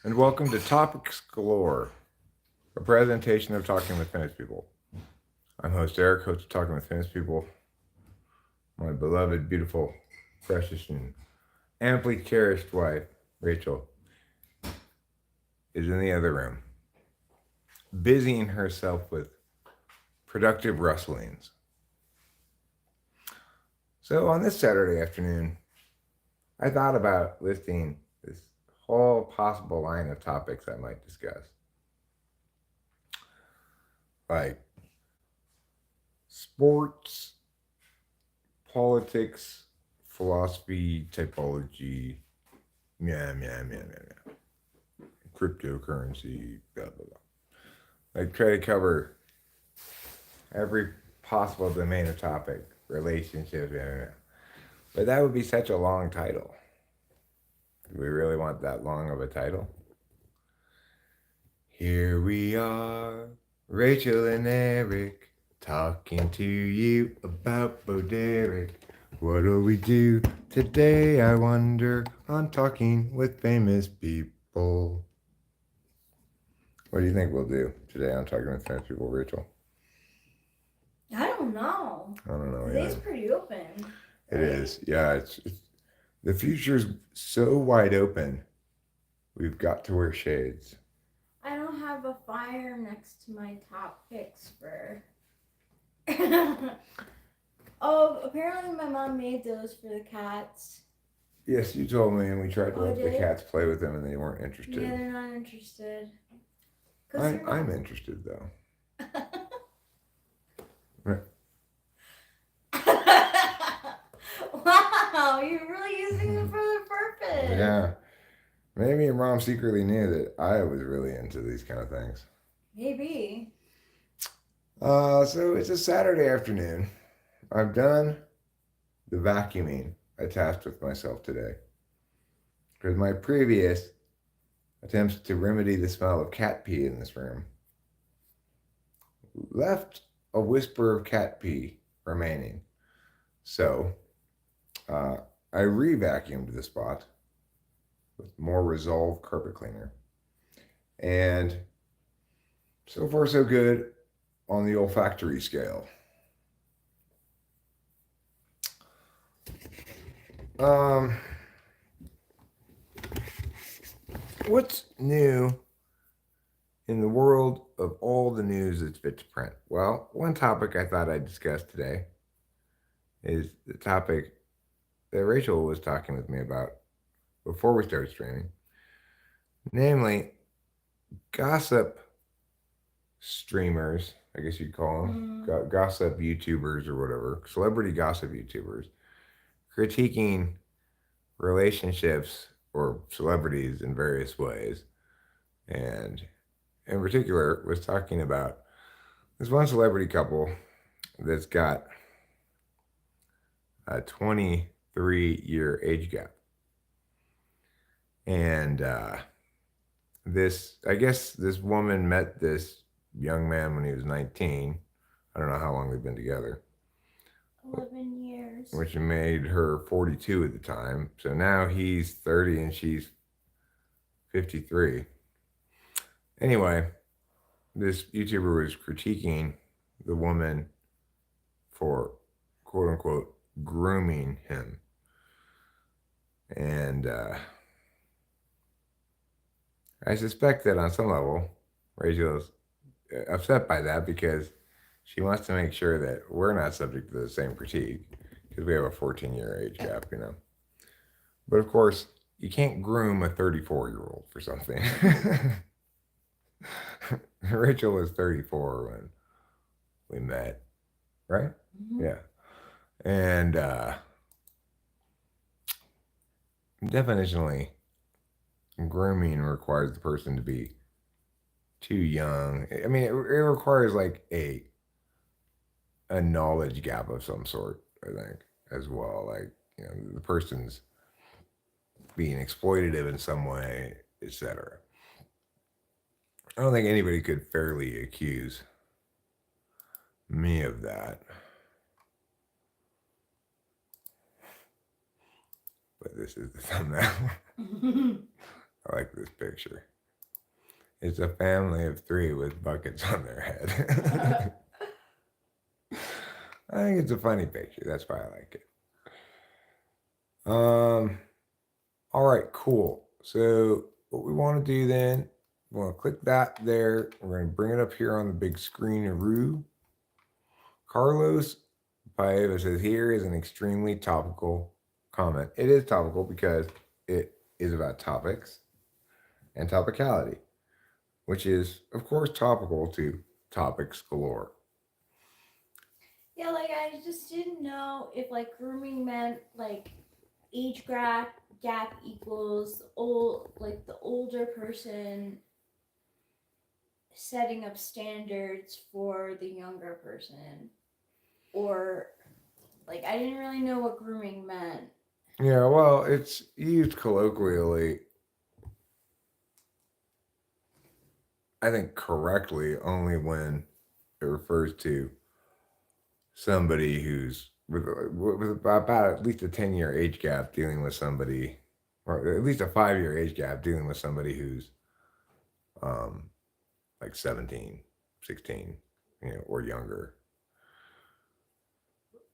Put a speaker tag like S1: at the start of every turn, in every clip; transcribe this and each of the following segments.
S1: and welcome to Topics Galore, a presentation of Talking with Famous People. I'm host Eric, host of Talking with Famous People. My beloved, beautiful, precious, and amply cherished wife, Rachel, is in the other room, busying herself with productive rustlings. So on this Saturday afternoon, I thought about listing this whole possible line of topics I might discuss. Like sports, politics, philosophy, typology, cryptocurrency, blah, blah, blah. Like try to cover every possible domain or topic, relationships, But that would be such a long title. Do we really want that long of a title? Here we are, Rachel and Eric, talking to you about Bo Derek. What'll we do today, I wonder, on Talking with Famous People? What do you think we'll do today on Talking with Famous People, Rachel?
S2: I don't know.
S1: I don't know.
S2: Today's pretty open.
S1: It is. Yeah, it's the future's so wide open. We've got to wear shades.
S2: I don't have a fire next to my top picks for. Oh, apparently my mom made those for the cats.
S1: Yes, you told me, and we tried to
S2: Oh,
S1: let the
S2: did?
S1: cats play with them, and they weren't interested.
S2: Yeah, they're not interested.
S1: I'm interested though.
S2: Wow, you're really using them for the purpose.
S1: Yeah. Maybe your mom secretly knew that I was really into these kind of things.
S2: Maybe.
S1: So it's a Saturday afternoon. I've done the vacuuming I tasked with myself today. Because my previous attempts to remedy the smell of cat pee in this room left a whisper of cat pee remaining. So I re-vacuumed the spot with more Resolve carpet cleaner. And so far so good on the olfactory scale. What's new in the world of all the news that's fit to print? Well, one topic I thought I'd discuss today is the topic that Rachel was talking with me about before we started streaming, namely gossip streamers, I guess you'd call them, gossip YouTubers or whatever, celebrity gossip YouTubers, critiquing relationships or celebrities in various ways. And in particular, was talking about this one celebrity couple that's got a 23-year age gap. And I guess this woman met this young man when he was 19. I don't know how long they've been together.
S2: 11 years.
S1: Which made her 42 at the time. So now he's 30 and she's 53. Anyway, this YouTuber was critiquing the woman for quote unquote grooming him. And I suspect that on some level, Rachel's upset by that because she wants to make sure that we're not subject to the same critique because we have a 14-year age gap, But of course, you can't groom a 34-year-old for something. Rachel was 34 when we met, right?
S2: Mm-hmm.
S1: Yeah. And definitionally, grooming requires the person to be too young. I mean, it requires like a knowledge gap of some sort, I think, as well. Like, the person's being exploitative in some way, etc. I don't think anybody could fairly accuse me of that. But this is the thumbnail. I like this picture. It's a family of 3 with buckets on their head. I think it's a funny picture. That's why I like it. All right, cool. So what we want to do then, we want to click that there. We're going to bring it up here on the big screen. Carlos Paeva says, here is an extremely topical comment. It is topical because it is about topics and topicality, which is, of course, topical to topics galore.
S2: Yeah, like I just didn't know if like grooming meant like age gap equals the older person setting up standards for the younger person, or like I didn't really know what grooming meant.
S1: Yeah, well, it's used colloquially, I think correctly, only when it refers to somebody who's with about at least a 10-year age gap dealing with somebody, or at least a 5-year age gap dealing with somebody who's um, like 17, 16, or younger.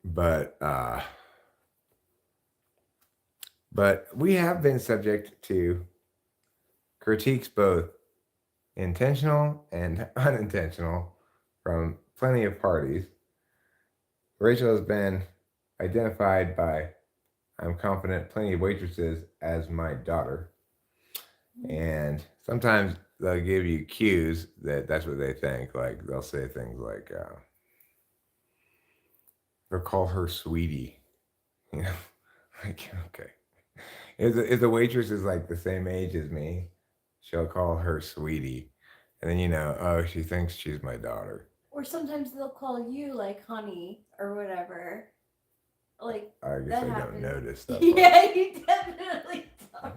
S1: But we have been subject to critiques, both intentional and unintentional, from plenty of parties. Rachel has been identified by, I'm confident, plenty of waitresses as my daughter. And sometimes they'll give you cues that that's what they think. Like they'll say things like, they'll call her sweetie. You know, like, okay. If the waitress is like the same age as me, she'll call her sweetie. And then, oh, she thinks she's my daughter.
S2: Or sometimes they'll call you like honey or whatever. Like
S1: I guess I don't notice stuff.
S2: Yeah, you definitely don't.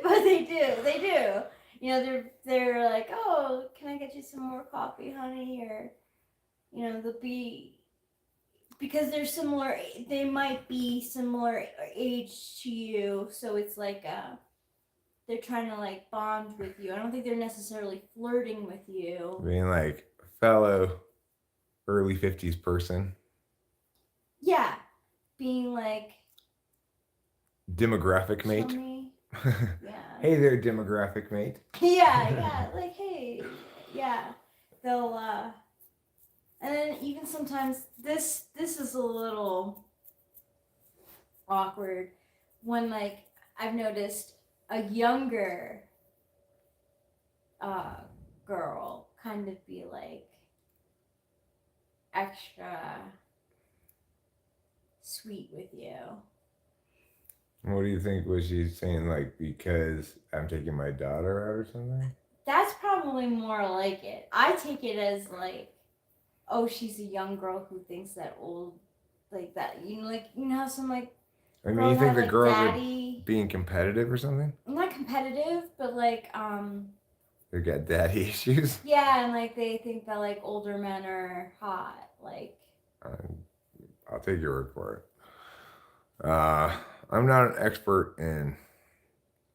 S2: But they do. They do. They're like, oh, can I get you some more coffee, honey? Or they'll be, because they're similar. They might be similar age to you, so it's like they're trying to like bond with you. I don't think they're necessarily flirting with you.
S1: Being like fellow early 50s person.
S2: Yeah, being like
S1: demographic mate.
S2: Yeah.
S1: Hey there, demographic mate.
S2: Yeah, like hey, yeah. They'll and then even sometimes this is a little awkward when like I've noticed a younger girl kind of be like extra sweet with you.
S1: What do you think? Was she saying like because I'm taking my daughter out or something?
S2: That's probably more like it. I take it as like, oh, she's a young girl who thinks that old, like that. How some like.
S1: I mean, you think the
S2: like
S1: girls
S2: daddy,
S1: are being competitive or something?
S2: not competitive, but like
S1: they got daddy issues.
S2: Yeah, and like they think that like older men are hot. Like.
S1: I'll take your word for it. I'm not an expert in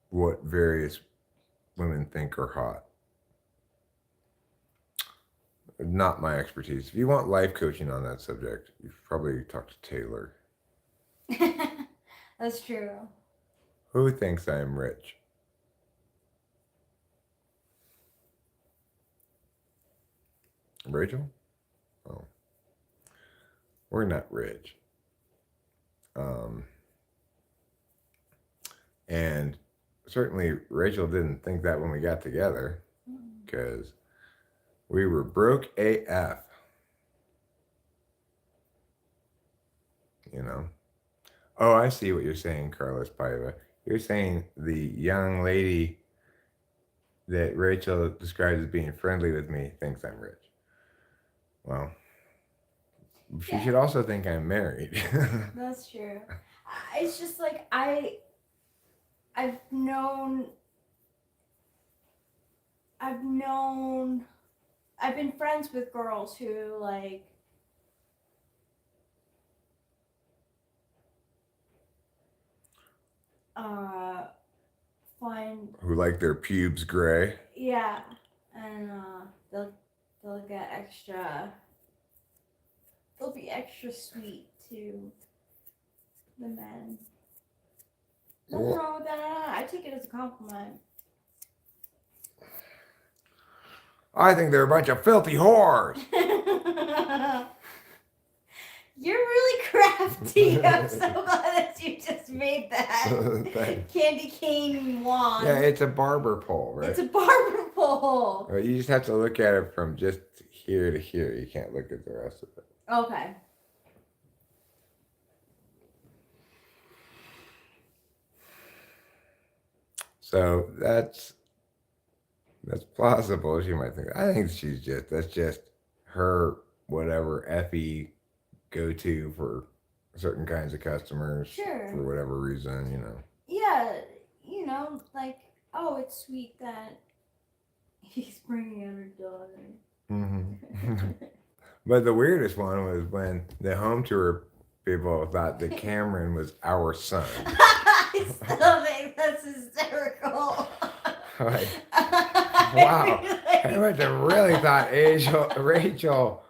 S1: what various women think are hot. Not my expertise. If you want life coaching on that subject, you should probably talk to Taylor.
S2: That's true.
S1: Who thinks I'm rich? Rachel? Oh. We're not rich. And certainly Rachel didn't think that when we got together, because we were broke AF. Oh, I see what you're saying, Carlos Paiva. You're saying the young lady that Rachel describes as being friendly with me thinks I'm rich. Well, she should also think I'm married.
S2: That's true. It's just like I've been friends with girls who like find
S1: Who like their pubes gray.
S2: yeah, and they'll get extra. They'll be extra sweet to the men. Nothing
S1: Well,
S2: wrong with that. I take it as a compliment.
S1: I think they're a bunch of filthy whores.
S2: You're really crafty. I'm so glad that you just made that
S1: Thanks.
S2: candy cane wand.
S1: Yeah, it's a barber pole, right?
S2: It's a barber pole.
S1: Well, you just have to look at it from just here to here. You can't look at the rest of it.
S2: Okay.
S1: So that's plausible. She might think. I think that's just her whatever effie go to for certain kinds of customers.
S2: Sure.
S1: For whatever reason, you know.
S2: Yeah, like, oh, it's sweet that he's bringing out her daughter.
S1: Mm-hmm. But the weirdest one was when the home tour people thought that Cameron was our son.
S2: I still think that's hysterical.
S1: Like, wow. I must have really thought Rachel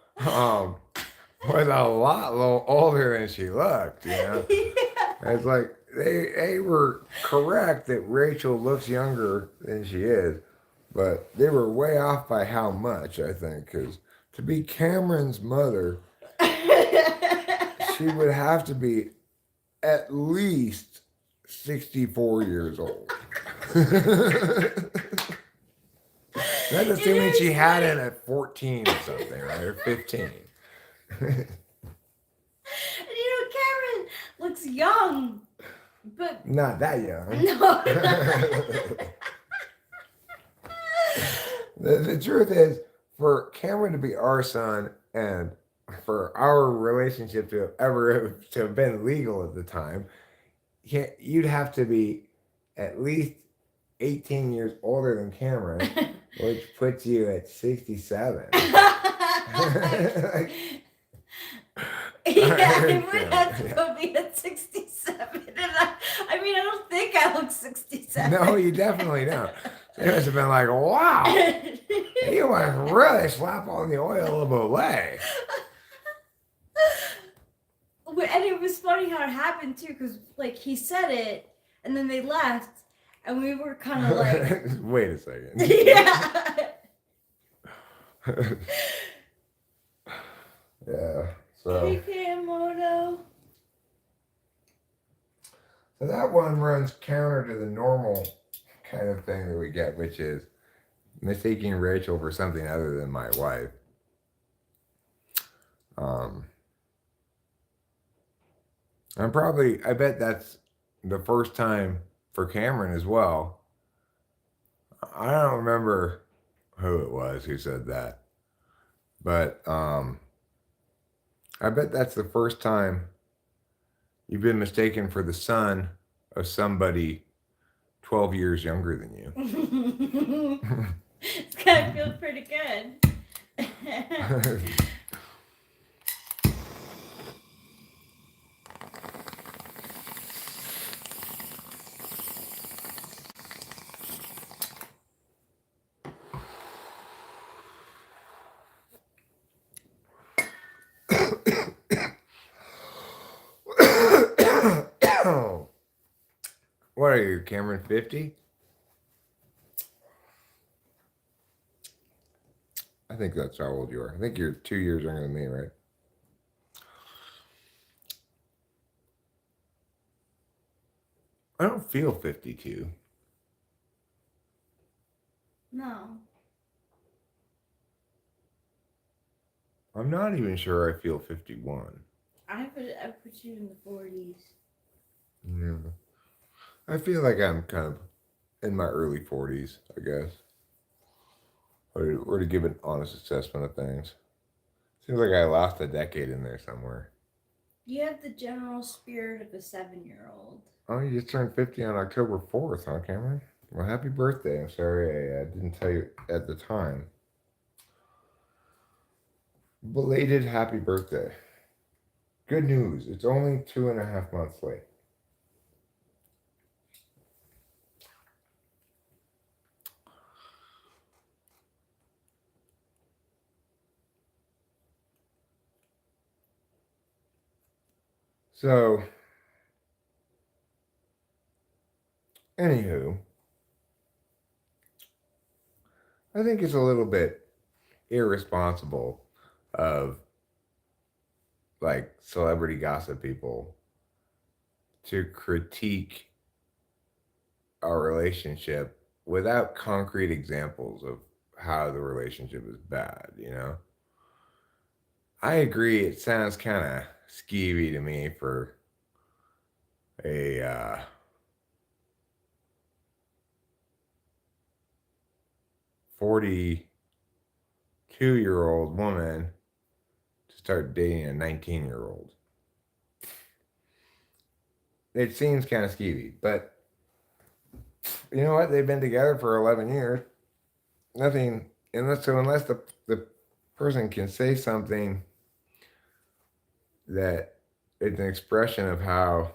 S1: was a lot older than she looked, you know?
S2: Yeah.
S1: It's like they were correct that Rachel looks younger than she is, but they were way off by how much, I think, because to be Cameron's mother, she would have to be at least 64 years old. That's assuming she had it at 14 or something, right? Or 15.
S2: And Cameron looks young, but
S1: Not that young.
S2: no.
S1: The truth is, for Cameron to be our son and for our relationship to have been legal at the time, you'd have to be at least 18 years older than Cameron, which puts you at 67.
S2: Yeah, I would have to go be at 67. And I mean, I don't think I look 67.
S1: No, you definitely don't. They must have been like, wow, you must really slap on the oil of Olay.
S2: And it was funny how it happened too, because like he said it, and then they left, and we were kind of like,
S1: wait a second.
S2: Yeah.
S1: Yeah. So that one runs counter to the normal kind of thing that we get, which is mistaking Rachel for something other than my wife. I bet that's the first time for Cameron as well. I don't remember who it was who said that, but I bet that's the first time you've been mistaken for the son of somebody 12 years younger than you.
S2: It's gotta feel pretty good.
S1: What are you, Cameron, 50? I think that's how old you are. I think you're 2 years younger than me, right? I don't feel 52.
S2: No.
S1: I'm not even sure I feel 51.
S2: I put you in the 40s.
S1: Yeah. I feel like I'm kind of in my early 40s, I guess. Or to give an honest assessment of things. Seems like I lost a decade in there somewhere.
S2: You have the general spirit of a 7-year-old.
S1: Oh, you just turned 50 on October 4th, huh, Cameron? Well, happy birthday. I'm sorry I didn't tell you at the time. Belated happy birthday. Good news. It's only 2.5 months late. So, anywho, I think it's a little bit irresponsible of like celebrity gossip people to critique our relationship without concrete examples of how the relationship is bad, you know? I agree, it sounds kind of skeevy to me for a 42-year-old woman to start dating a 19-year-old. It seems kind of skeevy, but you know what? They've been together for 11 years. Nothing, unless the person can say something that is an expression of how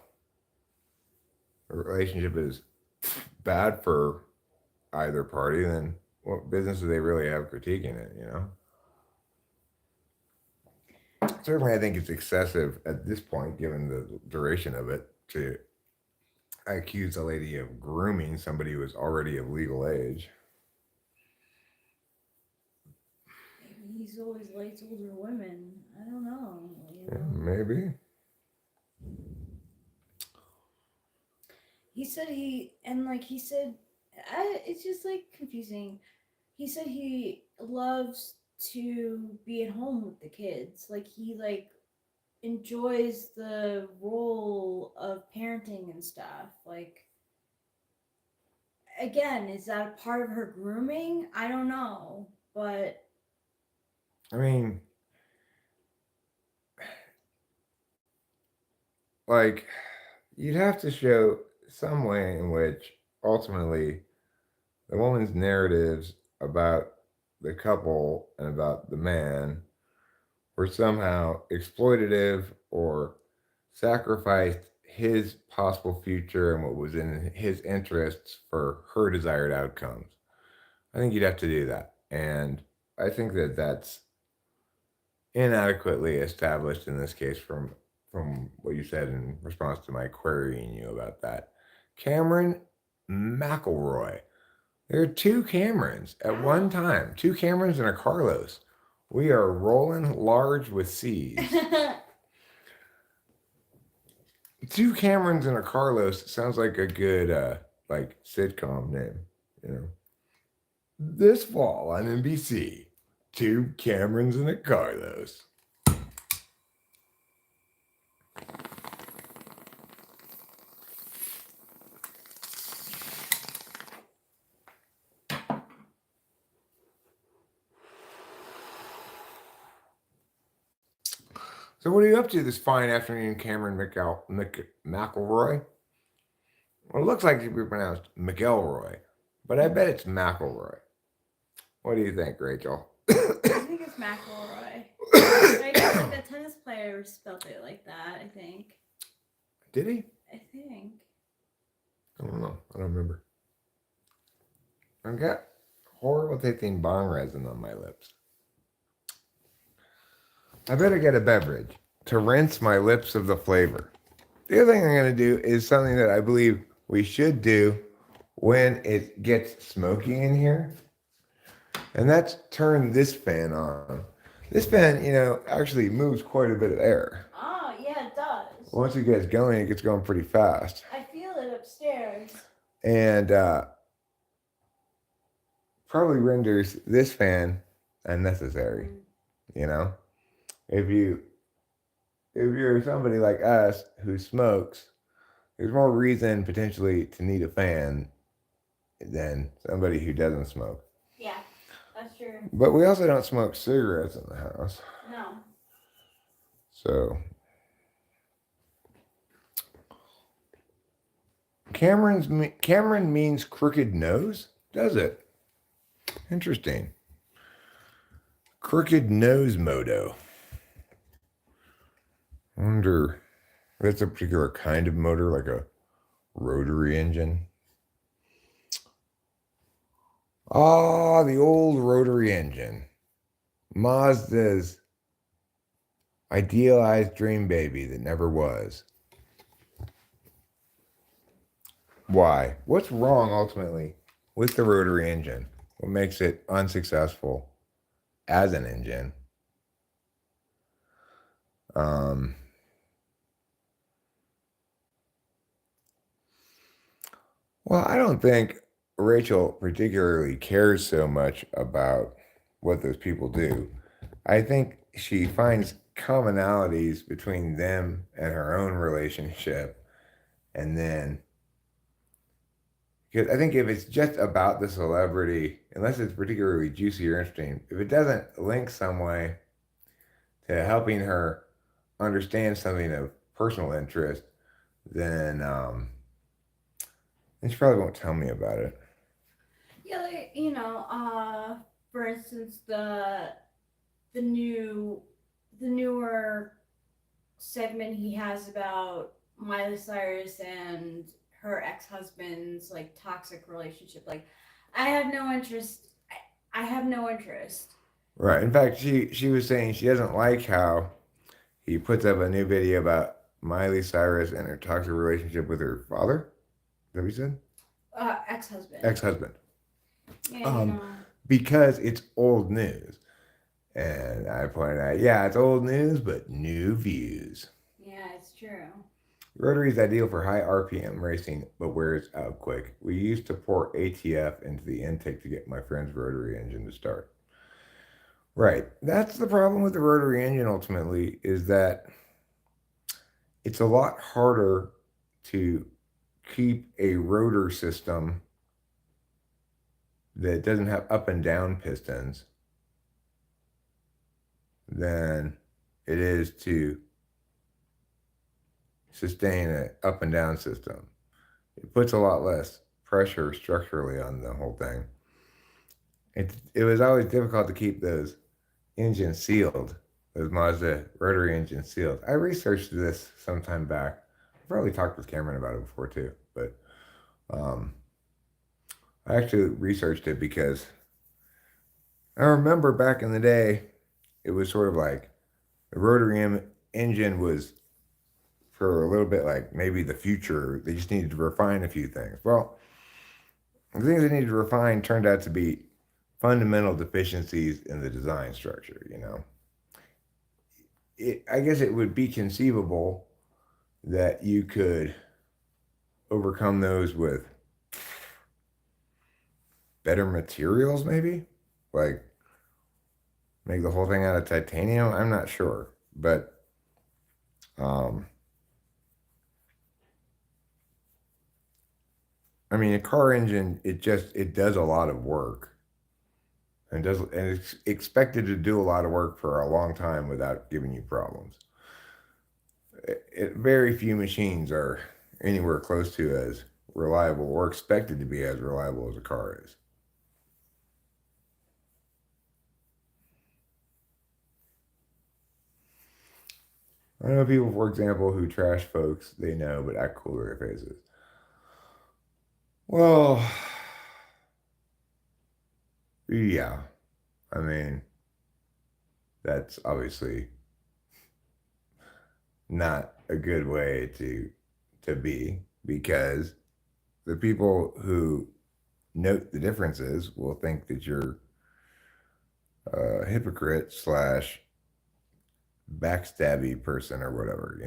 S1: a relationship is bad for either party, then what business do they really have critiquing it, you know? Certainly, I think it's excessive at this point, given the duration of it, to accuse a lady of grooming somebody who is already of legal age.
S2: Maybe he's always liked older women. I don't know.
S1: Yeah, maybe.
S2: He said it's just like confusing. He said he loves to be at home with the kids. Like he enjoys the role of parenting and stuff. Like again, is that a part of her grooming? I don't know, but
S1: I mean, like, you'd have to show some way in which ultimately the woman's narratives about the couple and about the man were somehow exploitative or sacrificed his possible future and what was in his interests for her desired outcomes. I think you'd have to do that. And I think that that's inadequately established in this case from what you said in response to my querying you about that. Cameron McElroy. There are two Camerons at one time. Two Camerons and a Carlos. We are rolling large with C's. Two Camerons and a Carlos sounds like a good like sitcom name, you know. This fall on NBC, two Camerons and a Carlos. So what are you up to this fine afternoon, Cameron McElroy? Well, it looks like it be pronounced McElroy, but I bet it's McElroy. What do you think, Rachel?
S2: I think it's McElroy. I guess like a tennis player spelled it like that, I think.
S1: Did he?
S2: I think.
S1: I don't know. I don't remember. I've got horrible tasting bong resin on my lips. I better get a beverage to rinse my lips of the flavor. The other thing I'm going to do is something that I believe we should do when it gets smoky in here. And that's turn this fan on. This fan, you know, actually moves quite a bit of air.
S2: Oh, yeah, it does.
S1: Once it gets going pretty fast.
S2: I feel it upstairs.
S1: And probably renders this fan unnecessary, you know? If you're somebody like us who smokes, there's more reason potentially to need a fan than somebody who doesn't smoke.
S2: Yeah, that's true.
S1: But we also don't smoke cigarettes in the house.
S2: No.
S1: So Cameron means crooked nose, does it? Interesting. Crooked nose moto. I wonder if that's a particular kind of motor, like a rotary engine. Ah, the old rotary engine. Mazda's idealized dream baby that never was. Why? What's wrong ultimately with the rotary engine? What makes it unsuccessful as an engine? Um, well, I don't think Rachel particularly cares so much about what those people do. I think she finds commonalities between them and her own relationship. And then, because I think if it's just about the celebrity, unless it's particularly juicy or interesting, if it doesn't link some way to helping her understand something of personal interest, then then she probably won't tell me about it.
S2: Yeah, like, for instance, the new the newer segment he has about Miley Cyrus and her ex-husband's like toxic relationship. Like, I have no interest. I have no interest.
S1: Right. In fact, she was saying she doesn't like how he puts up a new video about Miley Cyrus and her toxic relationship with her father. Is that what you said?
S2: Ex-husband.
S1: Ex-husband.
S2: Yeah,
S1: Um, because it's old news. And I pointed out, yeah, it's old news, but new views.
S2: Yeah, it's true.
S1: Rotary is ideal for high RPM racing, but wears out quick. We used to pour ATF into the intake to get my friend's rotary engine to start. Right. That's the problem with the rotary engine ultimately, is that it's a lot harder to keep a rotor system that doesn't have up and down pistons than it is to sustain an up and down system. It puts a lot less pressure structurally on the whole thing. It was always difficult to keep those engines sealed, those Mazda rotary engines sealed. I researched this some time back. I probably talked with Cameron about it before too, but um, I actually researched it because I remember back in the day, it was sort of like the engine was for a little bit like maybe the future. They just needed to refine a few things. Well, the things they needed to refine turned out to be fundamental deficiencies in the design structure. I guess it would be conceivable that you could overcome those with better materials, maybe like make the whole thing out of titanium. I'm not sure, but um, I mean, a car engine, it does a lot of work and it's expected to do a lot of work for a long time without giving you problems. Very few machines are anywhere close to as reliable or expected to be as reliable as a car is. I know people, for example, who trash folks they know but act cool to their faces. Well, yeah. I mean, that's obviously not a good way to be because the people who note the differences will think that you're a hypocrite slash backstabby person or whatever.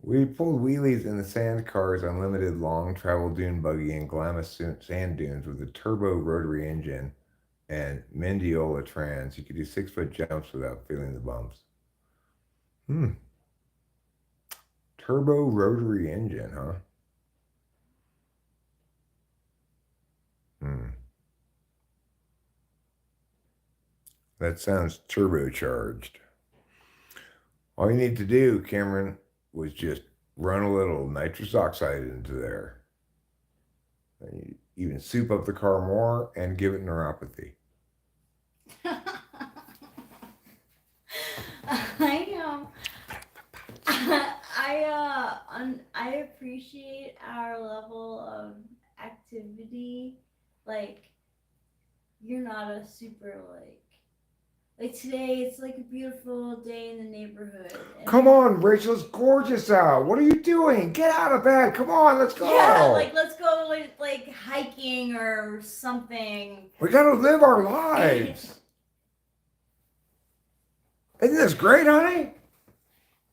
S1: We pulled wheelies in the sand cars on limited long travel dune buggy and Glamis sand dunes with a turbo rotary engine and Mendiola trans. You could do 6-foot jumps without feeling the bumps. Hmm. Turbo rotary engine, huh? Hmm. That sounds turbocharged. All you need to do, Cameron, was just run a little nitrous oxide into there. And you even soup up the car more and give it neuropathy.
S2: I I appreciate our level of activity. Like, you're not a super Like today, it's like a beautiful day in the neighborhood.
S1: Come on, Rachel, it's gorgeous out. What are you doing? Get out of bed. Come on, let's go.
S2: Yeah, like let's go like hiking or something.
S1: We gotta live our lives. Isn't this great, honey?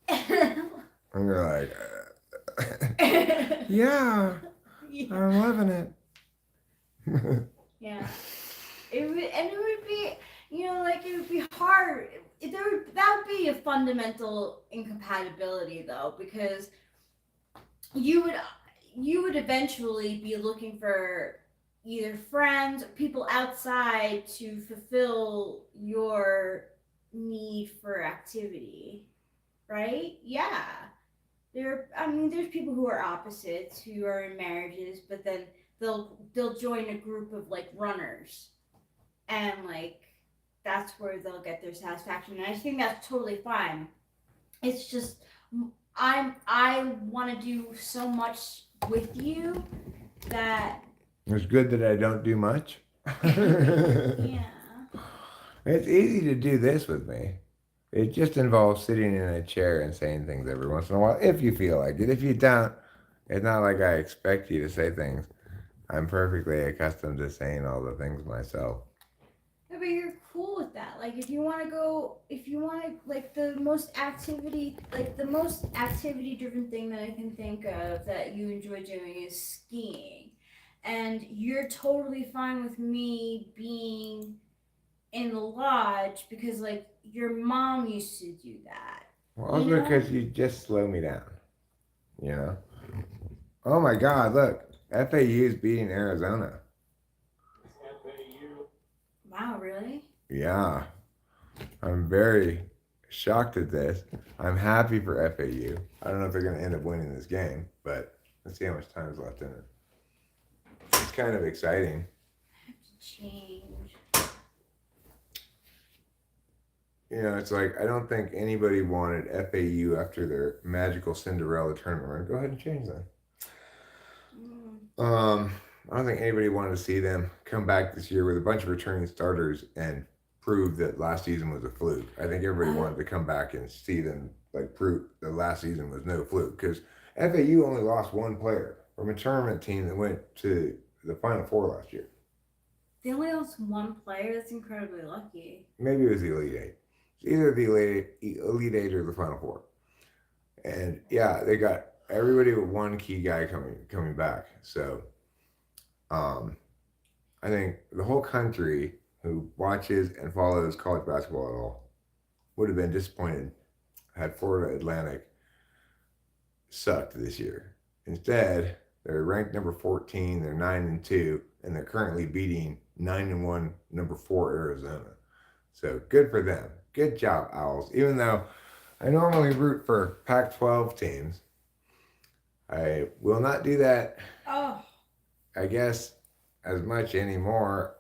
S1: And you're like, yeah, I'm loving it.
S2: Yeah. It would be, like it would be hard. That would be a fundamental incompatibility though, because you would eventually be looking for either friends or people outside to fulfill your need for activity, right? Yeah. There's people who are opposites who are in marriages, but then they'll join a group of like runners, and like that's where they'll get their satisfaction. And I think that's totally fine. It's just I want to do so much with you that
S1: It's good that I don't do much.
S2: yeah.
S1: It's easy to do this with me. It just involves sitting in a chair and saying things every once in a while, if you feel like it. If you don't, it's not like I expect you to say things. I'm perfectly accustomed to saying all the things myself.
S2: Yeah, but you're cool with that. Like if you want to like the most activity driven thing that I can think of that you enjoy doing is skiing. And you're totally fine with me being in the lodge because like your mom used to do that.
S1: Well, also because you just slow me down, you know? Oh my God, look. FAU is beating Arizona.
S2: Wow, really?
S1: Yeah. I'm very shocked at this. I'm happy for FAU. I don't know if they're going to end up winning this game, but let's see how much time is left in it. It's kind of exciting.
S2: I have to change.
S1: It's like I don't think anybody wanted FAU after their magical Cinderella tournament run. Go ahead and change that. I don't think anybody wanted to see them come back this year with a bunch of returning starters and prove that last season was a fluke. I think everybody wanted to come back and see them like prove that last season was no fluke because FAU only lost one player from a tournament team that went to the Final Four last year.
S2: They only lost one player. That's incredibly lucky.
S1: Maybe it was the Elite Eight. It's either the Elite Eight or the Final Four. And yeah, they got everybody with one key guy coming back. So I think the whole country who watches and follows college basketball at all would have been disappointed had Florida Atlantic sucked this year. Instead, they're ranked number 14, they're 9-2, and they're currently beating 9-1 number 4 Arizona. So good for them. Good job, Owls. Even though I normally root for Pac-12 teams, I will not do that.
S2: Oh.
S1: I guess as much anymore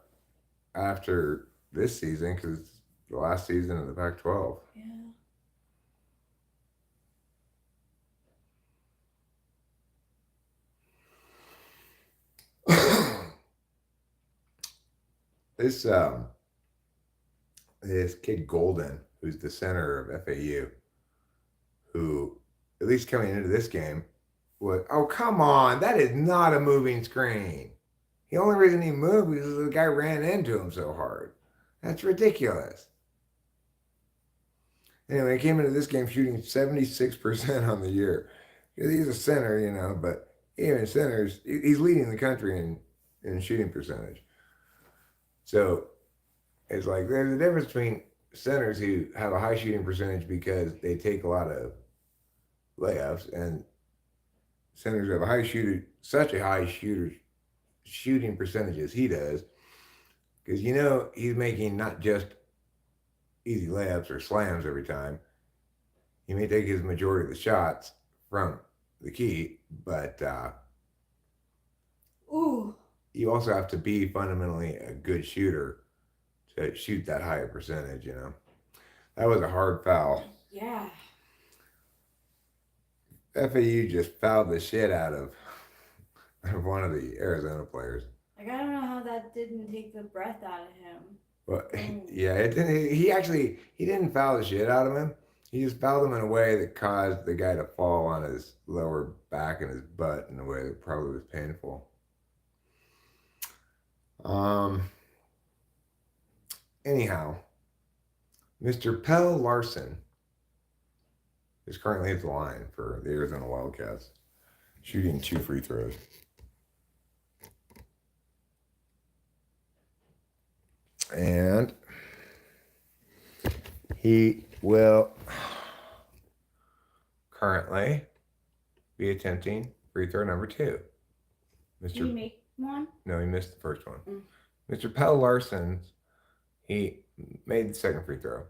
S1: after this season because it's the last season of the Pac-12.
S2: Yeah.
S1: This kid Golden, who's the center of FAU, who at least coming into this game was, oh come on, that is not a moving screen. The only reason he moved was the guy ran into him so hard. That's ridiculous. Anyway, he came into this game shooting 76% on the year. He's a center, but even centers, he's leading the country in shooting percentage. So it's like there's a difference between centers who have a high shooting percentage because they take a lot of layups and centers who have such a high shooting percentage as he does, because he's making not just easy layups or slams every time. He may take his majority of the shots from the key, but you also have to be fundamentally a good shooter to shoot that high a percentage. That was a hard foul.
S2: Yeah.
S1: FAU just fouled the shit out of one of the Arizona players.
S2: Like I don't know how that didn't take the breath out of him.
S1: Well,
S2: And
S1: yeah, it didn't. He didn't foul the shit out of him. He just fouled him in a way that caused the guy to fall on his lower back and his butt in a way that probably was painful. Um. Anyhow, Mr. Pell Larson is currently at the line for the Arizona Wildcats, shooting 2 free throws. And he will currently be attempting free throw number 2.
S2: did he make one?
S1: No, he missed the first one.
S2: Mm.
S1: Mr. Pell Larson, he made the second free throw.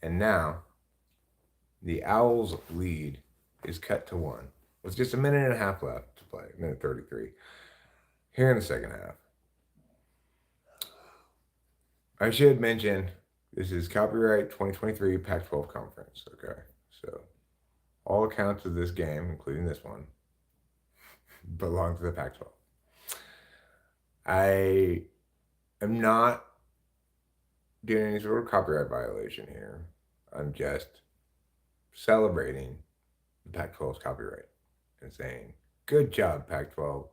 S1: And now the Owls' lead is cut to 1 with just a minute and a half left to play, minute 33, here in the second half. I should mention this is copyright 2023 Pac-12 conference. Okay, so all accounts of this game, including this one, belong to the Pac-12. I am not doing any sort of copyright violation here. I'm just celebrating the Pac-12's copyright and saying, good job, Pac-12,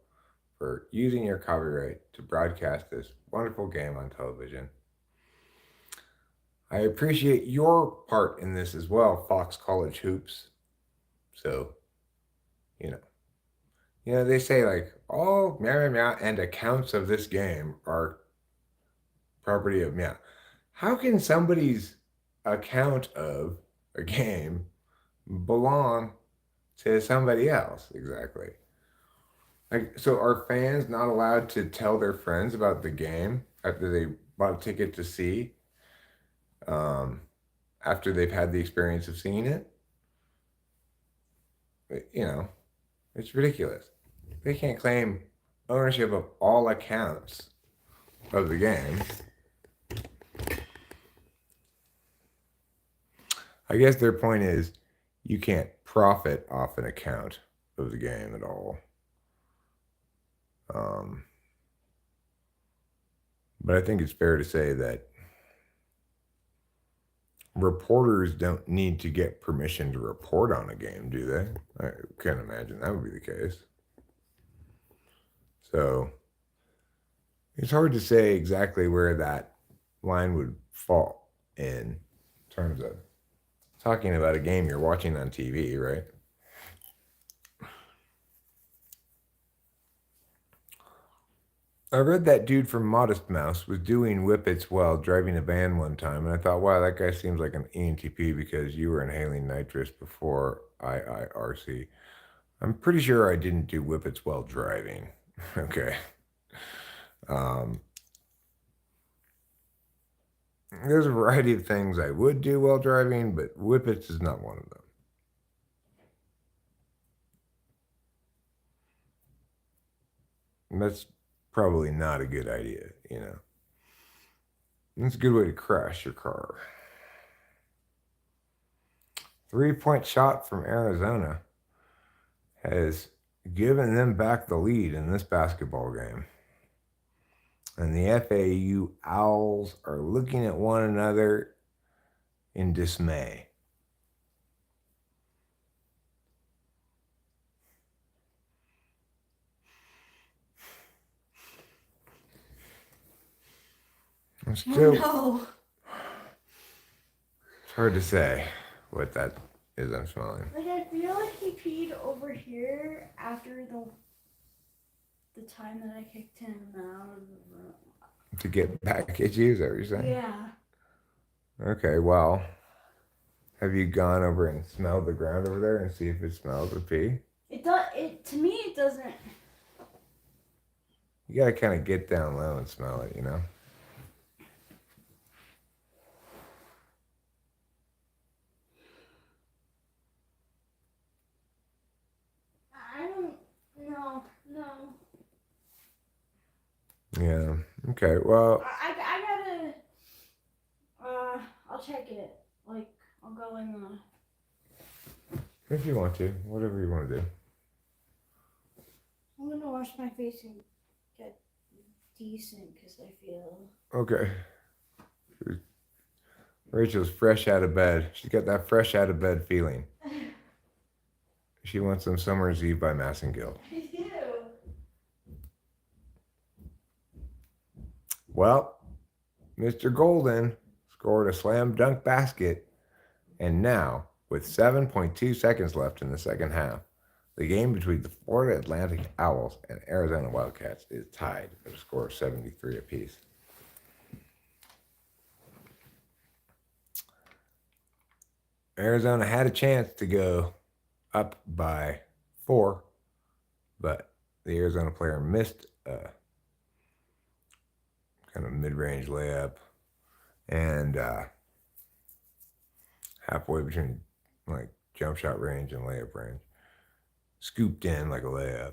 S1: for using your copyright to broadcast this wonderful game on television. I appreciate your part in this as well, Fox College Hoops. So, you know, they say like all meow, meow, meow, and accounts of this game are property of meow. How can somebody's account of a game belong to somebody else exactly? Like, so are fans not allowed to tell their friends about the game after they bought a ticket to see? After they've had the experience of seeing it? You know, it's ridiculous. They can't claim ownership of all accounts of the game. I guess their point is you can't profit off an account of the game at all. But I think it's fair to say that reporters don't need to get permission to report on a game, do they? I can't imagine that would be the case. So it's hard to say exactly where that line would fall in terms of talking about a game you're watching on TV, right? I read that dude from Modest Mouse was doing whippets while driving a van one time, and I thought, wow, that guy seems like an ENTP because you were inhaling nitrous before IIRC. I'm pretty sure I didn't do whippets while driving. Okay. There's a variety of things I would do while driving, but whippets is not one of them. And that's probably not a good idea, you know. It's a good way to crash your car. 3-point shot from Arizona has given them back the lead in this basketball game. And the FAU Owls are looking at one another in dismay. Still,
S2: no.
S1: It's hard to say what that is I'm smelling.
S2: Like, I feel like he peed over here after the time that I kicked him out of the room.
S1: To get back at you, is that what you're saying?
S2: Yeah.
S1: Okay, well, have you gone over and smelled the ground over there and see if it smells of pee?
S2: To me, it doesn't.
S1: You gotta kind of get down low and smell it, you know?
S2: I don't. No.
S1: Yeah. Okay, well.
S2: I gotta. I'll check it. Like, I'll go in the.
S1: If you want to, whatever you want to do.
S2: I'm gonna wash my face and get decent because I feel.
S1: Okay. Rachel's fresh out of bed. She's got that fresh out of bed feeling. She wants some Summer's Eve by Massengill.
S2: I do.
S1: Well, Mr. Golden scored a slam dunk basket, and now, with 7.2 seconds left in the second half, the game between the Florida Atlantic Owls and Arizona Wildcats is tied at a score of 73 apiece. Arizona had a chance to go up by 4, but the Arizona player missed a kind of mid-range layup, and halfway between like jump shot range and layup range, scooped in like a layup.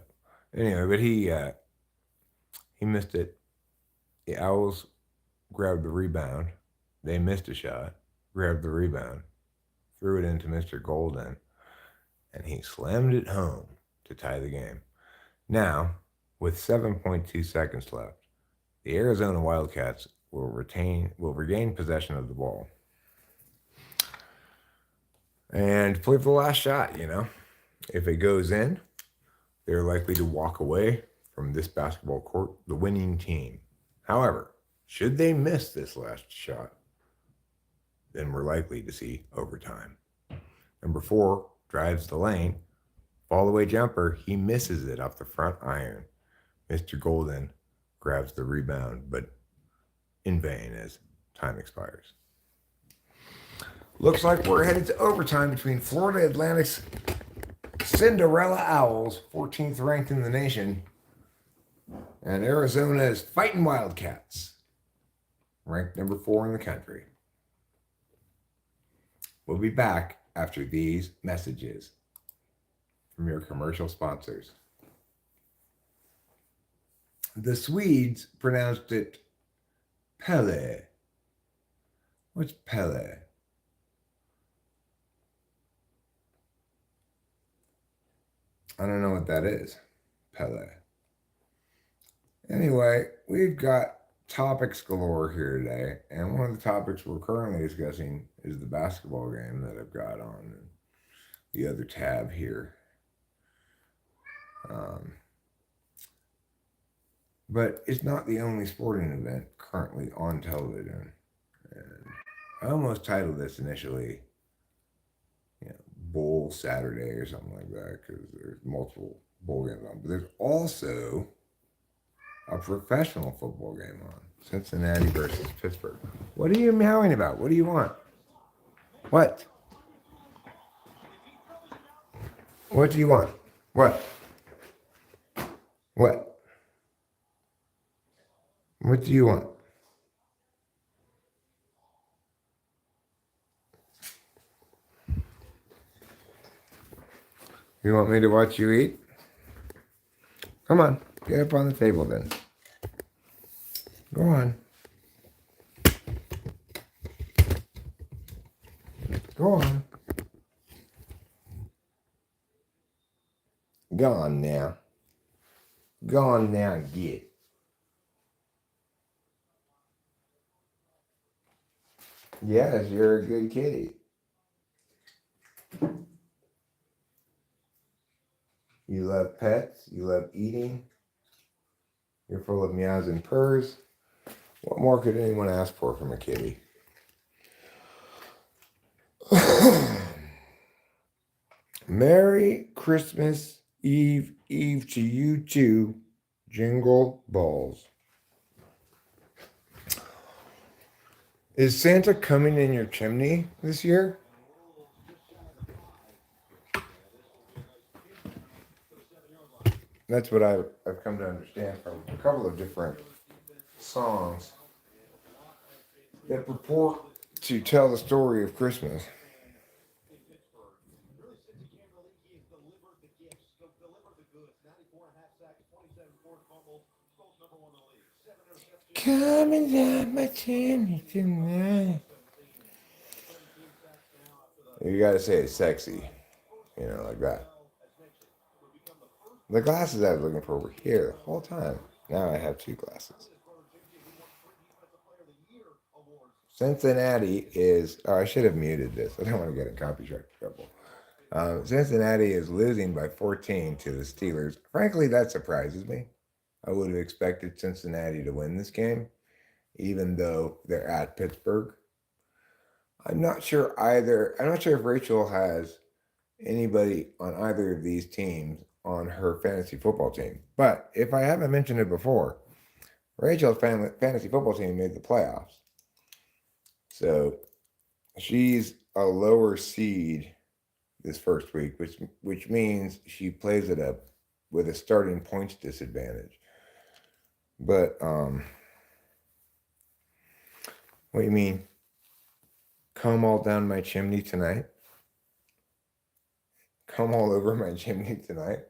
S1: Anyway, but he missed it. The Owls grabbed the rebound. They missed a shot, grabbed the rebound, threw it into Mr. Golden, and he slammed it home to tie the game. Now, with 7.2 seconds left, the Arizona Wildcats will regain possession of the ball and play for the last shot. If it goes in, they're likely to walk away from this basketball court the winning team. However, should they miss this last shot, then we're likely to see overtime. Number 4 drives the lane, fall-away jumper. He misses it off the front iron. Mr. Golden grabs the rebound, but in vain as time expires. Looks like we're headed to overtime between Florida Atlantic's Cinderella Owls, 14th ranked in the nation, and Arizona's Fighting Wildcats, ranked number 4 in the country. We'll be back after these messages from your commercial sponsors. The Swedes pronounced it Pele. What's Pele? I don't know what that is. Pele. Anyway, we've got topics galore here today, and one of the topics we're currently discussing is the basketball game that I've got on the other tab here. But it's not the only sporting event currently on television. And I almost titled this initially, Bowl Saturday or something like that, because there's multiple bowl games on. But there's also a professional football game on, Cincinnati versus Pittsburgh. What are you meowing about? What do you want? What? What do you want? What? What? What do you want? You want me to watch you eat? Come on, get up on the table then. Go on. Go on. Go on now. Go on now and get. Yes, you're a good kitty. You love pets. You love eating. You're full of meows and purrs. What more could anyone ask for from a kitty? Merry Christmas Eve to you too. Jingle balls. Is Santa coming in your chimney this year? That's what I've come to understand from a couple of different songs that purport to tell the story of Christmas. Coming down my chimney tonight. You gotta say it's sexy, like that. The glasses I was looking for were here the whole time. Now I have 2 glasses. Cincinnati is. Oh, I should have muted this. I don't want to get in copyright trouble. Cincinnati is losing by 14 to the Steelers. Frankly, that surprises me. I would have expected Cincinnati to win this game, even though they're at Pittsburgh. I'm not sure either. I'm not sure if Rachel has anybody on either of these teams on her fantasy football team. But if I haven't mentioned it before, Rachel's fantasy football team made the playoffs. So she's a lower seed this first week, which means she plays it up with a starting points disadvantage. But what do you mean? Come all down my chimney tonight? Come all over my chimney tonight?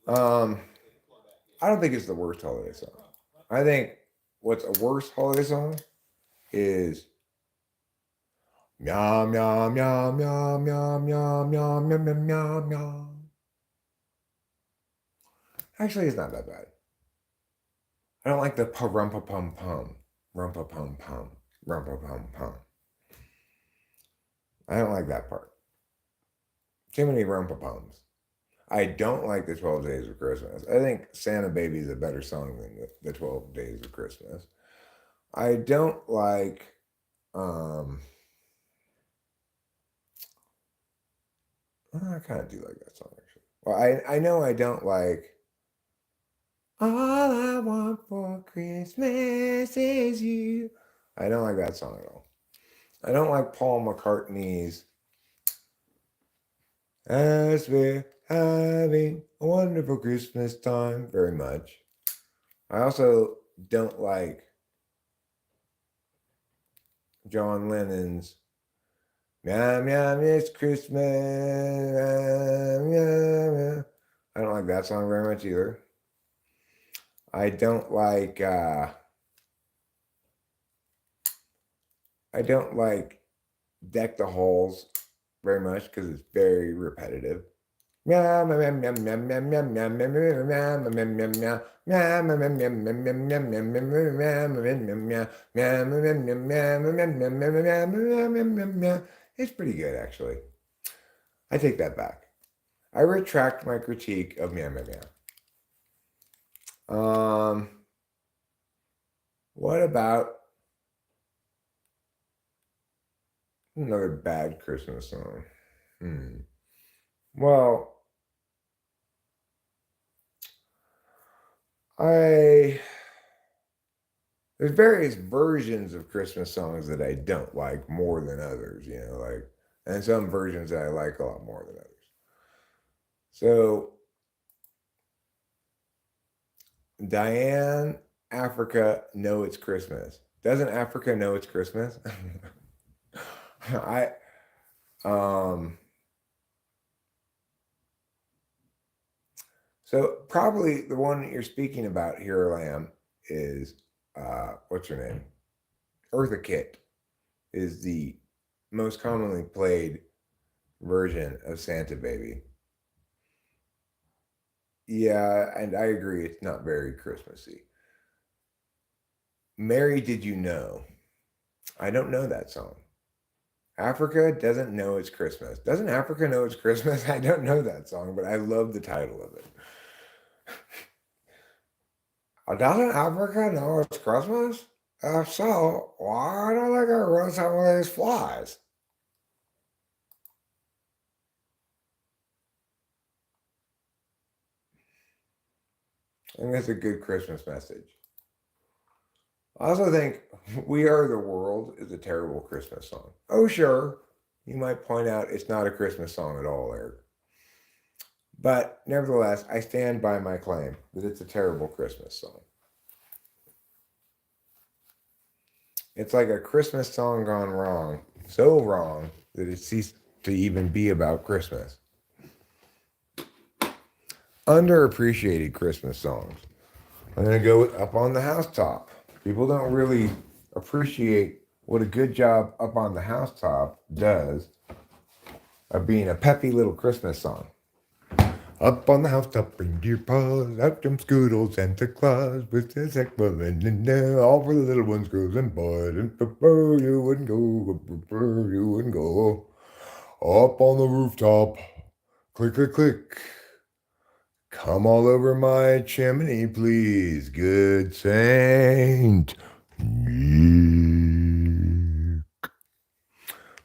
S1: I don't think it's the worst holiday song. I think what's a worse holiday song is meow meow meow meow meow meow meow meow meow meow meow. Actually, it's not that bad. I don't like the rumpa pum pum, rumpa pum pum, rumpa pum pum. I don't like that part. Too many rumpa pums. I don't like the 12 Days of Christmas. I think Santa Baby is a better song than the 12 Days of Christmas. I don't like I kind of do like that song actually. Well, I know I don't like All I Want for Christmas Is You. I don't like that song at all. I don't like Paul McCartney's As We're Having a Wonderful Christmas Time very much. I also don't like John Lennon's Meow Meow It's Christmas. Meow, meow. I don't like that song very much either. I don't like Deck the Halls very much because it's very repetitive. Meow meow meow meow meow meow meow meow meow meow meow. It's pretty good actually. I take that back. I retract my critique of meow meow meow. What about another bad Christmas song? Well, there's various versions of Christmas songs that I don't like more than others, and some versions that I like a lot more than others. So, Diane, Africa, Know It's Christmas. Doesn't Africa know it's Christmas? So probably the one that you're speaking about, Here I Am, is, what's her name? Eartha Kitt is the most commonly played version of Santa Baby. Yeah, and I agree, it's not very Christmassy. Mary, Did You Know? I don't know that song. Africa Doesn't Know It's Christmas. Doesn't Africa know it's Christmas? I don't know that song, but I love the title of it. Doesn't Africa know it's Christmas? If so, why don't they get rid of some of these flies? I think that's a good Christmas message. I also think We Are the World is a terrible Christmas song. Oh, sure. You might point out it's not a Christmas song at all, Eric. But nevertheless, I stand by my claim that it's a terrible Christmas song. It's like a Christmas song gone wrong. So wrong that it ceased to even be about Christmas. Underappreciated Christmas songs. I'm going to go with Up on the Housetop. People don't really appreciate what a good job Up on the Housetop does of being a peppy little Christmas song. Up on the housetop, reindeer paws, out jumps good old Santa Claus with his heck full and all for the little ones, girls and boys, and you wouldn't go, you wouldn't go. Up on the rooftop, click, click, click. Come all over my chimney, please, good Saint Nick.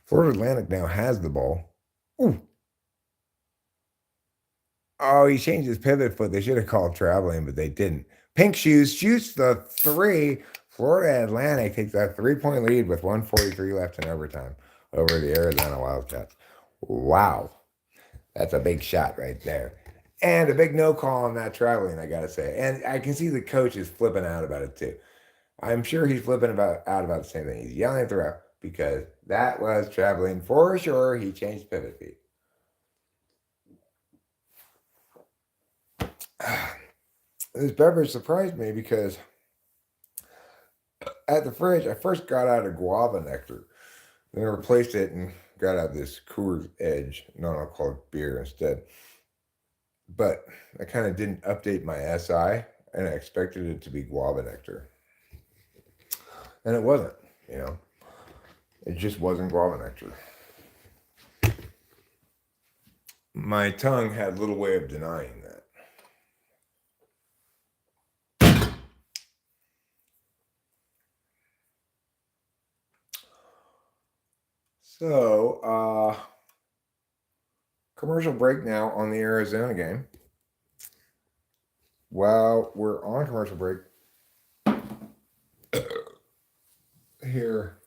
S1: Florida Atlantic now has the ball. Ooh. Oh, he changed his pivot foot. They should have called traveling, but they didn't. Pink Shoes shoots the three. Florida Atlantic takes a 3-point lead with 1:43 left in overtime over the Arizona Wildcats. Wow. That's a big shot right there. And a big no call on that traveling, I got to say. And I can see the coach is flipping out about it too. I'm sure he's flipping out about the same thing. He's yelling at the ref because that was traveling for sure. He changed pivot feet. This beverage surprised me because at the fridge, I first got out a guava nectar. Then I replaced it and got out this Coors Edge non-alcoholic beer instead. But I kind of didn't update my SI, and I expected it to be guava nectar. And it wasn't, you know. It just wasn't guava nectar. My tongue had little way of denying that. So, commercial break now on the Arizona game. While we're on commercial break, here.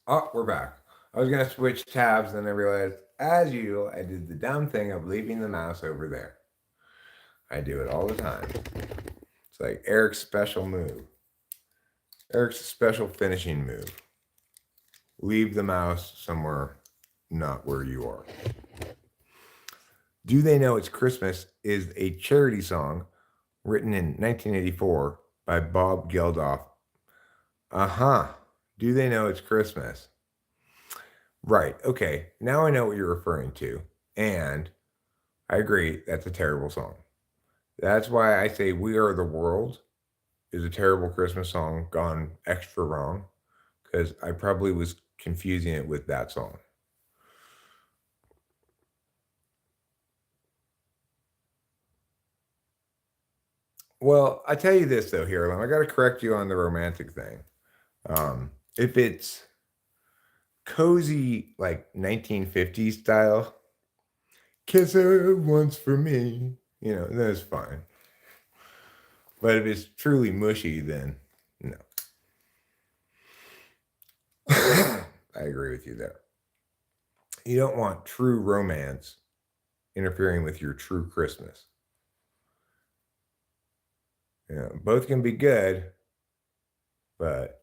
S1: Oh, we're back. I was going to switch tabs, then I realized, as usual, I did the dumb thing of leaving the mouse over there. I do it all the time. It's like Eric's special move. Eric's special finishing move. Leave the mouse somewhere not where you are. Do They Know It's Christmas is a charity song written in 1984 by Bob Geldof. Do they know it's Christmas? Right, okay, now I know what you're referring to. And I agree, that's a terrible song. That's why I say We Are the World is a terrible Christmas song gone extra wrong, because I probably was confusing it with that song. Well, I tell you this though, Hero, I got to correct you on the romantic thing. If it's cozy, like 1950s style, kiss her once for me, you know, that's fine. But if it's truly mushy, then no. I agree with you there. You don't want true romance interfering with your true Christmas. You know, both can be good, but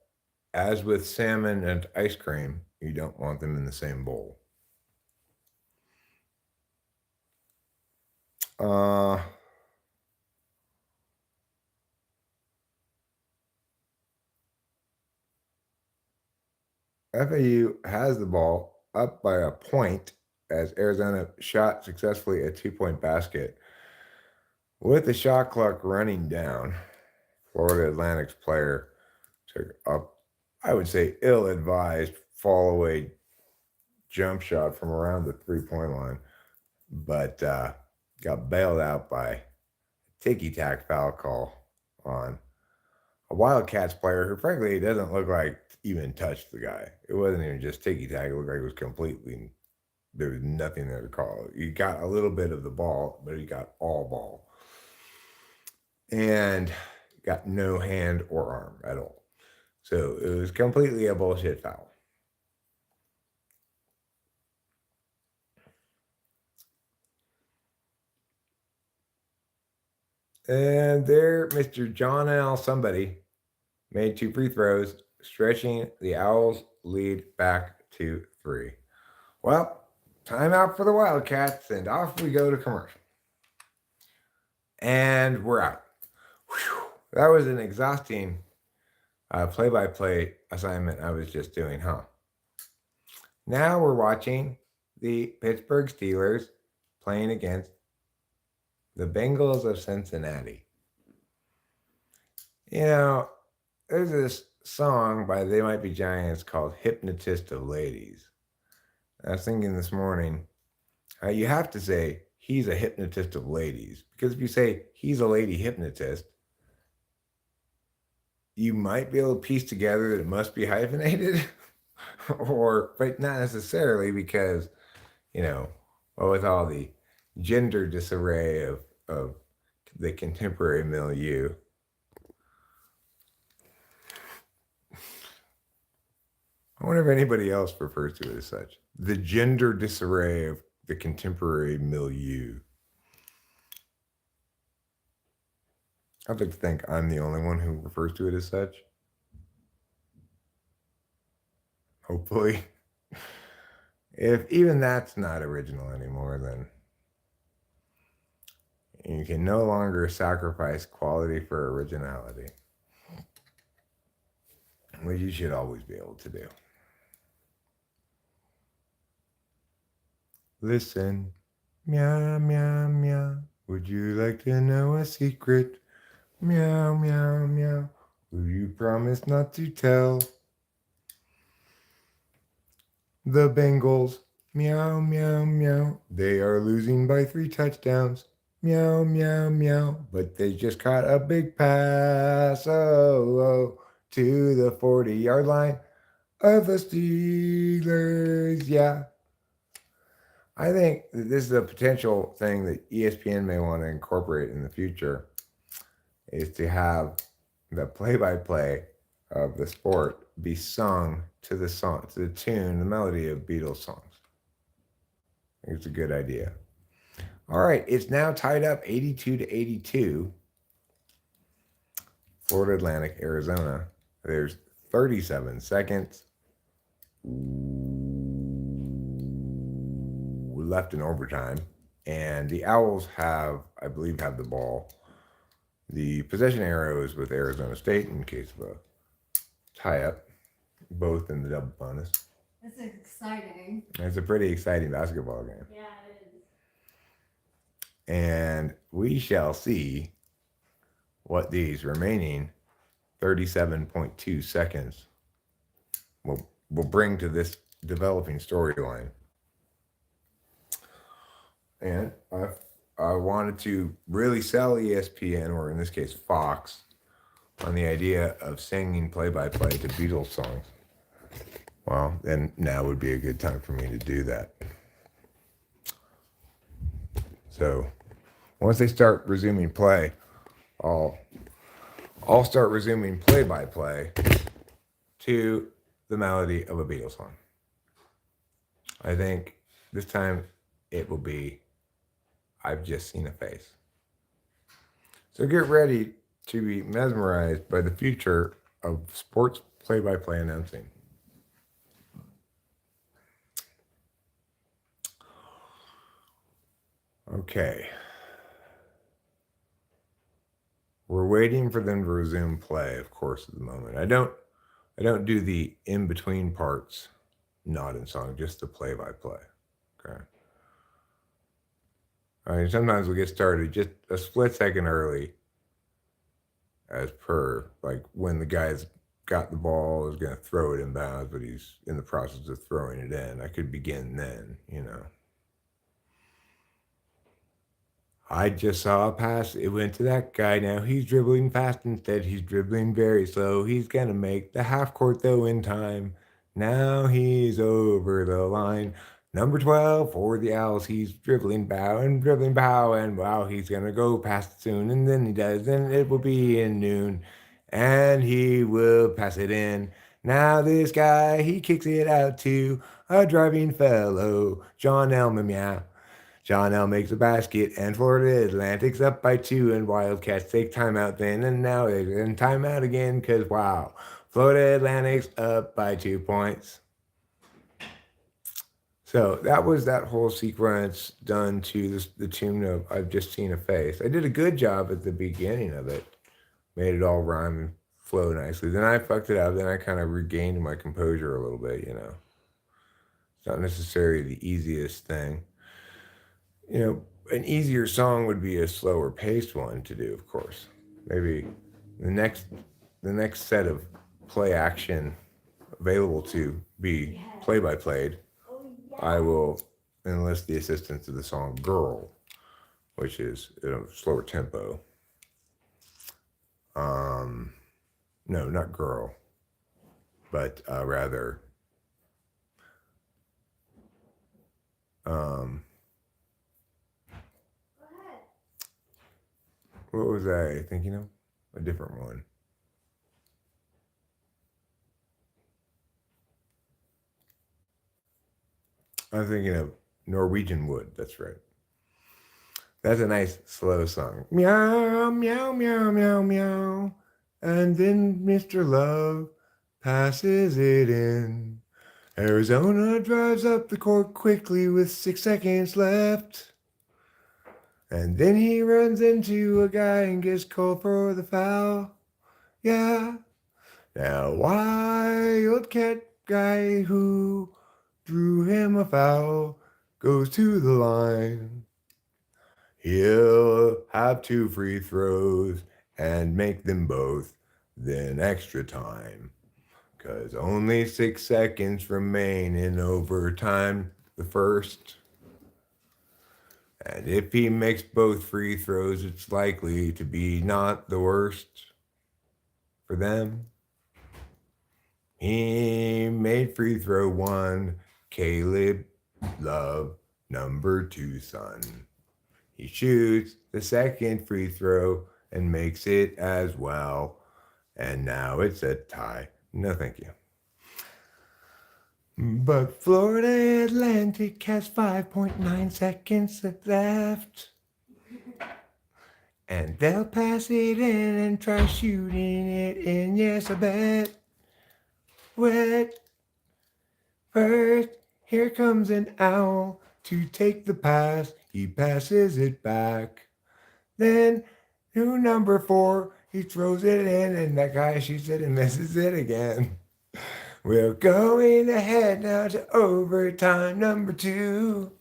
S1: as with salmon and ice cream, you don't want them in the same bowl. FAU has the ball up by a point as Arizona shot successfully a 2-point basket. With the shot clock running down, Florida Atlantic's player took up, I would say, ill-advised fall-away jump shot from around the 3-point line, but got bailed out by a ticky-tack foul call on a Wildcats player who, frankly, doesn't look like even touched the guy. It wasn't even just ticky-tack. It looked like it was completely, there was nothing there to call. He got a little bit of the ball, but he got all ball. And got no hand or arm at all. So it was completely a bullshit foul. And there, Mr. John L. Somebody made 2 free throws, stretching the Owls' lead back to 3. Well, timeout for the Wildcats, and off we go to commercial. And we're out. Whew. That was an exhausting play-by-play assignment I was just doing, huh? Now we're watching the Pittsburgh Steelers playing against The Bengals of Cincinnati. You know, there's this song by They Might Be Giants called Hypnotist of Ladies. I was thinking this morning, you have to say he's a hypnotist of ladies. Because if you say he's a lady hypnotist, you might be able to piece together that it must be hyphenated. But not necessarily because, well, with all the gender disarray of the contemporary milieu. I wonder if anybody else refers to it as such. The gender disarray of the contemporary milieu. I'd like to think I'm the only one who refers to it as such. Hopefully. If even that's not original anymore, then you can no longer sacrifice quality for originality, which you should always be able to do. Listen, meow, meow, meow. Would you like to know a secret? Meow, meow, meow. Will you promise not to tell? The Bengals, meow, meow, meow. They are losing by 3 touchdowns. Meow, meow, meow. But they just caught a big pass, to the 40-yard line of the Steelers. Yeah. I think that this is a potential thing that ESPN may want to incorporate in the future, is to have the play-by-play of the sport be sung to the tune, the melody of Beatles songs. I think it's a good idea. All right, it's now tied up 82-82. Florida Atlantic, Arizona. There's 37 seconds left in overtime, and the Owls have the ball. The possession arrow is with Arizona State in case of a tie-up, both in the double bonus.
S2: That's exciting.
S1: It's a pretty exciting basketball game.
S2: Yeah, it is.
S1: And we shall see what these remaining 37.2 seconds will bring to this developing storyline. And I wanted to really sell ESPN, or in this case Fox, on the idea of singing play-by-play to Beatles songs. Well, then now would be a good time for me to do that. So once they start resuming play, I'll start resuming play-by-play to the melody of a Beatles song. I think this time it will be I've Just Seen a Face. So get ready to be mesmerized by the future of sports play-by-play announcing. Okay. We're waiting for them to resume play, of course, at the moment. I don't do the in-between parts, not in song, just the play-by-play. Okay. I mean, sometimes we get started just a split second early, as per, like when the guy's got the ball, is going to throw it in bounds, but he's in the process of throwing it in. I could begin then, I just saw a pass. It went to that guy. Now he's dribbling fast instead. He's dribbling very slow. He's going to make the half court, though, in time. Now he's over the line. Number 12 for the Owls. He's dribbling bow, and wow, he's going to go past soon. And then he does, and it will be in noon. And he will pass it in. Now this guy, he kicks it out to a driving fellow, John Elman, yeah. John L. makes a basket, and Florida Atlantic's up by 2, and Wildcats take timeout then, and now they're in timeout again, because wow, Florida Atlantic's up by 2 points. So that was that whole sequence done to the tune of I've Just Seen a Face. I did a good job at the beginning of it, made it all rhyme and flow nicely. Then I fucked it up, then I kind of regained my composure a little bit, It's not necessarily the easiest thing. An easier song would be a slower paced one to do, of course. Maybe the next set of play action available to be play by played, I will enlist the assistance of the song Girl, which is in a slower tempo. No, not Girl, but rather what was I thinking of? A different one. I'm thinking of Norwegian Wood. That's right. That's a nice slow song. Meow, meow, meow, meow, meow. And then Mr. Love passes it in. Arizona drives up the court quickly with 6 seconds left. And then he runs into a guy and gets called for the foul. Yeah. Now, Wildcat guy who drew him a foul goes to the line. He'll have 2 free throws and make them both, then extra time. 'Cause only 6 seconds remain in overtime, the first. And if he makes both free throws, it's likely to be not the worst for them. He made free throw 1, Caleb Love, number 2 son. He shoots the second free throw and makes it as well. And now it's a tie. No, thank you. But Florida Atlantic has 5.9 seconds left. And they'll pass it in and try shooting it in. Yes, I bet. Wet. First, here comes an owl to take the pass. He passes it back. Then, to number 4, he throws it in, and that guy shoots it and misses it again. We're going ahead now to overtime number 2.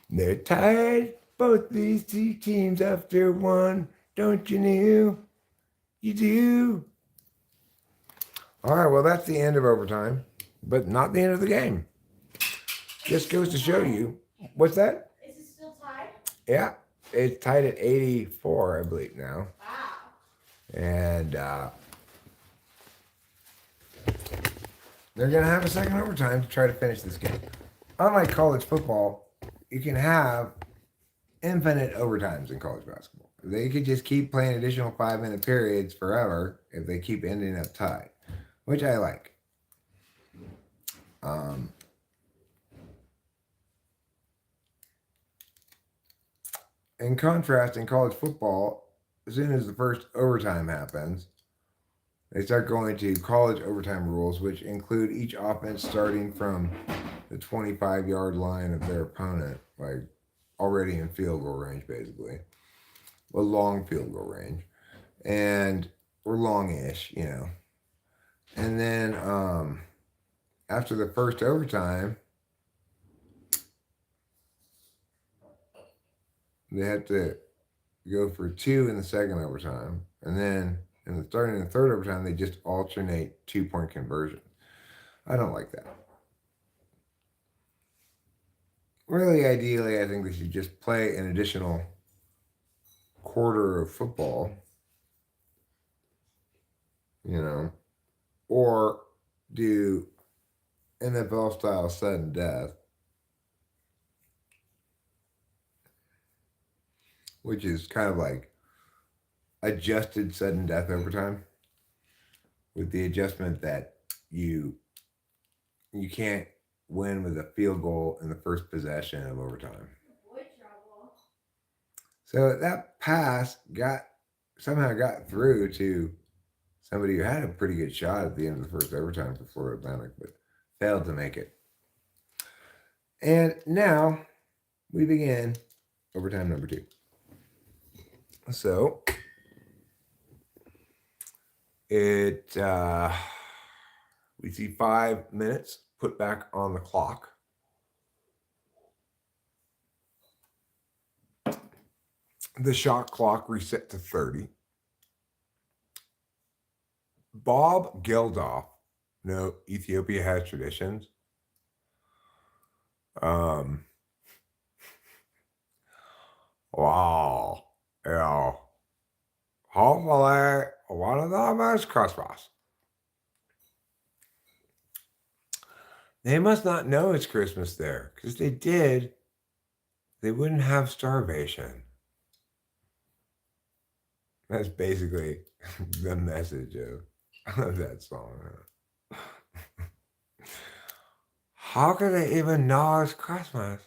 S1: They're tied, both these 2 teams after 1. Don't you know? You do. All right, well, that's the end of overtime, but not the end of the game. Just goes to show you. What's that?
S2: Is it still tied?
S1: Yeah, it's tied at 84, I believe, now.
S2: Wow.
S1: And they're going to have a second overtime to try to finish this game. Unlike college football, you can have infinite overtimes in college basketball. They could just keep playing additional 5-minute periods forever if they keep ending up tied, which I like. In contrast, in college football, as soon as the first overtime happens, they start going to college overtime rules, which include each offense starting from the 25-yard line of their opponent, like already in field goal range, basically. A long field goal range. Or long-ish, you know. And then after the first overtime, they have to go for 2 in the second overtime. And then starting in the third overtime, they just alternate 2-point conversion. I don't like that. Really, ideally, I think they should just play an additional quarter of football, you know, or do NFL style sudden death, which is kind of like adjusted sudden death overtime, with the adjustment that you can't win with a field goal in the first possession of overtime. So that pass somehow got through to somebody who had a pretty good shot at the end of the first overtime for Florida Atlantic, but failed to make it. And now we begin overtime number 2. So we see 5 minutes put back on the clock. The shot clock reset to 30. Bob Geldof. No, Ethiopia has traditions. Wow. Yeah. Hopefully, one of them is Christmas. They must not know it's Christmas there, because if they did, they wouldn't have starvation. That's basically the message of that song. How could they even know it's Christmas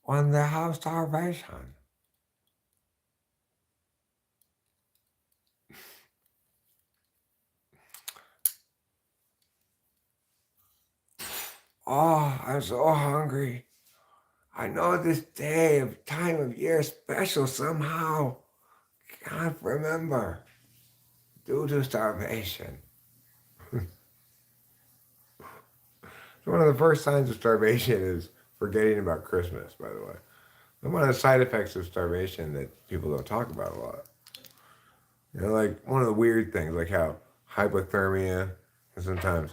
S1: when they have starvation? Oh, I'm so hungry. I know this time of year is special somehow. Can't remember. Due to starvation. One of the first signs of starvation is forgetting about Christmas, by the way. And one of the side effects of starvation that people don't talk about a lot. Like one of the weird things, like how hypothermia can sometimes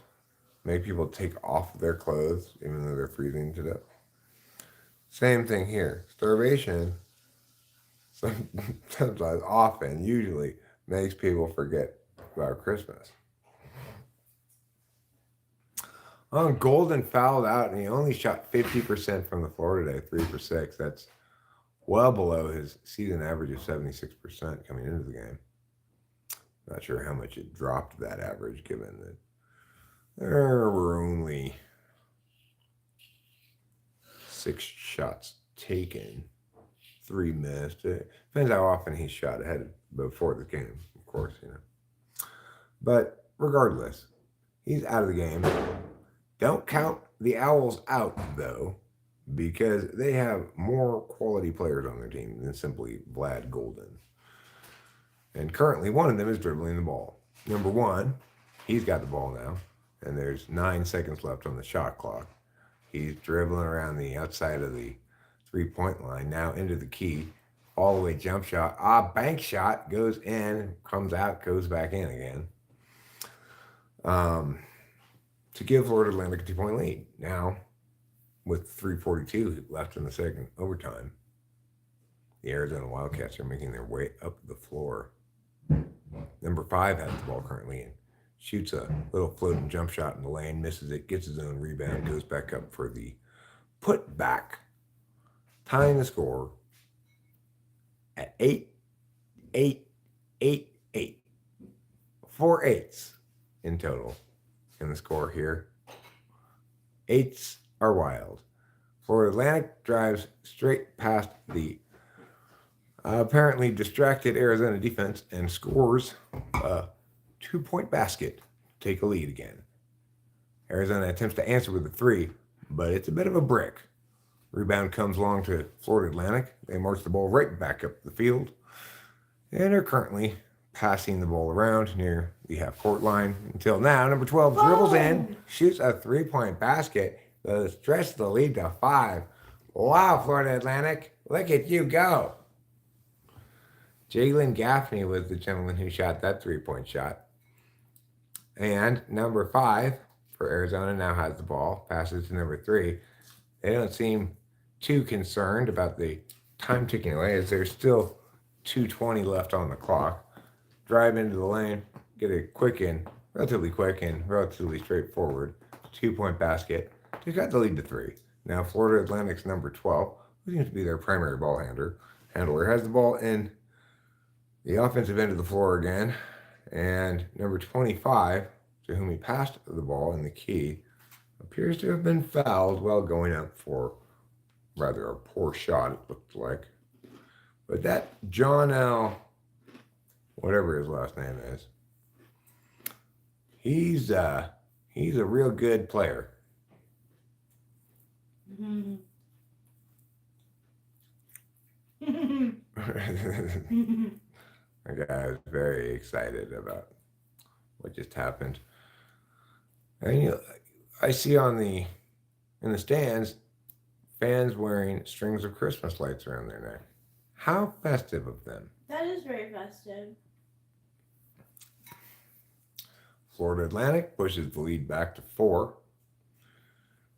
S1: make people take off their clothes even though they're freezing to death. Same thing here. Starvation sometimes, often, usually makes people forget about Christmas. Golden fouled out, and he only shot 50% from the floor today, 3 for 6. That's well below his season average of 76% coming into the game. Not sure how much it dropped that average, given that there were only 6 shots taken, 3 missed. It depends how often he shot ahead before the game, of course, But regardless, he's out of the game. Don't count the Owls out, though, because they have more quality players on their team than simply Vlad Golden. And currently, one of them is dribbling the ball. Number 1, he's got the ball now, and there's 9 seconds left on the shot clock. He's dribbling around the outside of the 3-point line, now into the key, all the way jump shot. Bank shot, goes in, comes out, goes back in again. To give Florida Atlantic a 2-point lead. Now, with 3:42 left in the second overtime, the Arizona Wildcats are making their way up the floor. Number 5 has the ball currently and shoots a little floating jump shot in the lane, misses it, gets his own rebound, goes back up for the putback, tying the score at 8-8-8-8. 4 eights in total in the score here. 8s are wild. Florida Atlantic drives straight past the apparently distracted Arizona defense and scores a 2-point basket to take a lead again. Arizona attempts to answer with a 3, but it's a bit of a brick. Rebound comes along to Florida Atlantic. They march the ball right back up the field and are currently passing the ball around near the half-court line until now. Number 12 dribbles in, shoots a 3-point basket to stretch the lead to 5. Wow, Florida Atlantic, look at you go. Jalen Gaffney was the gentleman who shot that 3-point shot. And number 5 for Arizona now has the ball, passes to number 3. They don't seem too concerned about the time ticking away as there's still 2:20 left on the clock. Drive into the lane, get a quick in, relatively quick and relatively straightforward 2-point basket to cut the lead to 3. Now Florida Atlantic's number 12, who seems to be their primary ball handler, has the ball in the offensive end of the floor again, and number 25, to whom he passed the ball in the key, appears to have been fouled while going up for rather a poor shot, it looked like. But that John L., whatever his last name is, he's a real good player.
S2: Mm-hmm.
S1: The guy is very excited about what just happened. And I see in the stands, fans wearing strings of Christmas lights around their neck. How festive of them.
S2: That is very festive.
S1: Florida Atlantic pushes the lead back to 4.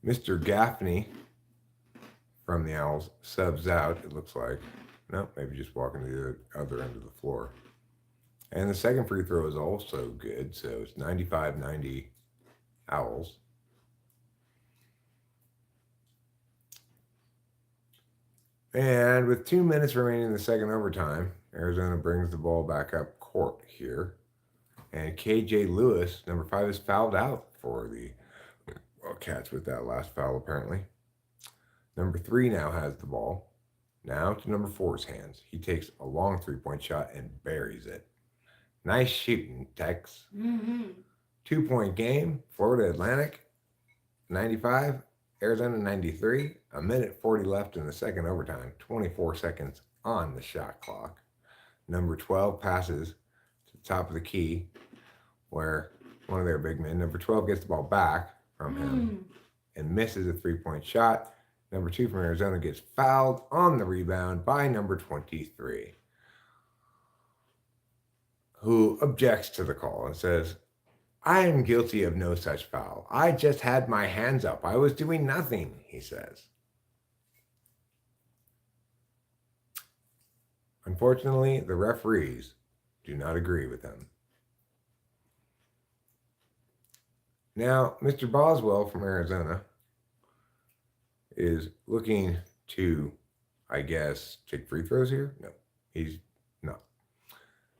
S1: Mr. Gaffney from the Owls subs out, it looks like. No, maybe just walking to the other end of the floor. And the second free throw is also good, so it's 95-90 Owls. And with 2 minutes remaining in the second overtime, Arizona brings the ball back up court here. And KJ Lewis, number 5, is fouled out for the Cats with that last foul, apparently. Number 3 now has the ball. Now to number 4's hands. He takes a long three-point shot and buries it. Nice shooting, Tex. 2-point game. Florida Atlantic, 95. Arizona, 93. A minute 40 left in the second overtime. 24 seconds on the shot clock. Number 12 passes to the top of the key, where one of their big men, number 12, gets the ball back from him and misses a three-point shot. Number 2 from Arizona gets fouled on the rebound by number 23, who objects to the call and says, "I am guilty of no such foul. I just had my hands up. I was doing nothing," he says. Unfortunately, the referees do not agree with him. Now, Mr. Boswell from Arizona is looking to, I guess, take free throws here. No, he's not.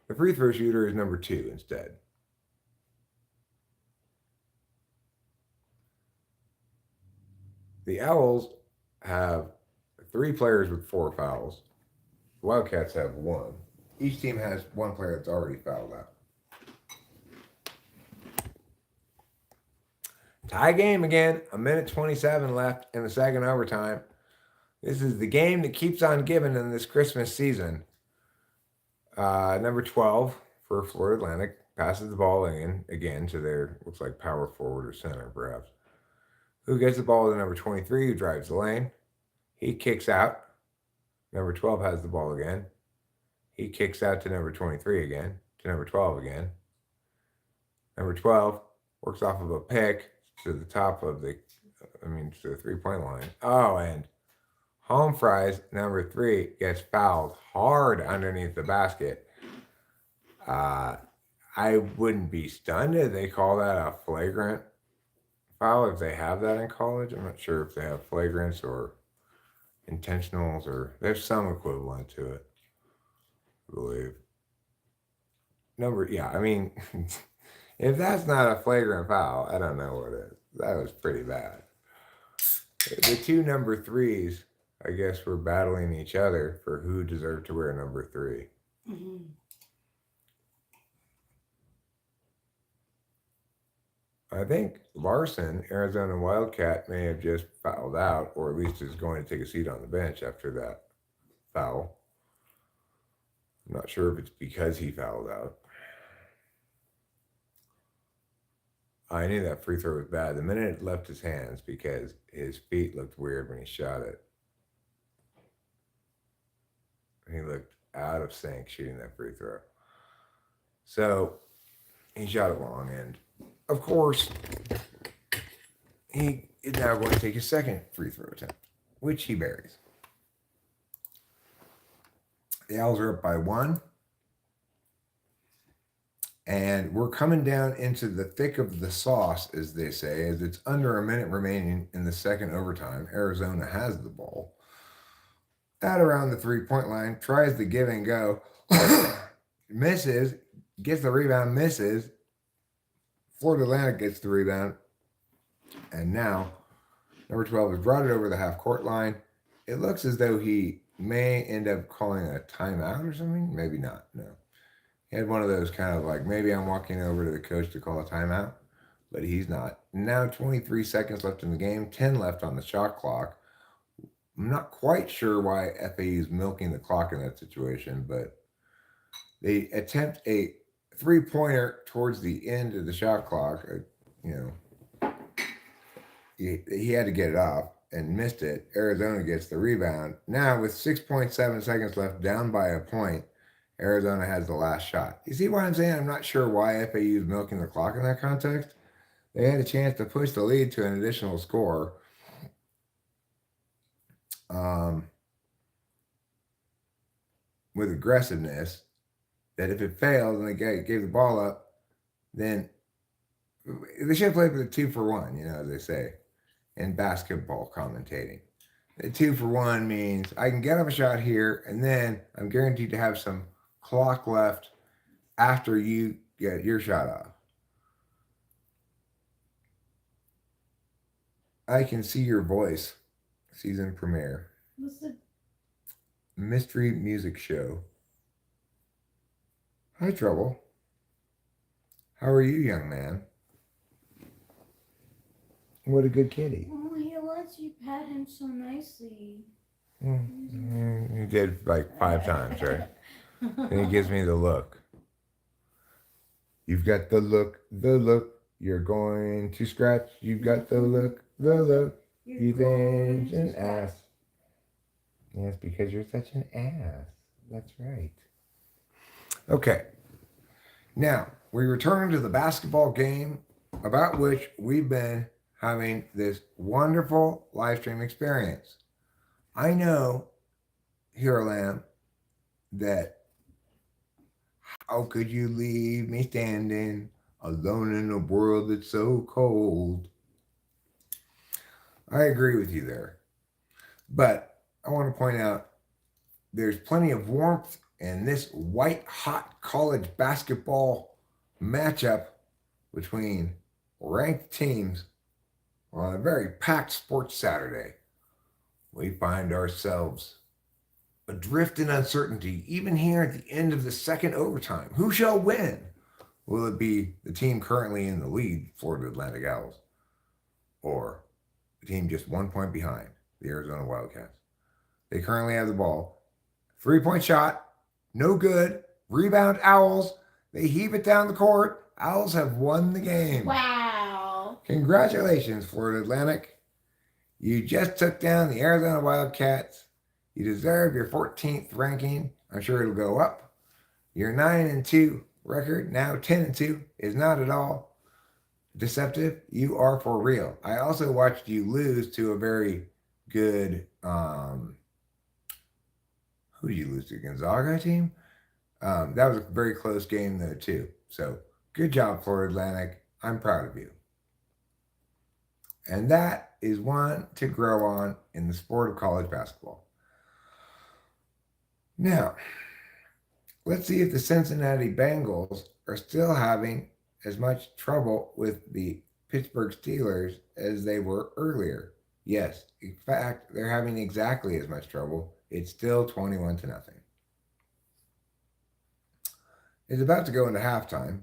S1: The free throw shooter is number 2 instead. The Owls have 3 players with 4 fouls. The Wildcats have 1. Each team has 1 player that's already fouled out. Tie game again. A minute 27 left in the second overtime. This is the game that keeps on giving in this Christmas season. Number 12 for Florida Atlantic passes the ball in again to their, looks like power forward or center perhaps, who gets the ball to number 23, who drives the lane. He kicks out. Number 12 has the ball again. He kicks out to number 23 again, to number 12 again. Number 12 works off of a pick to the top of the, to the three-point line. Oh, and Home Fries, number 3, gets fouled hard underneath the basket. I wouldn't be stunned if they call that a flagrant foul, if they have that in college. I'm not sure if they have flagrants or intentionals, or there's some equivalent to it, I believe. If that's not a flagrant foul, I don't know what is. That was pretty bad. The 2 number 3s, I guess, were battling each other for who deserved to wear number 3. I think Larson, Arizona Wildcat, may have just fouled out, or at least is going to take a seat on the bench after that foul. I'm not sure if it's because he fouled out. I knew that free throw was bad the minute it left his hands because his feet looked weird when he shot it. He looked out of sync shooting that free throw. So he shot it long, and of course, he is now going to take his second free throw attempt, which he buries. The Owls are up by 1. And we're coming down into the thick of the sauce, as they say, as it's under a minute remaining in the second overtime. Arizona has the ball at around the three-point line, tries the give and go, misses, gets the rebound, misses. Florida Atlantic gets the rebound. And now, number 12 has brought it over the half-court line. It looks as though he may end up calling a timeout or something. Maybe not, no. He had one of those kind of like, maybe I'm walking over to the coach to call a timeout, but he's not. Now 23 seconds left in the game, 10 left on the shot clock. I'm not quite sure why FAU is milking the clock in that situation, but they attempt a three-pointer towards the end of the shot clock. He had to get it off, and missed it. Arizona gets the rebound. Now, with 6.7 seconds left, down by a point, Arizona has the last shot. You see why I'm saying I'm not sure why FAU is milking the clock in that context? They had a chance to push the lead to an additional score. With aggressiveness, that if it failed and they gave the ball up, then they should have played with a 2-for-1, as they say in basketball commentating. The 2-for-1 means I can get up a shot here, and then I'm guaranteed to have some clock left after you get your shot off. I Can See Your Voice season premiere.
S2: What's the
S1: Mystery music show. Hi, Trouble. How are you, young man? What a good kitty.
S2: Oh, he lets you pat him so nicely.
S1: He did like 5 times, right? And he gives me the look. You've got the look, you're going to scratch. You've got the look, you think an ass. Yes, because you're such an ass. That's right. Okay. Now, we return to the basketball game about which we've been having this wonderful live stream experience. I know, Hero Lamb, that how could you leave me standing alone in a world that's so cold? I agree with you there. But I want to point out there's plenty of warmth in this white-hot college basketball matchup between ranked teams on a very packed sports Saturday. We find ourselves adrift in uncertainty, even here at the end of the second overtime. Who shall win? Will it be the team currently in the lead, Florida Atlantic Owls, or the team just 1 point behind, the Arizona Wildcats? They currently have the ball. 3-point shot, no good. Rebound, Owls. They heave it down the court. Owls have won the game.
S2: Wow.
S1: Congratulations, Florida Atlantic. You just took down the Arizona Wildcats. You deserve your 14th ranking. I'm sure it'll go up. Your 9-2 record, now 10-2, is not at all deceptive. You are for real. I also watched you lose to a very good, who did you lose to? Gonzaga team? That was a very close game though too. So good job, Florida Atlantic. I'm proud of you. And that is one to grow on in the sport of college basketball. Now, let's see if the Cincinnati Bengals are still having as much trouble with the Pittsburgh Steelers as they were earlier. Yes, in fact, they're having exactly as much trouble. It's still 21-0. It's about to go into halftime.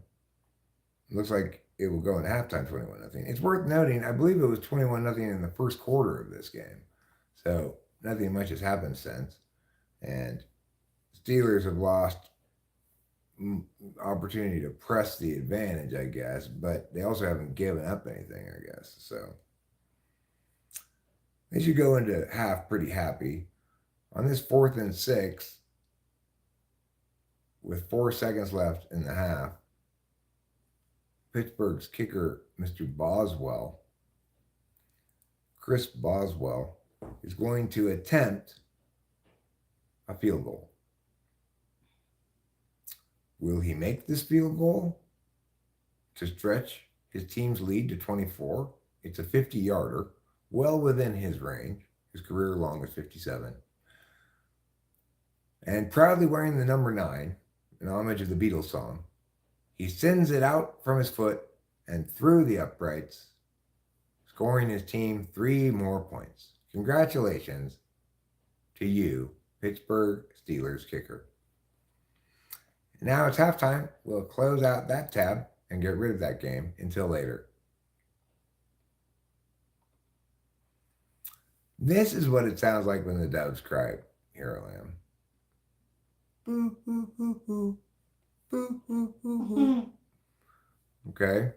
S1: It looks like it will go into halftime 21-0. It's worth noting, I believe it was 21-0 in the first quarter of this game. So nothing much has happened since. And Steelers have lost opportunity to press the advantage, I guess, but they also haven't given up anything, I guess. So they should go into half pretty happy. On this 4th and 6, with 4 seconds left in the half, Pittsburgh's kicker, Mr. Boswell, Chris Boswell, is going to attempt a field goal. Will he make this field goal to stretch his team's lead to 24? It's a 50-yarder, well within his range. His career long is 57. And proudly wearing the number 9, in homage of the Beatles song, he sends it out from his foot and through the uprights, scoring his team 3 more points. Congratulations to you, Pittsburgh Steelers kicker. Now it's halftime. We'll close out that tab and get rid of that game until later. This is what it sounds like when the doves cry, Hero Lamb. Boo, boo, boo, boo. Boo, boo, boo, boo. Okay.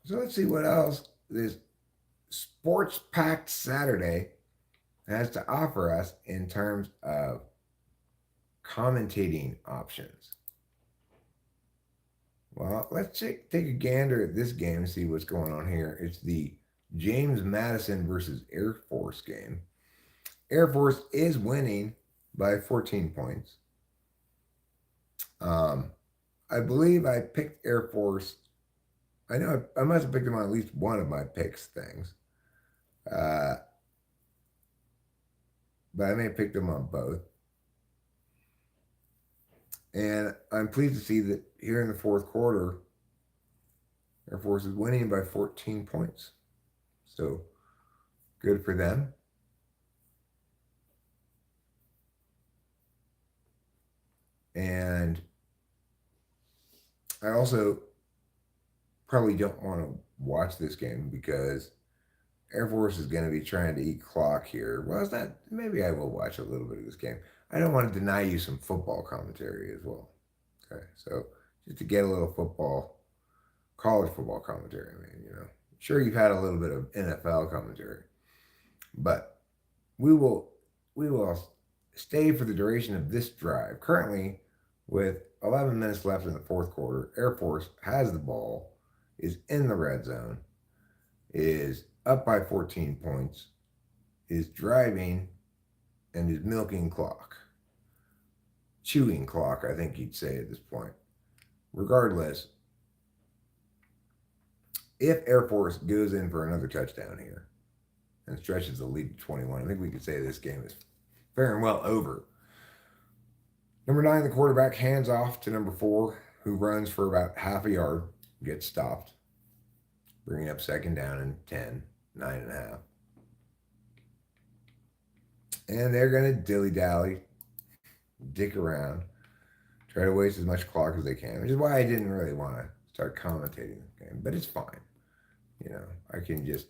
S1: So let's see what else this sports packed Saturday has to offer us in terms of commentating options. Well, let's take a gander at this game and see what's going on here. It's the James Madison versus Air Force game. Air Force is winning by 14 points. I believe I picked Air Force. I know I must have picked them on at least one of my picks things. Uh, but I may have picked them on both. And I'm pleased to see that here in the fourth quarter, Air Force is winning by 14 points. So good for them. And I also probably don't want to watch this game because Air Force is going to be trying to eat clock here. Well, it's not. Maybe I will watch a little bit of this game. I don't want to deny you some football commentary as well. Okay, so just to get a little college football commentary. I mean, sure you've had a little bit of NFL commentary, but we will stay for the duration of this drive. Currently, with 11 minutes left in the fourth quarter, Air Force has the ball, is in the red zone, is up by 14 points, is driving, and is milking clock. Chewing clock, I think you'd say at this point. Regardless, if Air Force goes in for another touchdown here and stretches the lead to 21, I think we could say this game is fair and well over. Number 9, the quarterback, hands off to number 4, who runs for about half a yard, gets stopped, bringing up second down and 10, 9.5. And they're going to dilly-dally, dick around, try to waste as much clock as they can, which is why I didn't really want to start commentating the game. But it's fine. I can just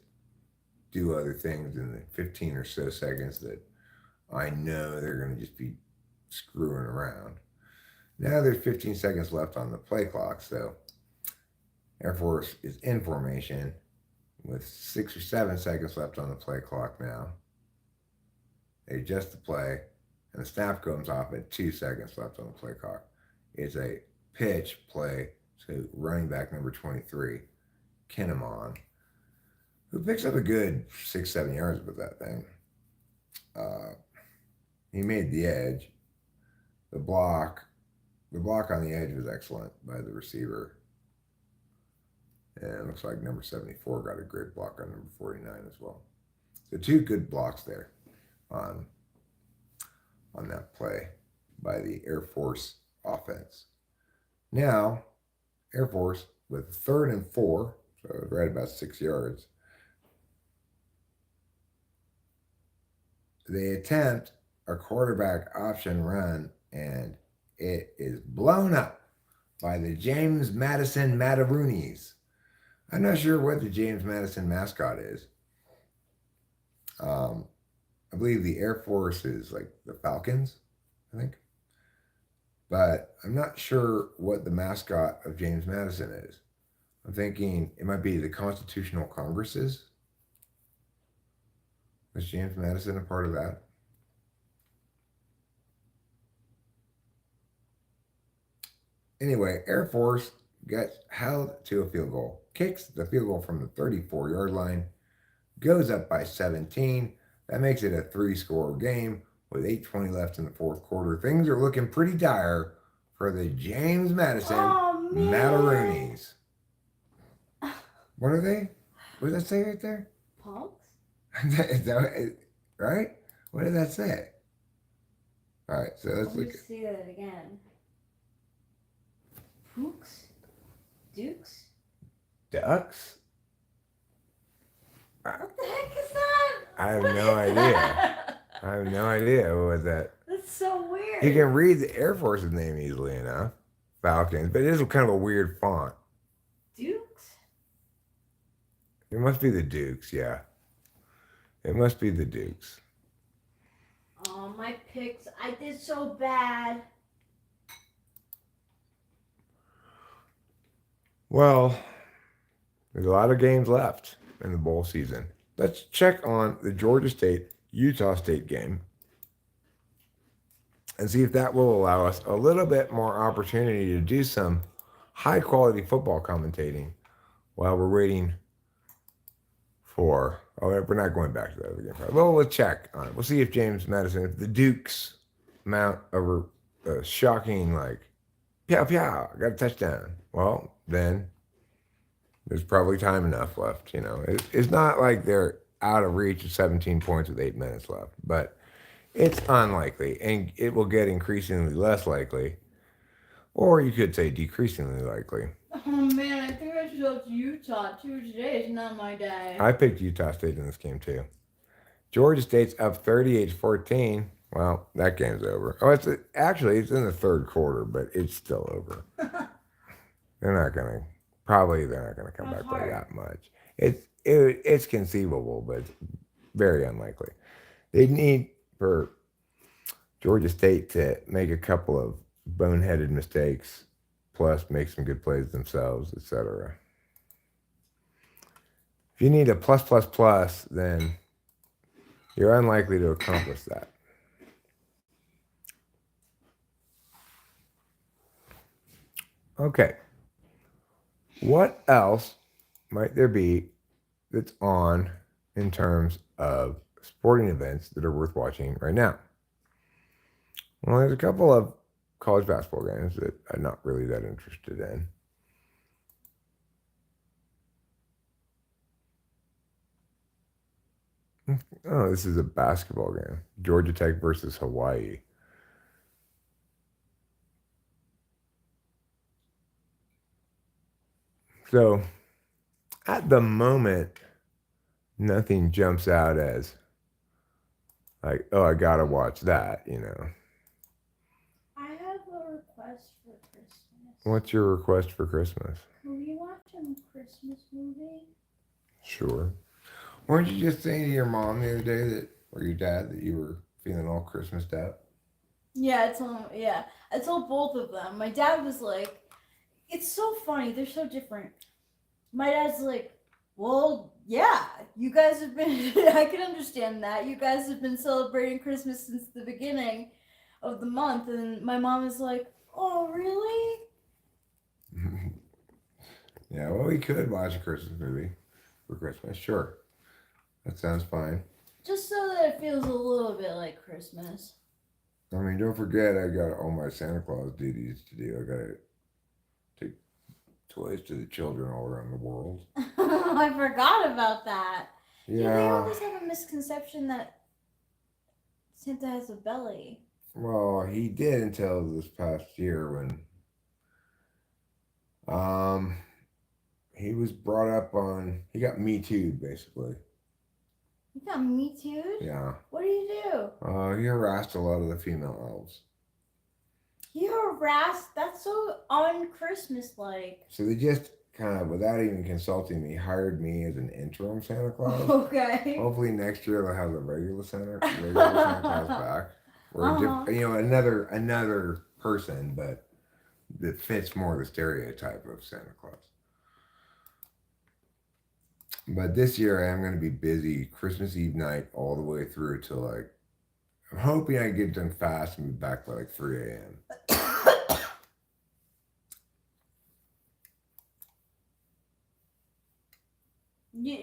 S1: do other things in the 15 or so seconds that I know they're going to just be screwing around. Now there's 15 seconds left on the play clock, so Air Force is in formation with 6 or 7 seconds left on the play clock now. They adjust the play, and the snap comes off at 2 seconds left on the play clock. It's a pitch play to running back number 23, Kinemon, who picks up a good 6-7 yards with that thing. He made the edge. The block on the edge was excellent by the receiver. And it looks like number 74 got a great block on number 49 as well. So 2 good blocks there on that play by the Air Force offense. Now, Air Force with 3rd and 4, so right about 6 yards, they attempt a quarterback option run, and it is blown up by the James Madison Mataroonies. I'm not sure what the James Madison mascot is. I believe the Air Force is like the Falcons, I think. But I'm not sure what the mascot of James Madison is. I'm thinking it might be the Constitutional Congresses. Was James Madison a part of that? Anyway, Air Force gets held to a field goal, kicks the field goal from the 34-yard line, goes up by 17. That makes it a 3-score game with 8:20 left in the fourth quarter. Things are looking pretty dire for the James Madison Mataroonies. What are they? What does that say right there?
S2: Punks?
S1: Is that right? What did that say? All right, so let's look.
S2: See that again. Pooks? Dukes?
S1: Ducks?
S2: What the heck is that?
S1: I have no idea. I have no idea what was that.
S2: That's so weird.
S1: You can read the Air Force's name easily enough, Falcons, but it is kind of a weird font.
S2: Dukes?
S1: It must be the Dukes, yeah. It must be the Dukes.
S2: Oh, my picks. I did so bad.
S1: Well, There's a lot of games left in the bowl season. Let's check on the Georgia State Utah State game and see if that will allow us a little bit more opportunity to do some high quality football commentating while we're waiting for. Oh, we're not going back to that other game. Well, we'll check on it. We'll see if James Madison, if the Dukes mount a shocking, like, pow, pow, got a touchdown. Well, then there's probably time enough left. It's not like they're out of reach of 17 points with 8 minutes left, but it's unlikely, and it will get increasingly less likely, or you could say decreasingly likely.
S2: Oh man, I think I should go to Utah too. Today is not my day.
S1: I picked Utah State in this game too. Georgia State's up 38-14. Well, that game's over. Oh, it's in the third quarter, but it's still over. They're not gonna come back by that much. It's conceivable, but it's very unlikely. They need for Georgia State to make a couple of boneheaded mistakes, plus make some good plays themselves, etc. If you need a plus, then you're unlikely to accomplish that. Okay. What else might there be that's on in terms of sporting events that are worth watching right now? Well, there's a couple of college basketball games that I'm not really that interested in. Oh, this is a basketball game. Georgia Tech versus Hawaii. So, at the moment, nothing jumps out as like, oh, I gotta watch that,
S2: I have a request for Christmas.
S1: What's your request for Christmas?
S2: Can we watch a Christmas movie?
S1: Sure. Weren't you just saying to your mom the other day or your dad that you were feeling all Christmased out?
S2: Yeah, I told both of them. My dad was like, it's so funny. They're so different. My dad's like, well, yeah, you guys have been, I can understand that. You guys have been celebrating Christmas since the beginning of the month. And my mom is like, oh, really?
S1: Yeah, well, we could watch a Christmas movie for Christmas. Sure. That sounds fine.
S2: Just so that it feels a little bit like Christmas.
S1: I mean, don't forget, I got all my Santa Claus duties to do. I got to take toys to the children all around the world.
S2: I forgot about that.
S1: Yeah.
S2: They always have a misconception that Santa has a belly.
S1: Well, he did until this past year when he was brought up on, he got Me Too, basically.
S2: You got Me Too?
S1: Yeah.
S2: What do you do?
S1: He harassed a lot of the female elves.
S2: He harassed? That's so un-Christmas-like.
S1: So they just kind of, without even consulting me, hired me as an interim Santa Claus.
S2: Okay.
S1: Hopefully next year they'll have the regular Santa Claus back. Or another person, but that fits more the stereotype of Santa Claus. But this year I am going to be busy Christmas Eve night all the way through till like, I'm hoping I get done fast and be back by like 3 a.m.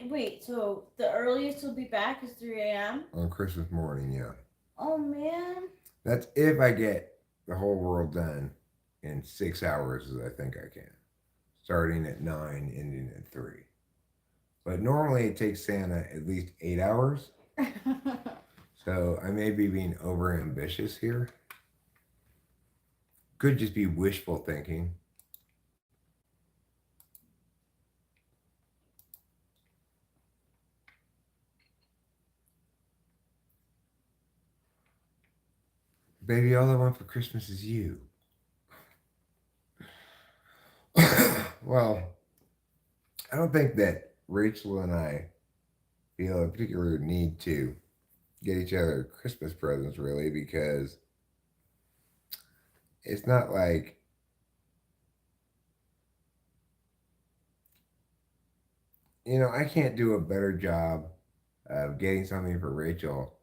S2: Wait, so the earliest you'll be back is 3 a.m.?
S1: On Christmas morning, yeah.
S2: Oh, man.
S1: That's if I get the whole world done in 6 hours as I think I can. Starting at 9, ending at 3. But normally it takes Santa at least 8 hours. So I may be being over ambitious here. Could just be wishful thinking. Baby, all I want for Christmas is you. Well, I don't think that Rachel and I feel a particular need to get each other Christmas presents, really, because it's not like I can't do a better job of getting something for Rachel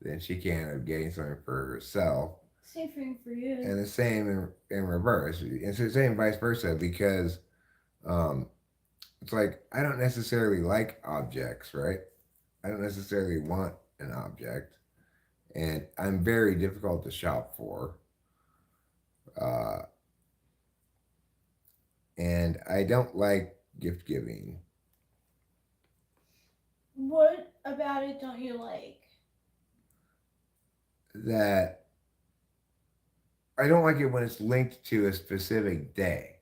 S1: than she can of getting something for herself.
S2: Same thing for you.
S1: And the same in reverse. It's the same vice versa because um, it's like I don't necessarily like objects, right? I don't necessarily want an object, and I'm very difficult to shop for. Uh, and I don't like gift giving.
S2: What about it don't you like?
S1: That I don't like it when it's linked to a specific day.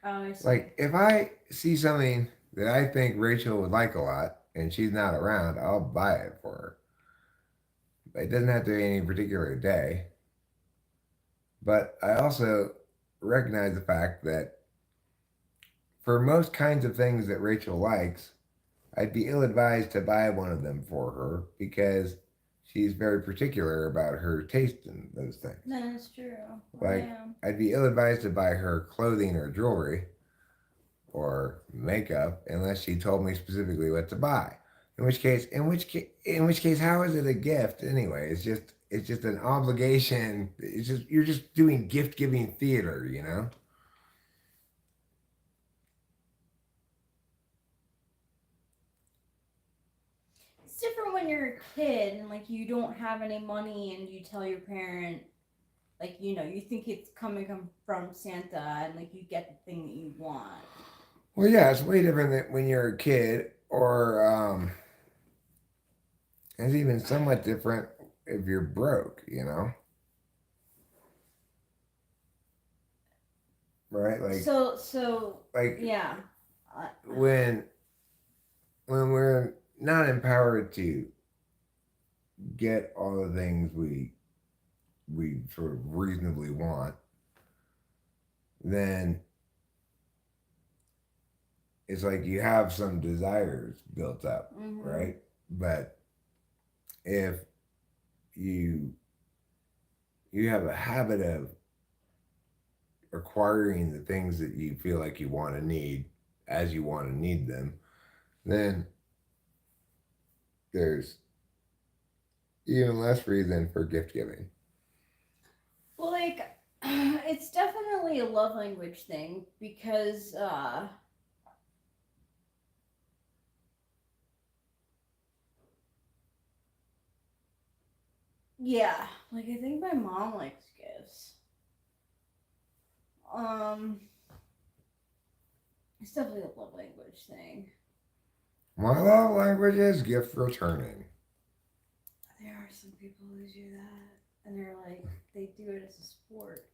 S2: Oh, I see.
S1: Like if I see something that I think Rachel would like a lot and she's not around, I'll buy it for her. It doesn't have to be any particular day. But I also recognize the fact that for most kinds of things that Rachel likes, I'd be ill advised to buy one of them for her because she's very particular about her taste in those things.
S2: That's true.
S1: Like, I'd be ill advised to buy her clothing or jewelry or makeup unless she told me specifically what to buy. In which case, how is it a gift anyway? It's just an obligation. You're just doing gift giving theater.
S2: It's different when you're a kid and like you don't have any money and you tell your parent like you think it's coming from Santa and like you get the thing that you want.
S1: Well, yeah, it's way different than when you're a kid, or it's even somewhat different if you're broke. Right?
S2: So
S1: Like
S2: yeah.
S1: when when we're not empowered to get all the things we sort of reasonably want, then it's like you have some desires built up, right? But if you you have a habit of acquiring the things that you feel like you want to need as you want to need them, then there's even less reason for gift giving.
S2: Well, like it's definitely a love language thing because yeah, like I think my mom likes gifts. Um, it's definitely a love language thing.
S1: My love language is gift returning.
S2: There are some people who do that, and they're like, they do it as a sport.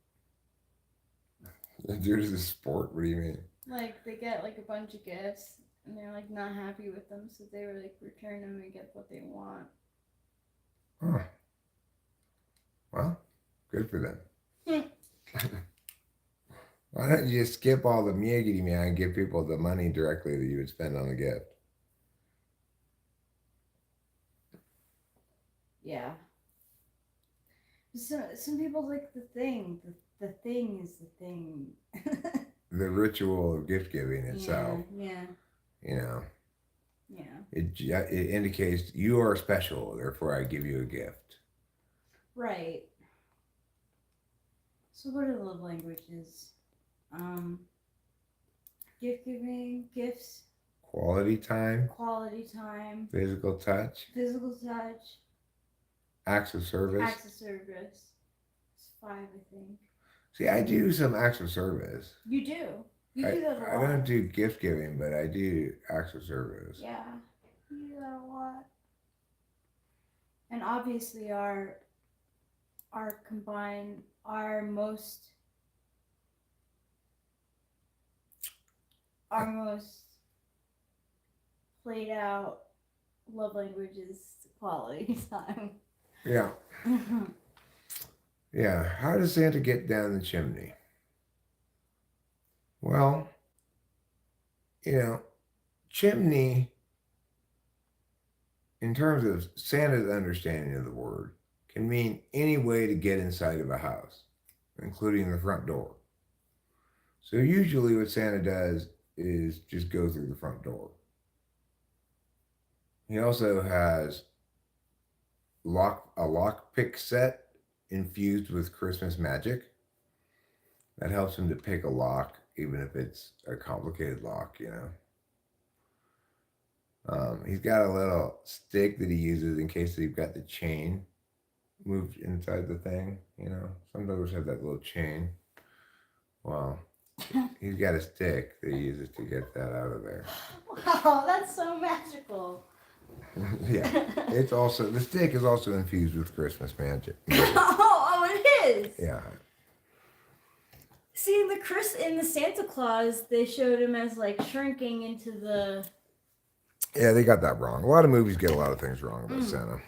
S1: Do it as a sport? What do you mean?
S2: Like they get like a bunch of gifts, and they're like not happy with them, so they were like return them and get what they want.
S1: Huh. Well, good for them. Why don't you just skip all the meagity man and give people the money directly that you would spend on the gift?
S2: Yeah. Some people like the thing. The thing is the thing.
S1: The ritual of gift giving itself.
S2: Yeah.
S1: You know,
S2: Yeah.
S1: it indicates you are special, therefore I give you a gift.
S2: Right. So what are the love languages? Gift giving, gifts,
S1: Quality time,
S2: quality time,
S1: physical touch,
S2: physical touch,
S1: acts of service.
S2: acts of service. It's 5, I think.
S1: See, I do some acts of service.
S2: You do. You do that a lot.
S1: I don't do gift giving, but I do acts of service.
S2: Yeah, you do that a lot. And obviously, our combined, our most played out love language is quality time.
S1: Yeah. Yeah. How does Santa get down the chimney? Well, chimney, in terms of Santa's understanding of the word, can mean any way to get inside of a house, including the front door. So usually what Santa does is just go through the front door. He also has a lockpick set infused with Christmas magic that helps him to pick a lock, even if it's a complicated lock. He's got a little stick that he uses in case you've got the chain moved inside the thing. Some dogs have that little chain. Well, he's got a stick that he uses to get that out of there.
S2: Wow, that's so magical.
S1: Yeah, the stick is also infused with Christmas magic.
S2: Oh, it is.
S1: Yeah.
S2: See, in the Santa Claus, they showed him as like shrinking into the.
S1: Yeah, they got that wrong. A lot of movies get a lot of things wrong about Santa.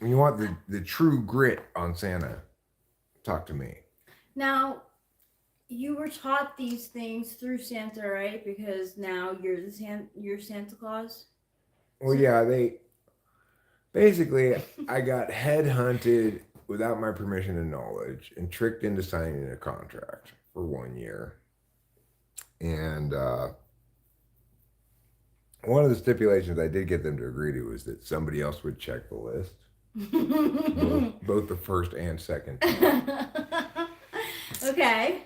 S1: When you want the true grit on Santa, talk to me.
S2: Now, you were taught these things through Santa, right? Because now you're Santa Claus.
S1: Well, yeah, basically I got headhunted without my permission and knowledge and tricked into signing a contract for 1 year. And one of the stipulations I did get them to agree to was that somebody else would check the list, both the first and second time.
S2: Okay.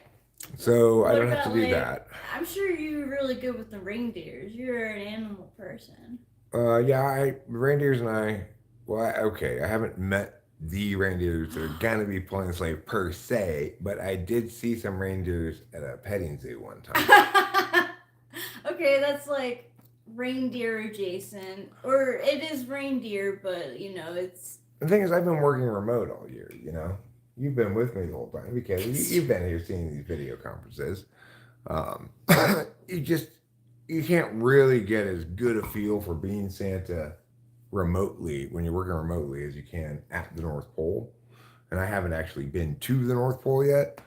S1: So I don't have to do that.
S2: I'm sure you're really good with the reindeers. You're an animal person.
S1: Yeah, reindeers and I. Well, I haven't met the reindeers that are gonna be pulling the sleigh per se, but I did see some reindeers at a petting zoo one time.
S2: Okay, that's like reindeer adjacent, or it is reindeer, but it's.
S1: The thing is, I've been working remote all year. You've been with me the whole time because you've been here seeing these video conferences. You can't really get as good a feel for being Santa remotely when you're working remotely as you can at the North Pole. And I haven't actually been to the North Pole yet,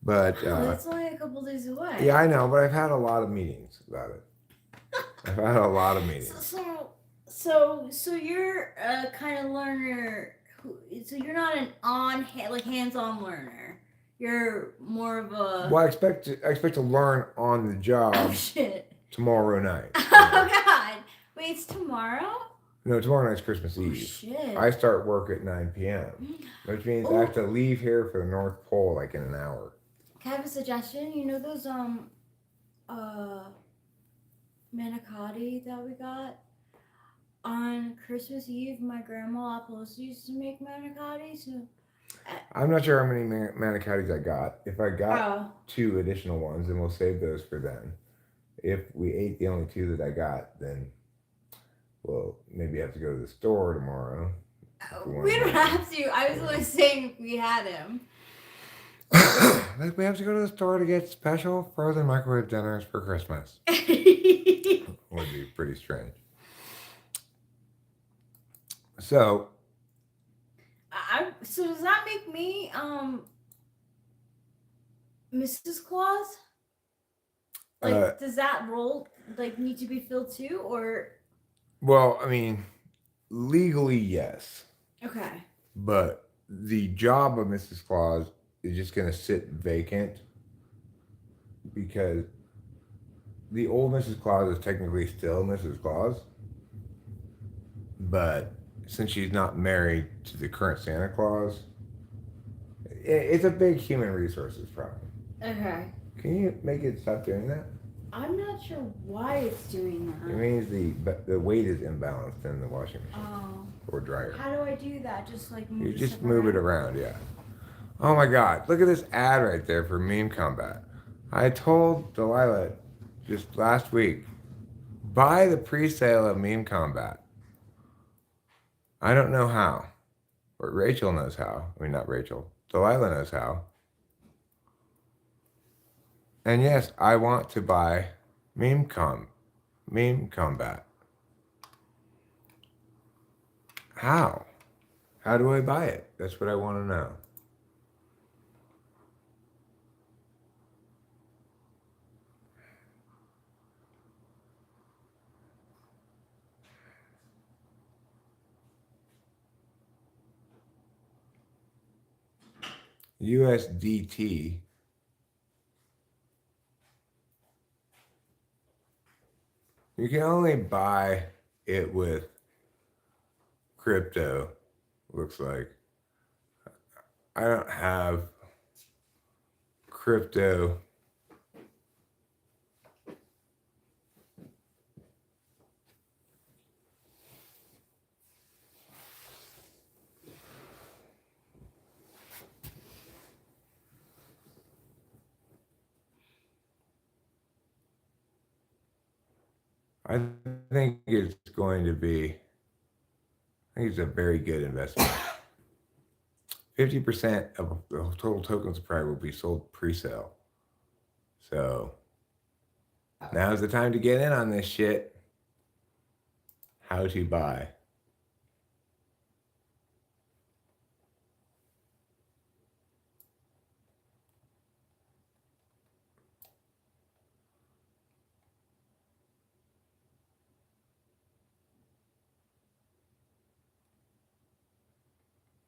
S1: but
S2: that's only a couple days away.
S1: Yeah, I know, but I've had a lot of meetings about it. I've had a lot of meetings.
S2: So you're a kind of learner. So you're not an hands-on learner. You're more of a.
S1: Well, I expect to learn on the job.
S2: Oh shit.
S1: Tomorrow night.
S2: Oh God! Wait, it's tomorrow?
S1: No, tomorrow night's Christmas Eve.
S2: Shit.
S1: I start work at 9 p.m., which means I have to leave here for the North Pole like in an hour.
S2: Can I have a suggestion? You know those manicotti that we got on Christmas Eve? My grandma used to make manicotti. So
S1: I'm not sure how many manicottis I got. If I got 2 additional ones, then we'll save those for then. If we ate the only 2 that I got, then we'll maybe have to go to the store tomorrow.
S2: We don't have to. I was only saying if we had him.
S1: Like we have to go to the store to get special frozen microwave dinners for Christmas. Would be pretty strange. So
S2: does that make me Mrs. Claus? Does that role need to be filled too, or?
S1: Well, I mean, legally yes.
S2: Okay.
S1: But the job of Mrs. Claus is just going to sit vacant because the old Mrs. Claus is technically still Mrs. Claus, but since she's not married to the current Santa Claus, it's a big human resources problem.
S2: Okay.
S1: Can you make it stop doing that?
S2: I'm not sure why it's doing that.
S1: It means the weight is imbalanced in the washing machine or dryer.
S2: How do I do that? Just move
S1: you just move it around, yeah. Oh my God! Look at this ad right there for Meme Combat. I told Delilah just last week, buy the pre-sale of Meme Combat. I don't know how, but Rachel knows how. I mean, not Rachel. Delilah knows how. And yes, I want to buy Meme Combat. How? How do I buy it? That's what I want to know. USDT. You can only buy it with crypto looks like. I don't have crypto. I think it's going to be, I think it's a very good investment. 50% of the total token supply will be sold pre-sale. So now's the time to get in on this shit. How to buy.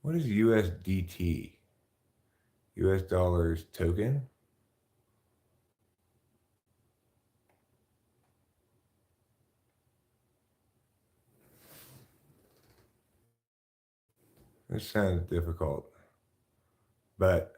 S1: What is USDT? US dollars token? This sounds difficult, but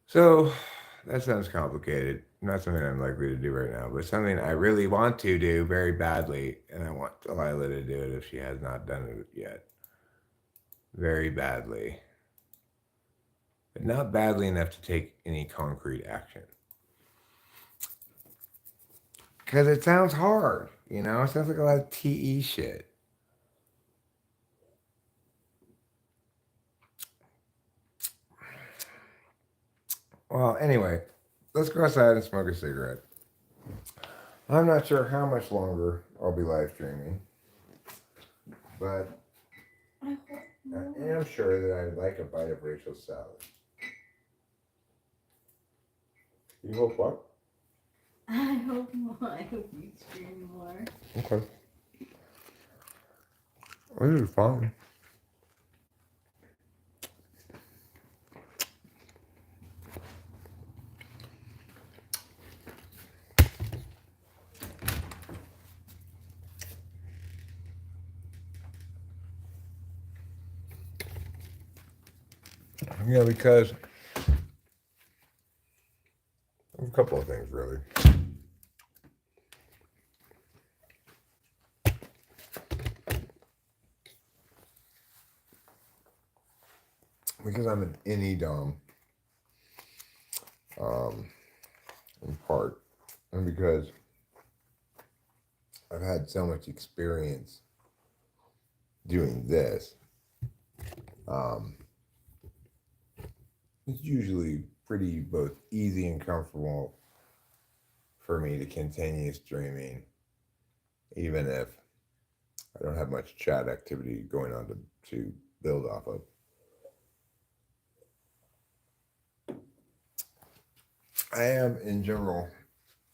S1: so that sounds complicated. Not something I'm likely to do right now, but something I really want to do very badly, and I want Delilah to do it if she has not done it yet. Very badly. But not badly enough to take any concrete action. Because it sounds hard, you know? It sounds like a lot of TE shit. Well, anyway, let's go outside and smoke a cigarette. I'm not sure how much longer I'll be live streaming, but I am sure that I'd like a bite of Rachel's salad. You hope what?
S2: I hope more. I hope you stream more.
S1: Okay. This is fun. Yeah, because a couple of things really. Because I'm an NE-DOM, in part, and because I've had so much experience doing this, it's usually pretty both easy and comfortable for me to continue streaming, even if I don't have much chat activity going on to build off of. I am, in general,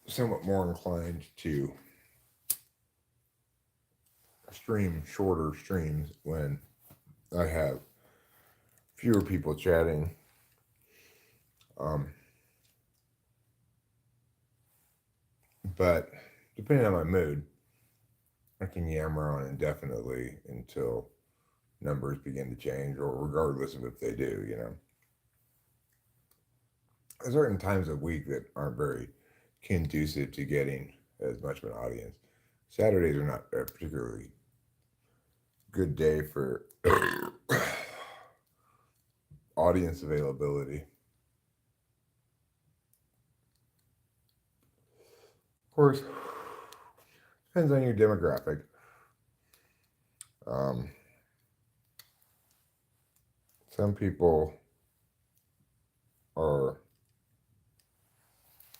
S1: somewhat more inclined to stream shorter streams when I have fewer people chatting. But depending on my mood, I can yammer on indefinitely until numbers begin to change, or regardless of if they do, you know. There's certain times of week that aren't very conducive to getting as much of an audience. Saturdays are not a particularly good day for audience availability. Of course, depends on your demographic. Some people are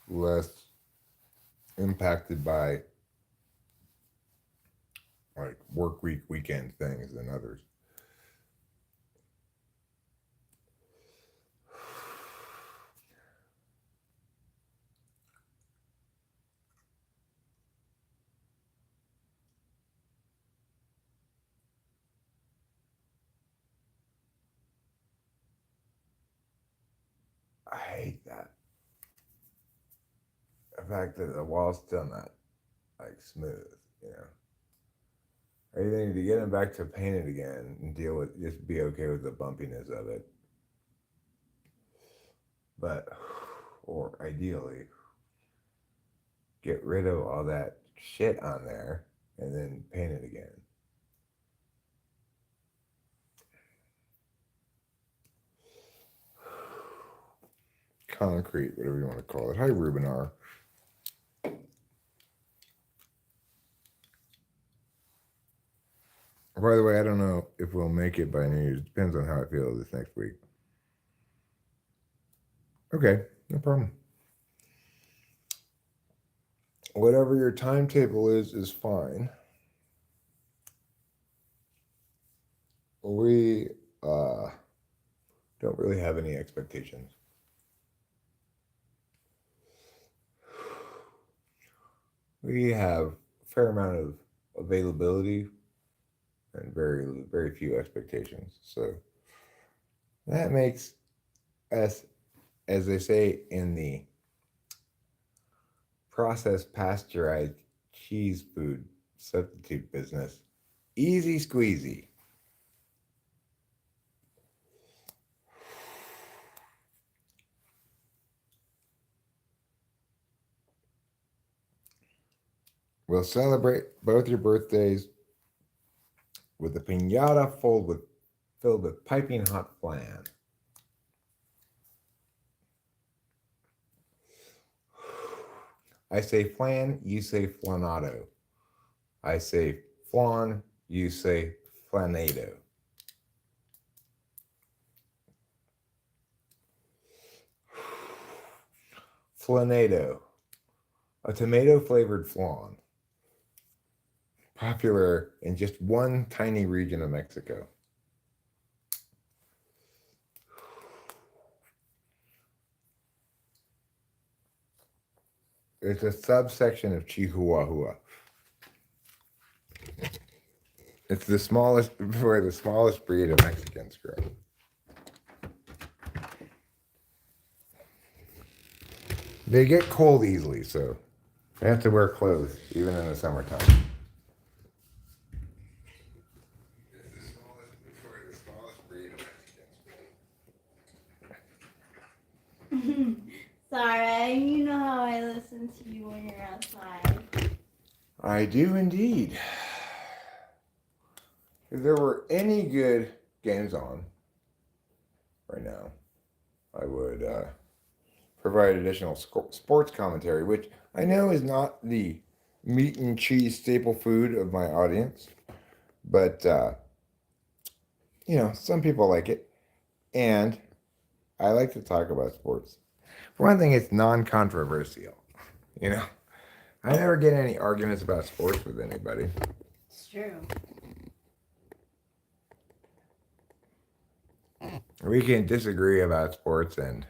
S1: less impacted by like work week, weekend things than others. I hate that. The fact that the wall's still not like smooth, you know. Or you need to get them back to paint it again and deal with, just be okay with the bumpiness of it. But, or ideally, get rid of all that shit on there and then paint it again. Concrete, whatever you want to call it. Hi, Rubinar. By the way, I don't know if we'll make it by New Year's. Depends on how I feel this next week. Okay, no problem. Whatever your timetable is fine. We don't really have any expectations. We have a fair amount of availability and very few expectations. So that makes us, as they say in the processed pasteurized cheese food substitute business, easy squeezy. We'll celebrate both your birthdays with a piñata filled with piping hot flan. I say flan, you say flanado. I say flan, you say flanado. Flanado, a tomato-flavored flan, popular in just one tiny region of Mexico. It's a subsection of Chihuahua. It's the smallest, where the smallest breed of Mexicans grow. They get cold easily, so they have to wear clothes even in the summertime. It's the smallest breed of Mexicans.
S2: Sorry, you know how I listen to you when you're outside.
S1: I do indeed. If there were any good games on right now, I would provide additional sports commentary, which I know is not the meat and cheese staple food of my audience, but you know, some people like it, and I like to talk about sports. For one thing, it's non-controversial. You know, I never get any arguments about sports with anybody.
S2: It's true.
S1: We can disagree about sports, and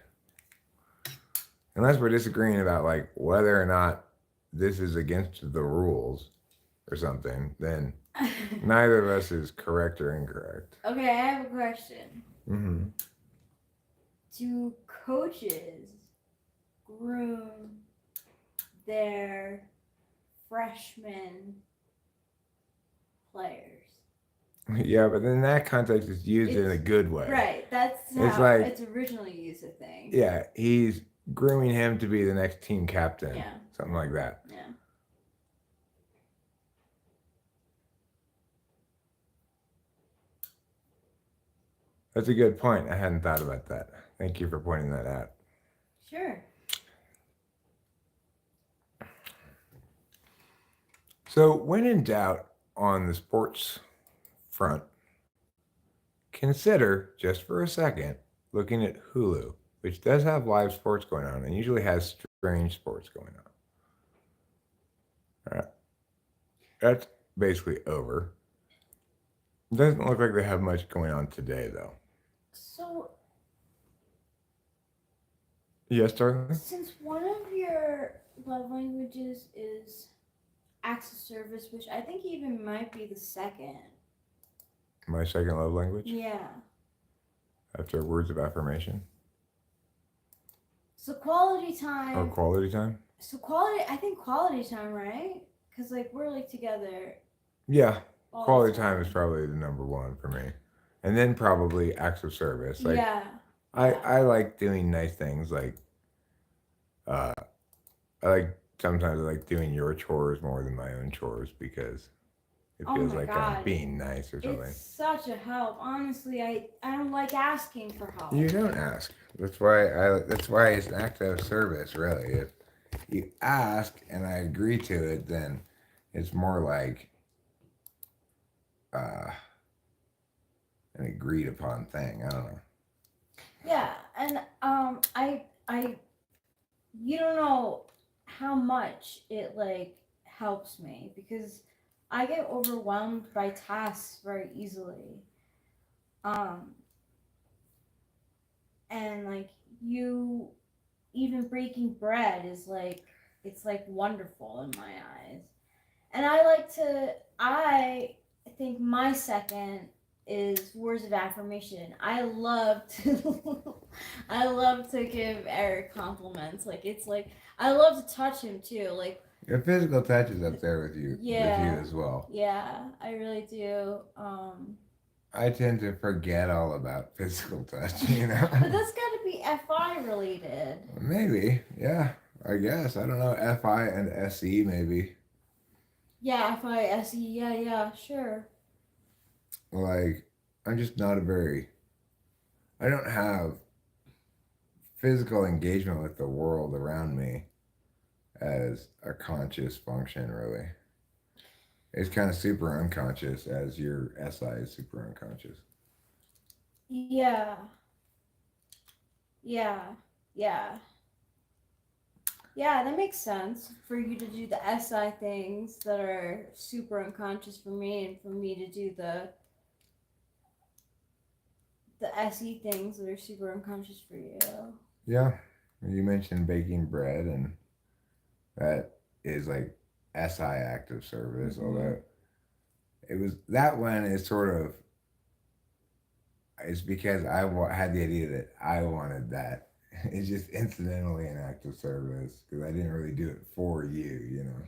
S1: unless we're disagreeing about like whether or not this is against the rules or something, then neither of us is correct or incorrect.
S2: Okay, I have a question.
S1: Mm-hmm.
S2: Do coaches groom their freshman players?
S1: Yeah, but in that context, it's used in a good way.
S2: Right, that's
S1: It's
S2: how
S1: like-
S2: it's originally used, I think.
S1: Yeah, he's grooming him to be the next team captain.
S2: Yeah.
S1: Something like that.
S2: Yeah.
S1: That's a good point. I hadn't thought about that. Thank you for pointing that out.
S2: Sure.
S1: So, when in doubt on the sports front, consider just for a second looking at Hulu, which does have live sports going on and usually has strange sports going on. All right. That's basically over. It doesn't look like they have much going on today, though.
S2: So,
S1: Yes, darling?
S2: since one of your love languages is acts of service, which I think even might be the second.
S1: My second love language?
S2: Yeah.
S1: After words of affirmation?
S2: So quality
S1: Oh,
S2: time.
S1: quality time?
S2: So quality. I think quality time, right? Because like we're like together
S1: Yeah.
S2: all
S1: Quality
S2: the
S1: time is probably the number one for me. And then probably acts of service. Like
S2: Yeah.
S1: I like doing nice things like uh I like sometimes I like doing your chores more than my own chores because it
S2: Oh
S1: feels
S2: my
S1: like I'm
S2: god.
S1: being nice or something.
S2: It's such a help. Honestly, I don't like asking for help.
S1: You don't ask. That's why it's an act of service, really. If you ask and I agree to it, then it's more like uh, an agreed upon thing. I don't know.
S2: Yeah, and I you don't know how much it like helps me because I get overwhelmed by tasks very easily. Um and like you even breaking bread is like it's like wonderful in my eyes. And I think my second is words of affirmation. I love to I love to give Eric compliments. Like it's like I love to touch him too. Like
S1: Your physical touch is up there with you
S2: yeah.
S1: as well.
S2: Yeah, I really do.
S1: I tend to forget all about physical touch, you know.
S2: But that's got to be FI related.
S1: Maybe, yeah. I guess I don't know. FI and SE maybe.
S2: Yeah, FISE. Yeah, yeah, sure.
S1: Like I'm just not a very. I don't have physical engagement with the world around me as a conscious function, really. It's kind of super unconscious, as your SI is super unconscious.
S2: Yeah, yeah, yeah. Yeah, that makes sense for you to do the SI things that are super unconscious for me and for me to do the SE things that are super unconscious for you.
S1: Yeah, you mentioned baking bread, and that is like SI active service.
S2: Mm-hmm.
S1: Although it was that one is sort of it's because had the idea that I wanted that. It's just incidentally an act of service because I didn't really do it for you, you know.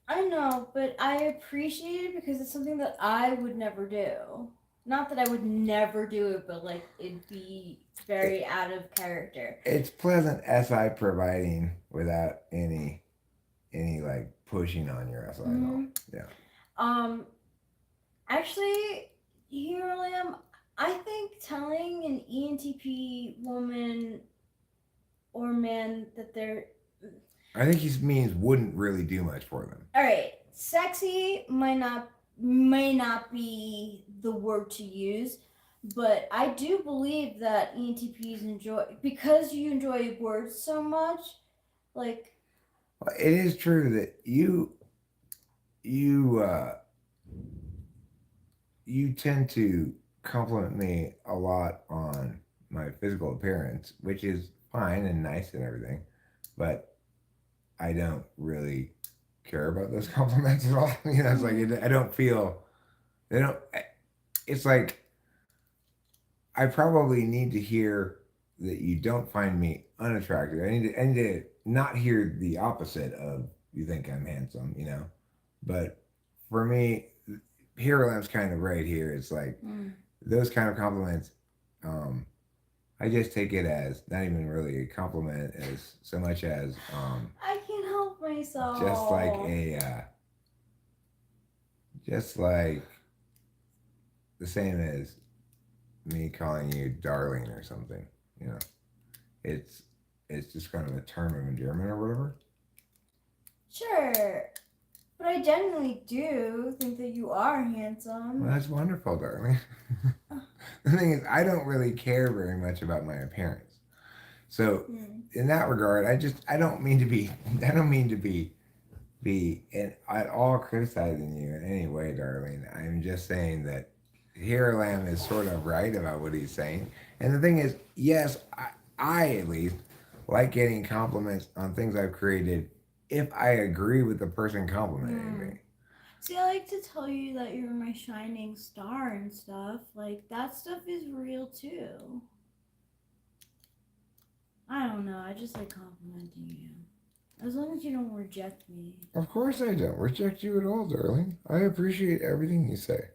S2: I know, but I appreciate it because it's something that I would never do. Not that I would never do it, but like it'd be
S1: It,
S2: very out of character.
S1: it's pleasant SI providing without any like pushing on your SI at all.
S2: Mm-hmm.
S1: Yeah.
S2: Um, Actually, here I am. I think telling an ENTP woman or man that they're
S1: I think he means wouldn't really do much for them.
S2: all right. Sexy may not be the word to use, but I do believe that ENTPs enjoy because you enjoy words so much. Like
S1: Well, it is true that you you tend to compliment me a lot on my physical appearance, which is fine and nice and everything, but I don't really care about those compliments at all. You know, it's like I don't feel they don't. It's like I probably need to hear that you don't find me unattractive. I need to not hear the opposite of you think I'm handsome, you know. But for me, here I'm kind of right here. It's like those kind of compliments. Um, I just take it as not even really a compliment as so much as
S2: I can't help myself.
S1: Just like the same as me calling you darling or something. You know, it's it's just kind of a term of endearment or whatever.
S2: Sure, but I genuinely do think that you are handsome.
S1: Well, that's wonderful, darling. The thing is, I don't really care very much about my appearance. So, in that regard, I don't mean to be I don't mean to be at all criticizing you in any way, darling. I'm just saying that here Lamb is sort of right about what he's saying. And the thing is, yes, I at least like getting compliments on things I've created if I agree with the person complimenting me.
S2: See, I like to tell you that you're my shining star and stuff. Like, that stuff is real too. I don't know. I just like complimenting you. As long as you don't reject me.
S1: Of course I don't reject you at all, darling. I appreciate everything you say.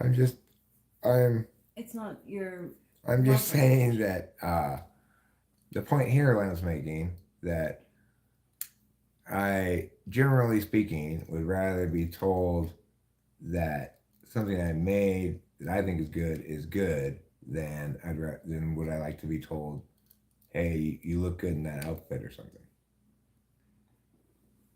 S1: I'm just, I'm,
S2: It's not your
S1: I'm
S2: love
S1: just saying
S2: language.
S1: that the point here Len's making that I, generally speaking, would rather be told that something I made that I think is good than than would I like to be told, hey, you look good in that outfit or something.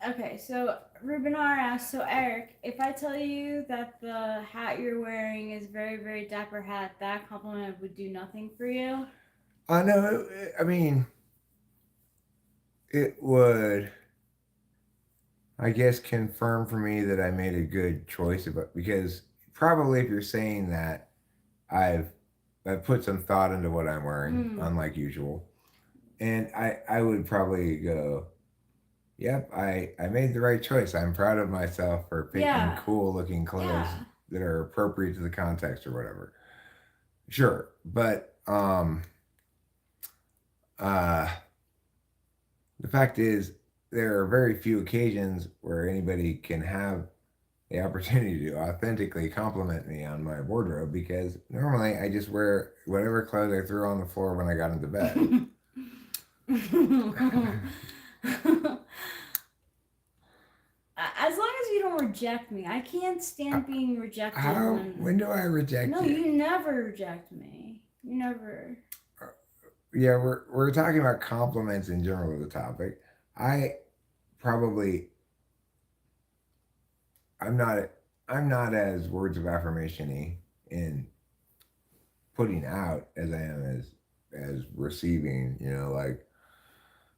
S2: Okay, so Ruben R asked, so Eric, if I tell you that the hat you're wearing is very, very dapper hat, that compliment would do nothing for you?
S1: I know. I mean, it would, I guess, confirm for me that I made a good choice about because probably if you're saying that I've I've put some thought into what I'm wearing,
S2: Mm.
S1: unlike usual, and I would probably go, yep, I made the right choice. I'm proud of myself for picking
S2: Yeah.
S1: cool looking clothes
S2: Yeah.
S1: that are appropriate to the context or whatever. Sure, but uh the fact is there are very few occasions where anybody can have the opportunity to authentically compliment me on my wardrobe because normally I just wear whatever clothes I threw on the floor when I got into bed.
S2: As long as you don't reject me. I can't stand being rejected
S1: How?
S2: when.
S1: When do I reject
S2: No,
S1: you?
S2: you never reject me. You never.
S1: Yeah, we're talking about compliments in general of the topic. I probably I'm not I'm not as words of affirmation y in putting out as I am as receiving. You know, like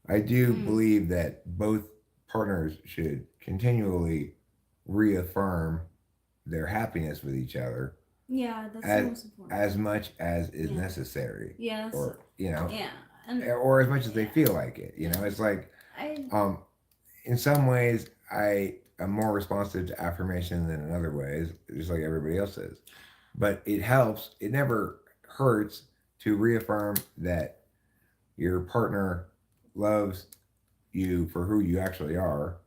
S1: I do
S2: Mm.
S1: believe that both partners should continually reaffirm their happiness with each other
S2: Yeah, that's the
S1: as
S2: most important
S1: as
S2: part.
S1: much as is
S2: Yeah.
S1: necessary,
S2: Yes.
S1: or you know,
S2: Yeah. And
S1: or as much as they
S2: yeah.
S1: feel like it. You
S2: Yeah.
S1: know, it's like
S2: I.
S1: um, in some ways I am more responsive to affirmation than in other ways, just like everybody else is. But it helps. It never hurts to reaffirm that your partner loves you for who you actually are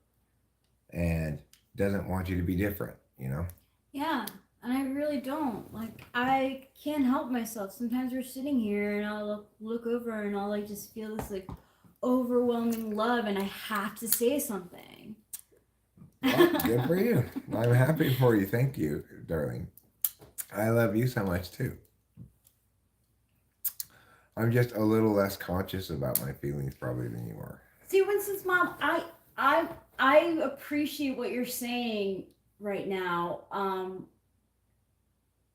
S1: and doesn't want you to be different, you know?
S2: Yeah. And I really don't. Like, I can't help myself. Sometimes we're sitting here and I'll look over and I'll like just feel this like overwhelming love and I have to say something.
S1: Well, good for you. I'm happy for you. Thank you, darling. I love you so much too. I'm just a little less conscious about my feelings probably than you are.
S2: See, Winston's mom, I I appreciate what you're saying right now.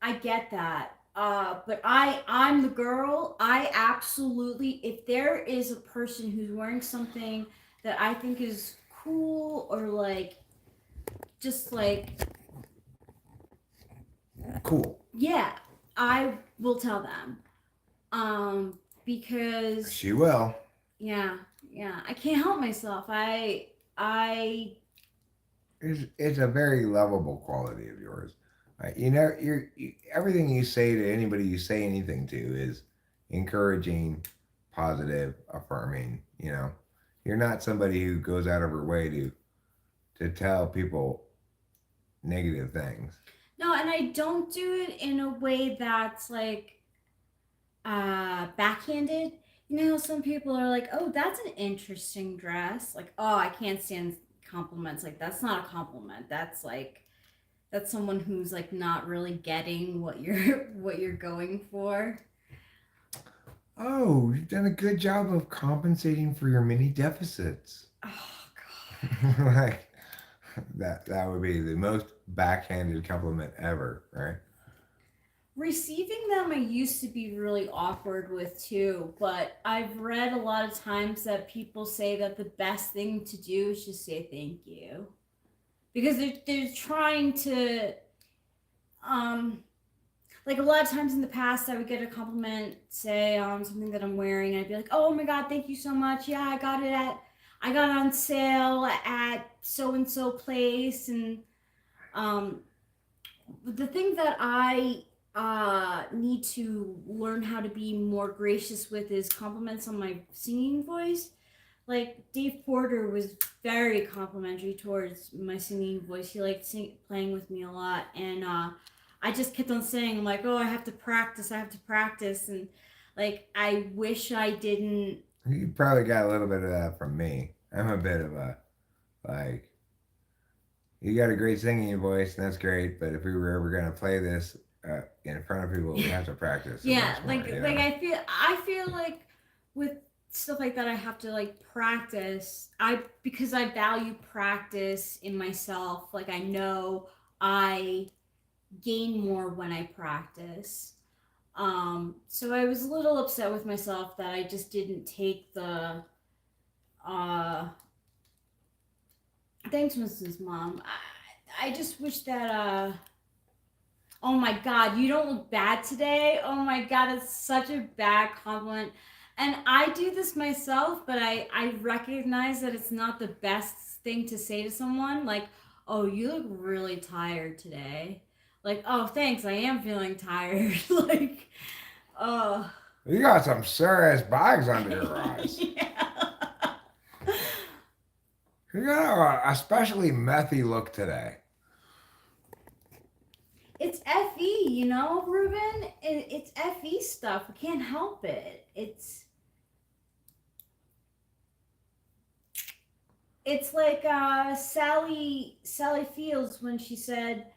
S2: I get that. But I'm the girl. I absolutely, if there is a person who's wearing something that I think is cool or like just like
S1: Cool.
S2: yeah, I will tell them. Because
S1: She will.
S2: yeah, yeah, I can't help myself. I
S1: It's a very lovable quality of yours. You know, everything you say to anybody you say anything to is encouraging, positive, affirming. You know, you're not somebody who goes out of her way to tell people negative things.
S2: no, and I don't do it in a way that's like backhanded. You know, some people are like, "Oh, that's an interesting dress." Like, "Oh, I can't stand compliments." Like, that's not a compliment. That's like that's someone who's like not really getting what you're what you're going for.
S1: Oh, you've done a good job of compensating for your mini deficits.
S2: Oh
S1: Like that would be the most backhanded compliment ever, right?
S2: receiving them I used to be really awkward with too, but I've read a lot of times that people say that the best thing to do is just say thank you because they're trying to um like a lot of times in the past I would get a compliment say on something that I'm wearing and I'd be like, oh my god, thank you so much, yeah, I got it on sale at so and so place. And um the thing that I need to learn how to be more gracious with is compliments on my singing voice. Like Dave Porter was very complimentary towards my singing voice. He liked playing with me a lot, and I just kept on saying, I'm like, oh, I have to practice, and like I wish I didn't.
S1: You probably got a little bit of that from me. I'm a bit of a, like, you got a great singing voice, and that's great, but if we were ever going to play this in front of people, we have to practice it
S2: Yeah,
S1: much more, you
S2: like
S1: know?
S2: I feel like with stuff like that I have to like practice. I because I value practice in myself. Like I know I gain more when I practice. So I was a little upset with myself that I just didn't take the uh thanks Mrs. Mom. I just wish that oh my god, you don't look bad today. Oh my god, it's such a bad compliment. And I do this myself, but I recognize that it's not the best thing to say to someone. Like, oh, you look really tired today. Like, oh, thanks, I am feeling tired. Like, oh.
S1: You got some serious bags under your eyes.
S2: Yeah.
S1: You got a especially methy look today.
S2: It's FE, you know, Ruben? It's FE stuff. We can't help it. It's like Sally Fields when she said,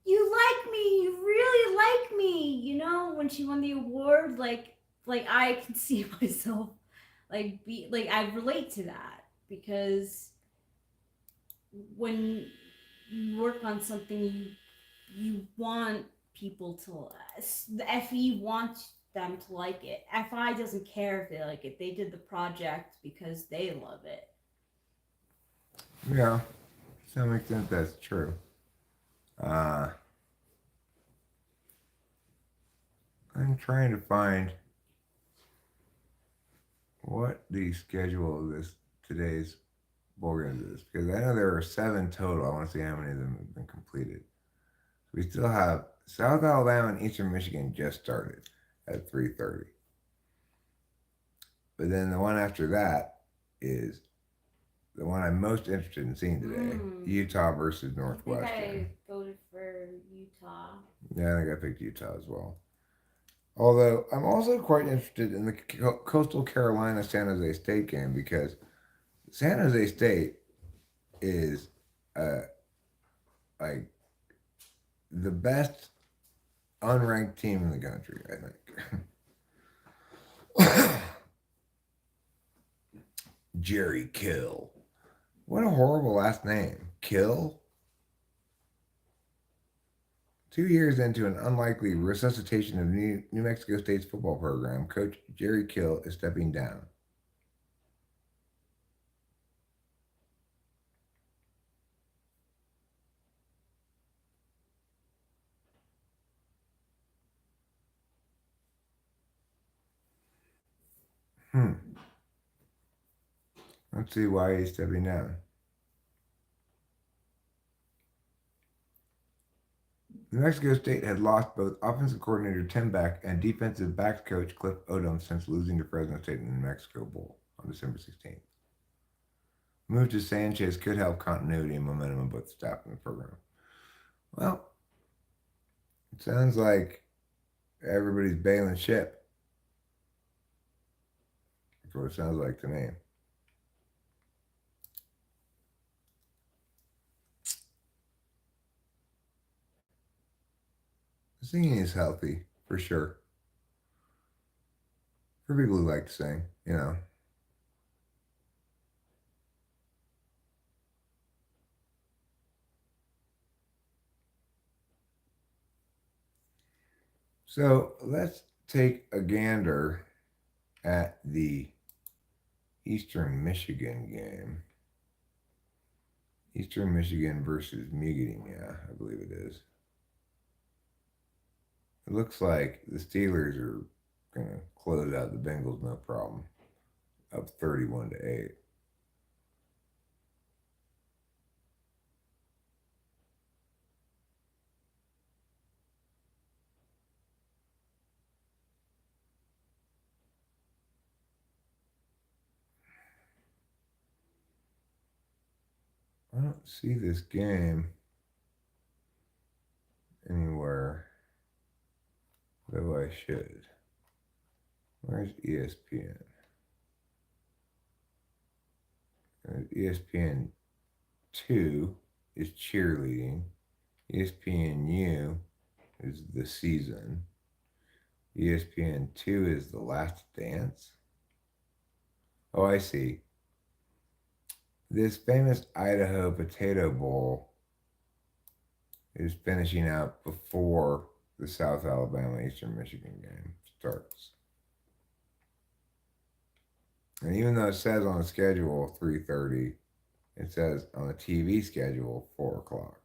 S2: "You like me, you really like me." You know, when she won the award, like I can see myself like I relate to that because when you work on something, you want people to the FE wants them to like it. FI doesn't care if they like it. They did the project because they love it.
S1: Yeah, to some extent that's true. Uh, I'm trying to find what the schedule of this today's bowl games is because I know there are 7 total. I want to see how many of them have been completed. We still have South Alabama and Eastern Michigan just started at 3:30. But then the one after that is the one I'm most interested in seeing today: Utah versus Northwestern.
S2: I think I voted for Utah.
S1: Yeah, I think I picked Utah as well. Although I'm also quite interested in the Coastal Carolina San Jose State game because San Jose State is uh, like the best unranked team in the country, I think. Jerry Kill. What a horrible last name. Kill? 2 years into an unlikely resuscitation of New Mexico State's football program, Coach Jerry Kill is stepping down. Let's see why he's stepping down. New Mexico State had lost both offensive coordinator Tim Beck and defensive backs coach Cliff Odom since losing to Fresno State in the New Mexico Bowl on December 16th. Move to Sanchez could help continuity and momentum of both staff and the program. Well, it sounds like everybody's bailing ship. That's what it sounds like to me. Singing is healthy, for sure. For people who like to sing, you know. So let's take a gander at the Eastern Michigan game. Eastern Michigan versus Mugadimia, I believe it is. It looks like the Steelers are going to close out the Bengals no problem, up 31-8. see this game anywhere, though I should. Where's ESPN? ESPN 2 is cheerleading. ESPNU is the season. ESPN 2 is the last dance. Oh, I see. This famous Idaho Potato Bowl is finishing out before the South Alabama Eastern Michigan game starts. And even though it says on the schedule 3:30, it says on the TV schedule 4 o'clock.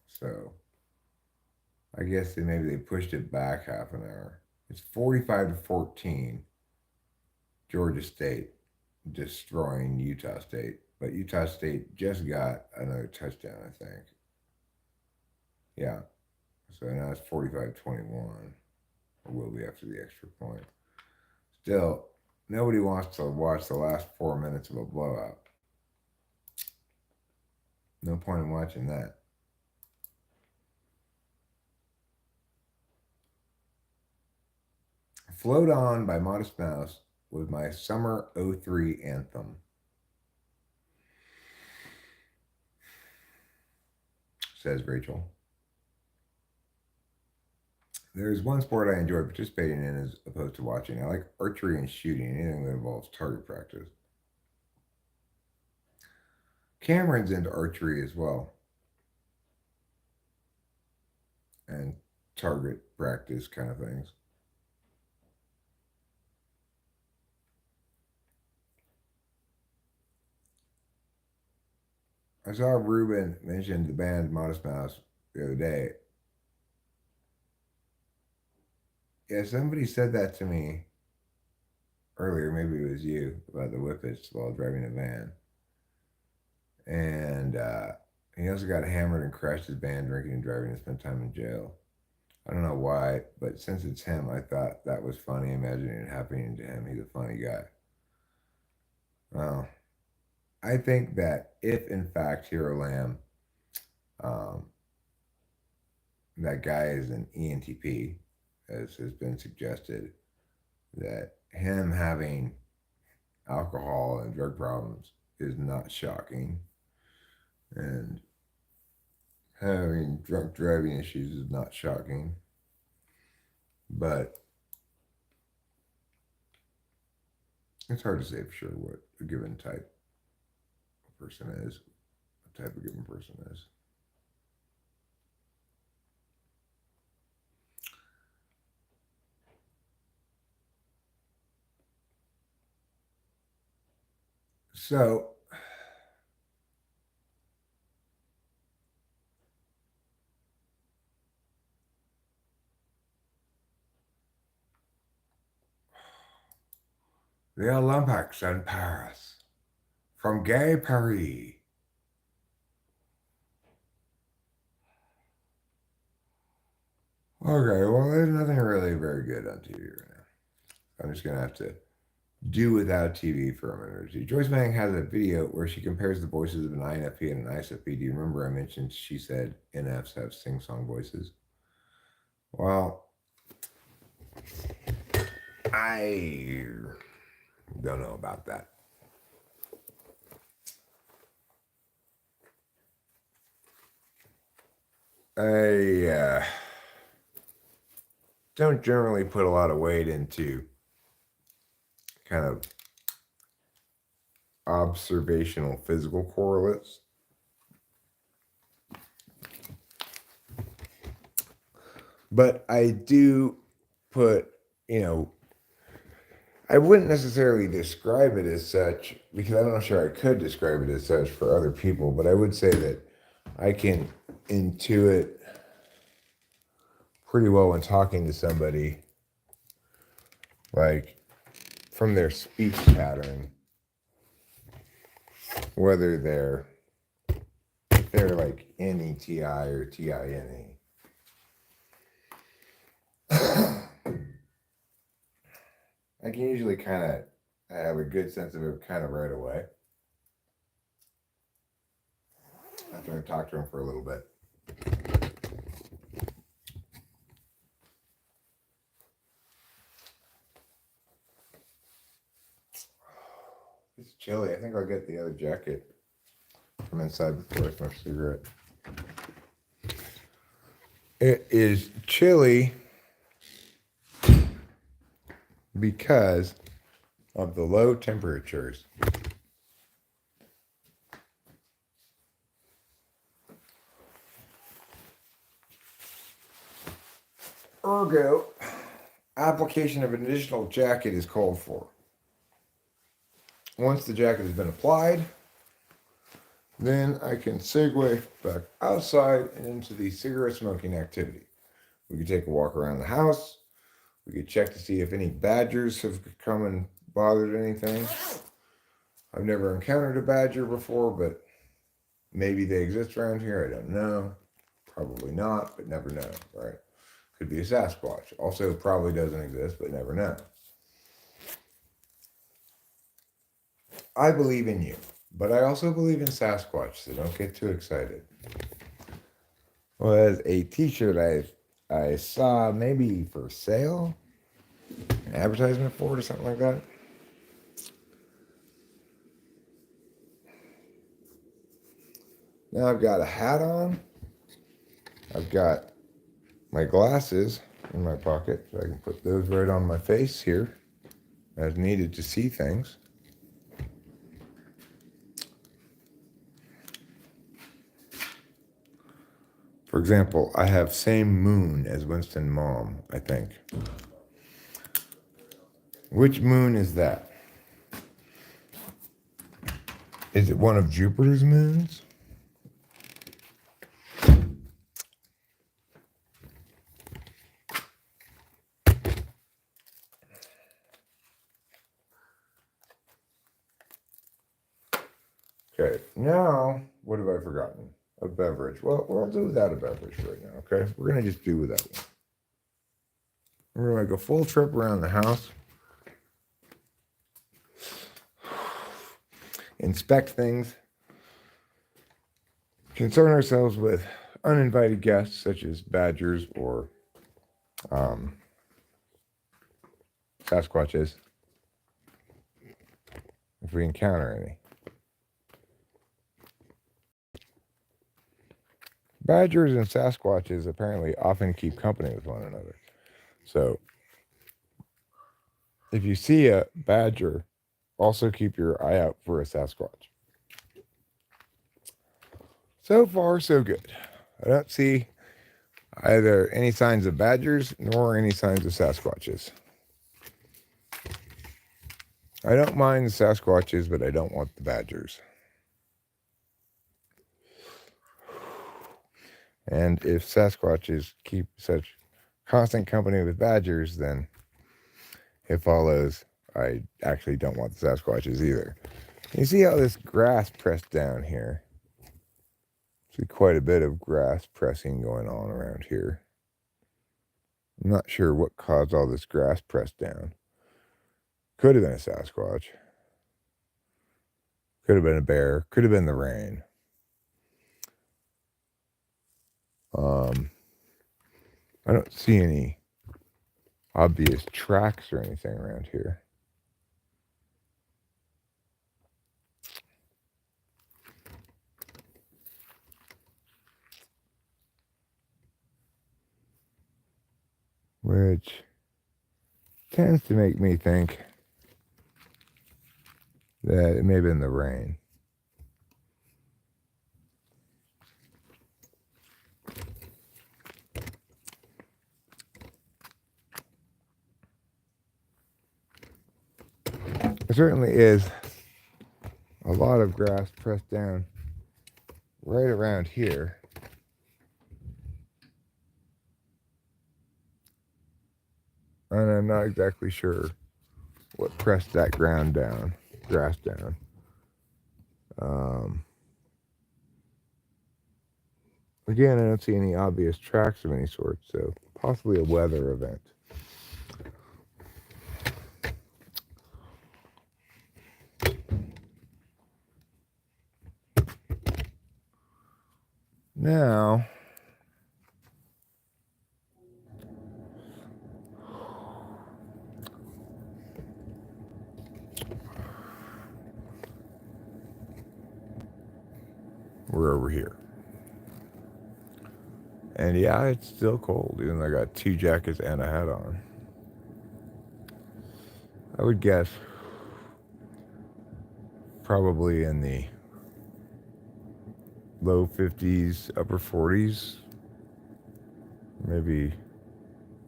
S1: So I guess maybe they pushed it back half an hour. It's 45-14. Georgia State destroying Utah State. But Utah State just got another touchdown, I think. Yeah. So now it's 45-21. Or will be after the extra point. Still, nobody wants to watch the last 4 minutes of a blowout. No point in watching that. Float On by Modest Mouse was my summer 03 anthem. Says Rachel. There's one sport I enjoy participating in as opposed to watching. I like archery and shooting, anything that involves target practice. Cameron's into archery as well. And target practice kind of things. I saw Ruben mention the band Modest Mouse the other day. Yeah, somebody said that to me earlier. Maybe it was you about the Whippets while driving a van. And he also got hammered and crashed his van drinking and driving and spent time in jail. I don't know why, but since it's him, I thought that was funny, imagining it happening to him. He's a funny guy. Well, I think that if, in fact, Hero Lamb, that guy is an ENTP, as has been suggested, that him having alcohol and drug problems is not shocking. And having drunk driving issues is not shocking. But it's hard to say for sure what a given type of person is, what type of given person is. So, the Olympics in Paris from Gay Paris. Okay, well, there's nothing really very good on TV right now. I'm just going to have to do without TV for a minute or two. Joyce Mang has a video where she compares the voices of an INFP and an ISFP. Do you remember I mentioned she said NFs have sing-song voices? Well, I don't know about that. I don't generally put a lot of weight into kind of observational physical correlates. But I do put, I wouldn't necessarily describe it as such because I'm not sure I could describe it as such for other people, but I would say that I can intuit pretty well when talking to somebody, like from their speech pattern, whether they're like NETI or TINE. I can usually kind of have a good sense of it kind of right away. after I talked to him for a little bit. It's chilly. I think I'll get the other jacket from inside before I smoke a cigarette. It is chilly because of the low temperatures. Ergo, application of an additional jacket is called for. Once the jacket has been applied, then I can segue back outside and into the cigarette smoking activity. We could take a walk around the house. We could check to see if any badgers have come and bothered anything. I've never encountered a badger before, but maybe they exist around here. I don't know. Probably not, but never know, right? Could be a Sasquatch. Also probably doesn't exist, but never know. I believe in you, but I also believe in Sasquatch, so don't get too excited. Was a t-shirt I saw maybe for sale, an advertisement for it or something like that. Now I've got a hat on. I've got my glasses in my pocket, so I can put those right on my face here as needed to see things. For example, I have same moon as Winston Mom, I think. Which moon is that? Is it one of Jupiter's moons? Okay, now, what have I forgotten? A beverage. Well, we'll do without a beverage right now, okay? We're going to just do without one. We're going to go full trip around the house. Inspect things. Concern ourselves with uninvited guests, such as badgers or Sasquatches, if we encounter any. Badgers and Sasquatches apparently often keep company with one another. So, if you see a badger, also keep your eye out for a Sasquatch. So far, so good. I don't see either any signs of badgers nor any signs of Sasquatches. I don't mind the Sasquatches, but I don't want the badgers. And if Sasquatches keep such constant company with badgers, then it follows I actually don't want the Sasquatches either. You see how this grass pressed down here? See quite a bit of grass pressing going on around here. I'm not sure what caused all this grass pressed down. Could have been a Sasquatch. Could have been a bear. Could have been the rain. I don't see any obvious tracks or anything around here. Which tends to make me think that it may have been the rain. There certainly is a lot of grass pressed down right around here. And I'm not exactly sure what pressed that grass down. Again, I don't see any obvious tracks of any sort, so possibly a weather event. Now, we're over here. And yeah, it's still cold, even though I got 2 jackets and a hat on. I would guess probably in the low 50s, upper 40s, maybe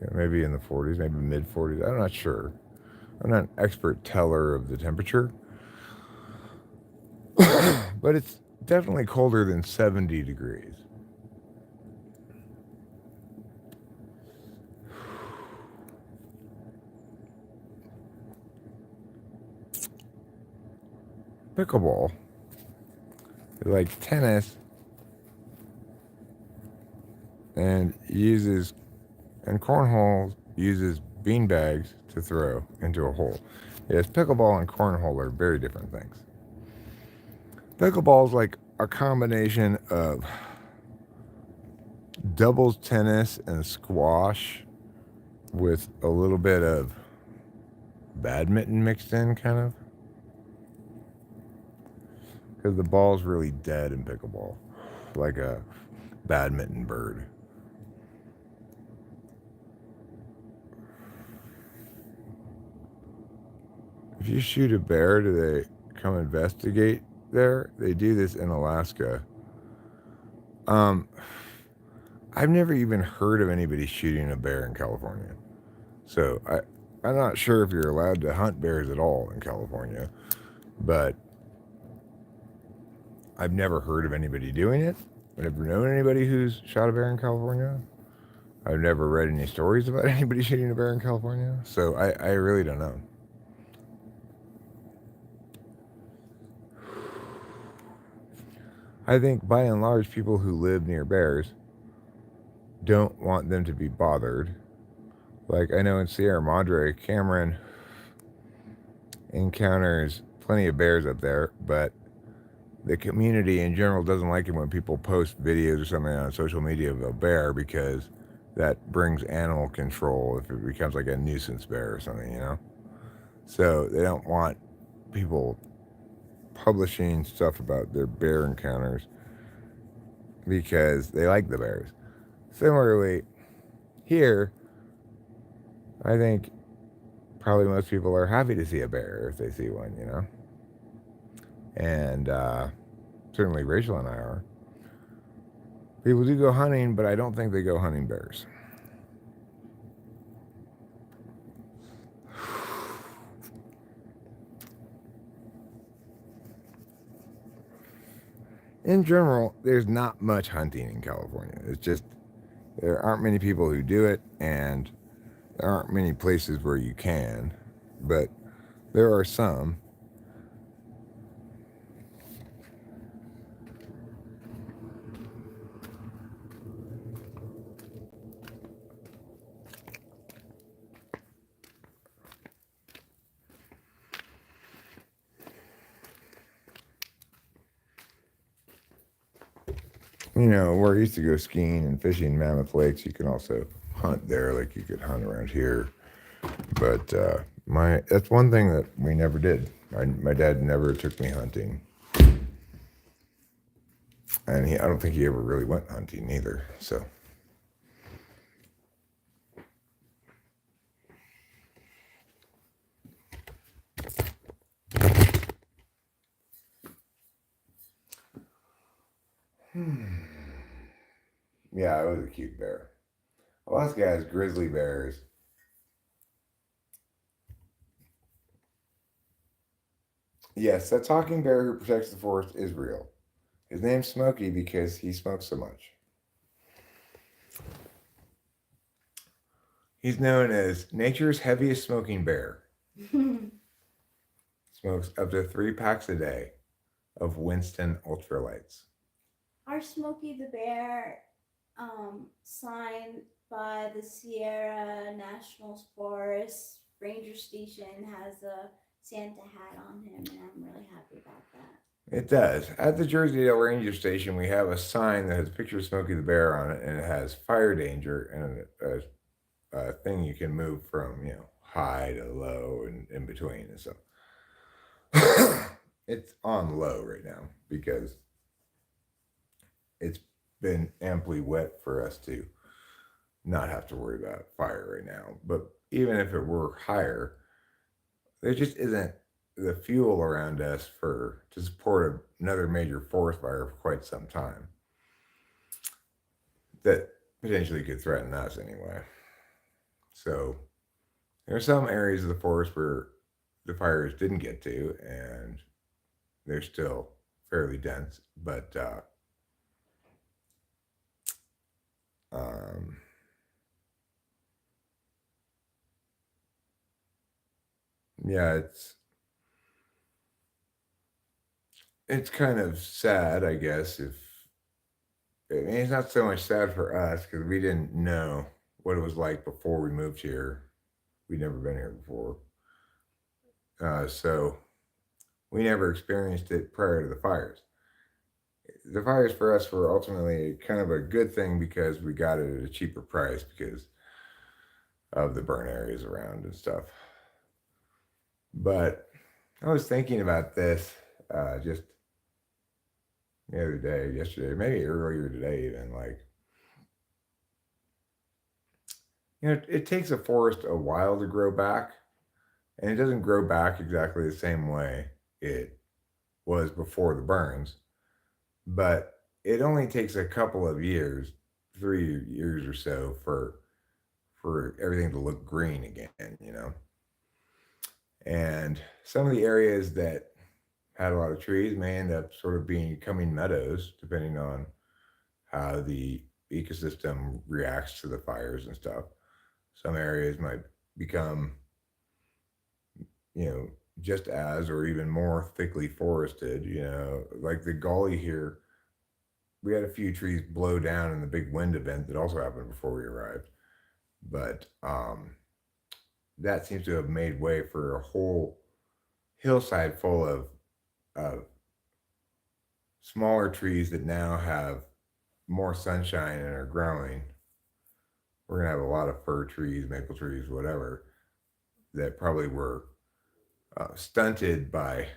S1: in the 40s, maybe mid 40s. I'm not sure. I'm not an expert teller of the temperature, but it's definitely colder than 70 degrees. Pickleball, like tennis, and cornhole uses bean bags to throw into a hole. Yes, pickleball and cornhole are very different things. Pickleball is like a combination of doubles tennis and squash with a little bit of badminton mixed in, kind of. Because the ball's really dead in pickleball, like a badminton bird. If you shoot a bear, do they come investigate there? They do this in Alaska. I've never even heard of anybody shooting a bear in California. So I'm not sure if you're allowed to hunt bears at all in California, but I've never heard of anybody doing it. I've never known anybody who's shot a bear in California. I've never read any stories about anybody shooting a bear in California. So I really don't know. I think by and large, people who live near bears don't want them to be bothered. Like I know in Sierra Madre, Cameron encounters plenty of bears up there, but the community in general doesn't like it when people post videos or something on social media of a bear because that brings animal control if it becomes like a nuisance bear or something, you know? So they don't want people publishing stuff about their bear encounters because they like the bears. Similarly, here, I think probably most people are happy to see a bear if they see one, you know? And certainly Rachel and I are. People do go hunting, but I don't think they go hunting bears. In general, there's not much hunting in California. It's just there aren't many people who do it, and there aren't many places where you can, but there are some. You know, where I used to go skiing and fishing in Mammoth Lakes, you can also hunt there like you could hunt around here. But that's one thing that we never did. My dad never took me hunting. And I don't think he ever really went hunting either. So yeah, it was a cute bear. Alaska has grizzly bears. Yes, that talking bear who protects the forest is real. His name's Smokey because he smokes so much. He's known as nature's heaviest smoking bear. Smokes up to 3 packs a day of Winston ultralights.
S2: Our Smokey the Bear, signed by the Sierra National Forest Ranger Station, has a Santa hat on him, and I'm really happy about that.
S1: It does. At the Jersey-Dale Ranger Station, we have a sign that has a picture of Smokey the Bear on it, and it has fire danger and a thing you can move from, high to low and in between and stuff. It's on low right now because it's been amply wet for us to not have to worry about fire right now. But even if it were higher, there just isn't the fuel around us for to support another major forest fire for quite some time that potentially could threaten us anyway. So there are some areas of the forest where the fires didn't get to, and they're still fairly dense. But um, yeah, it's kind of sad, I guess. If I mean, it's not so much sad for us because we didn't know what it was like before we moved here. We'd never been here before, so we never experienced it prior to the fires. The fires for us were ultimately kind of a good thing because we got it at a cheaper price because of the burn areas around and stuff. But I was thinking about this just the other day, yesterday, maybe earlier today, even like, it takes a forest a while to grow back, and it doesn't grow back exactly the same way it was before the burns, but it only takes a couple of years, 3 years or so, for everything to look green again. And some of the areas that had a lot of trees may end up sort of becoming meadows, depending on how the ecosystem reacts to the fires and stuff. Some areas might become, just as or even more thickly forested. Like the gully here, we had a few trees blow down in the big wind event that also happened before we arrived. But that seems to have made way for a whole hillside full of smaller trees that now have more sunshine and are growing. We're gonna have a lot of fir trees, maple trees, whatever, that probably were stunted by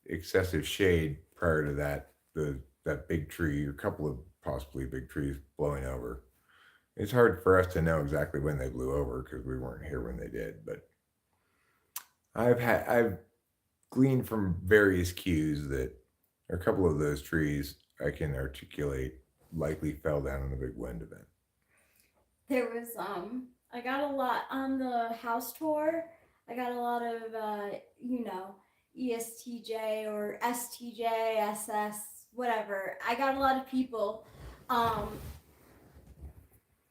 S1: excessive shade prior to that big tree, or a couple of possibly big trees blowing over. It's hard for us to know exactly when they blew over because we weren't here when they did. But I've gleaned from various cues that a couple of those trees I can articulate likely fell down in the big wind event.
S2: There was I got a lot on the house tour. I got a lot of ESTJ or STJ, SS, whatever. I got a lot of people um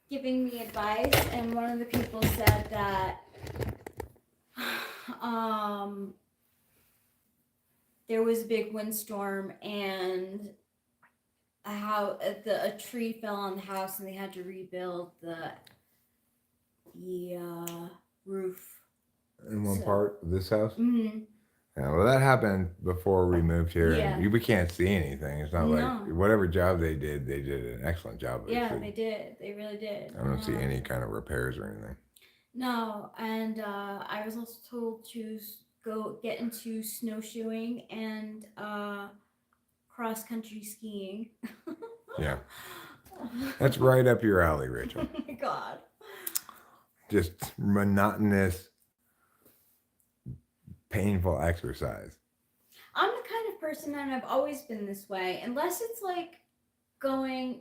S2: giving me advice, and one of the people said that um there was a big windstorm and a tree fell on the house and they had to rebuild the roof.
S1: In one
S2: So,
S1: part of this house?
S2: mhm.
S1: Yeah, well, that happened before we moved here,
S2: Yeah.
S1: and we can't see anything. It's not
S2: No.
S1: like whatever job they did an excellent job.
S2: Yeah, they did. They really did.
S1: I don't see any kind of repairs or anything.
S2: No, and I was also told to go get into snowshoeing and cross country skiing.
S1: Yeah. That's right up your alley, Rachel.
S2: Oh my god.
S1: Just monotonous, painful exercise.
S2: I'm the kind of person, and I've always been this way, unless it's like going,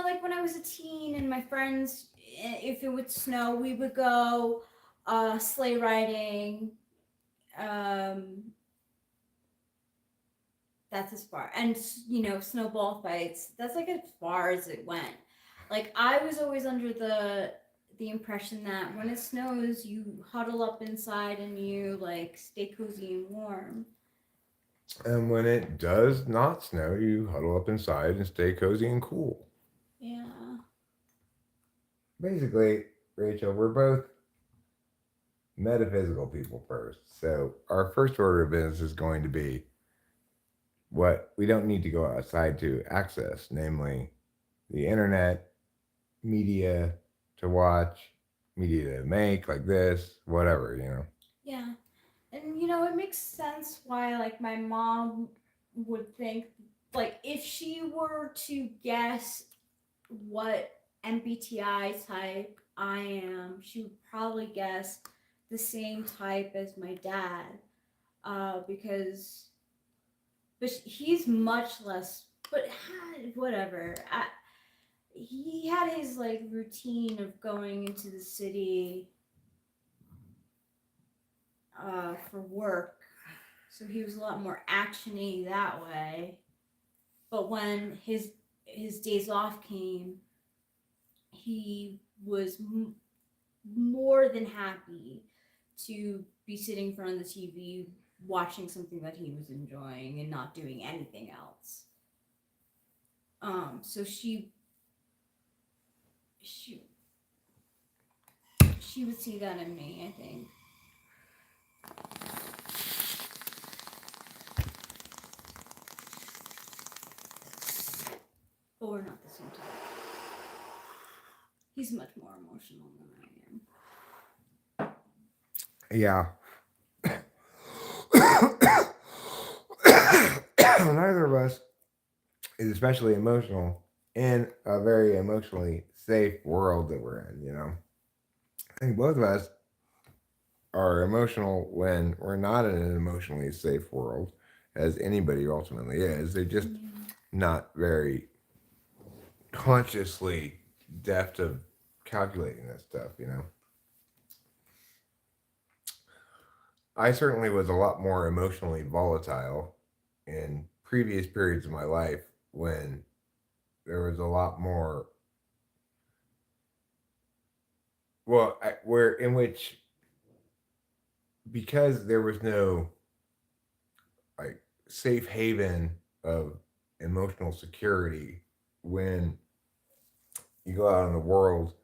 S2: like when I was a teen and my friends, if it would snow, we would go sleigh riding. That's as far, and snowball fights. That's like as far as it went. Like I was always under the impression that when it snows, you huddle up inside and you like stay cozy and warm.
S1: And when it does not snow, you huddle up inside and stay cozy and cool.
S2: Yeah.
S1: Basically, Rachel, we're both metaphysical people first. So our first order of business is going to be what we don't need to go outside to access, namely the internet, media to watch, media to make, like this, whatever, you know.
S2: Yeah. And you know, it makes sense why like my mom would think like if she were to guess what MBTI type I am, she would probably guess the same type as my dad. Because but he's much less but whatever. He had his like routine of going into the city for work, so he was a lot more actiony that way. But when his days off came, he was more than happy to be sitting in front of the TV watching something that he was enjoying and not doing anything else. So she she would see that in me, I think. But we're not the same type. He's much more emotional than I am.
S1: Yeah. Neither of us is especially emotional in a very emotionally safe world that we're in, you know. I think both of us are emotional when we're not in an emotionally safe world, as anybody ultimately is. They're just not very consciously deft of calculating that stuff, you know. I certainly was a lot more emotionally volatile in previous periods of my life when there was a lot more, where in which, because there was no like safe haven of emotional security, when you go out in the world,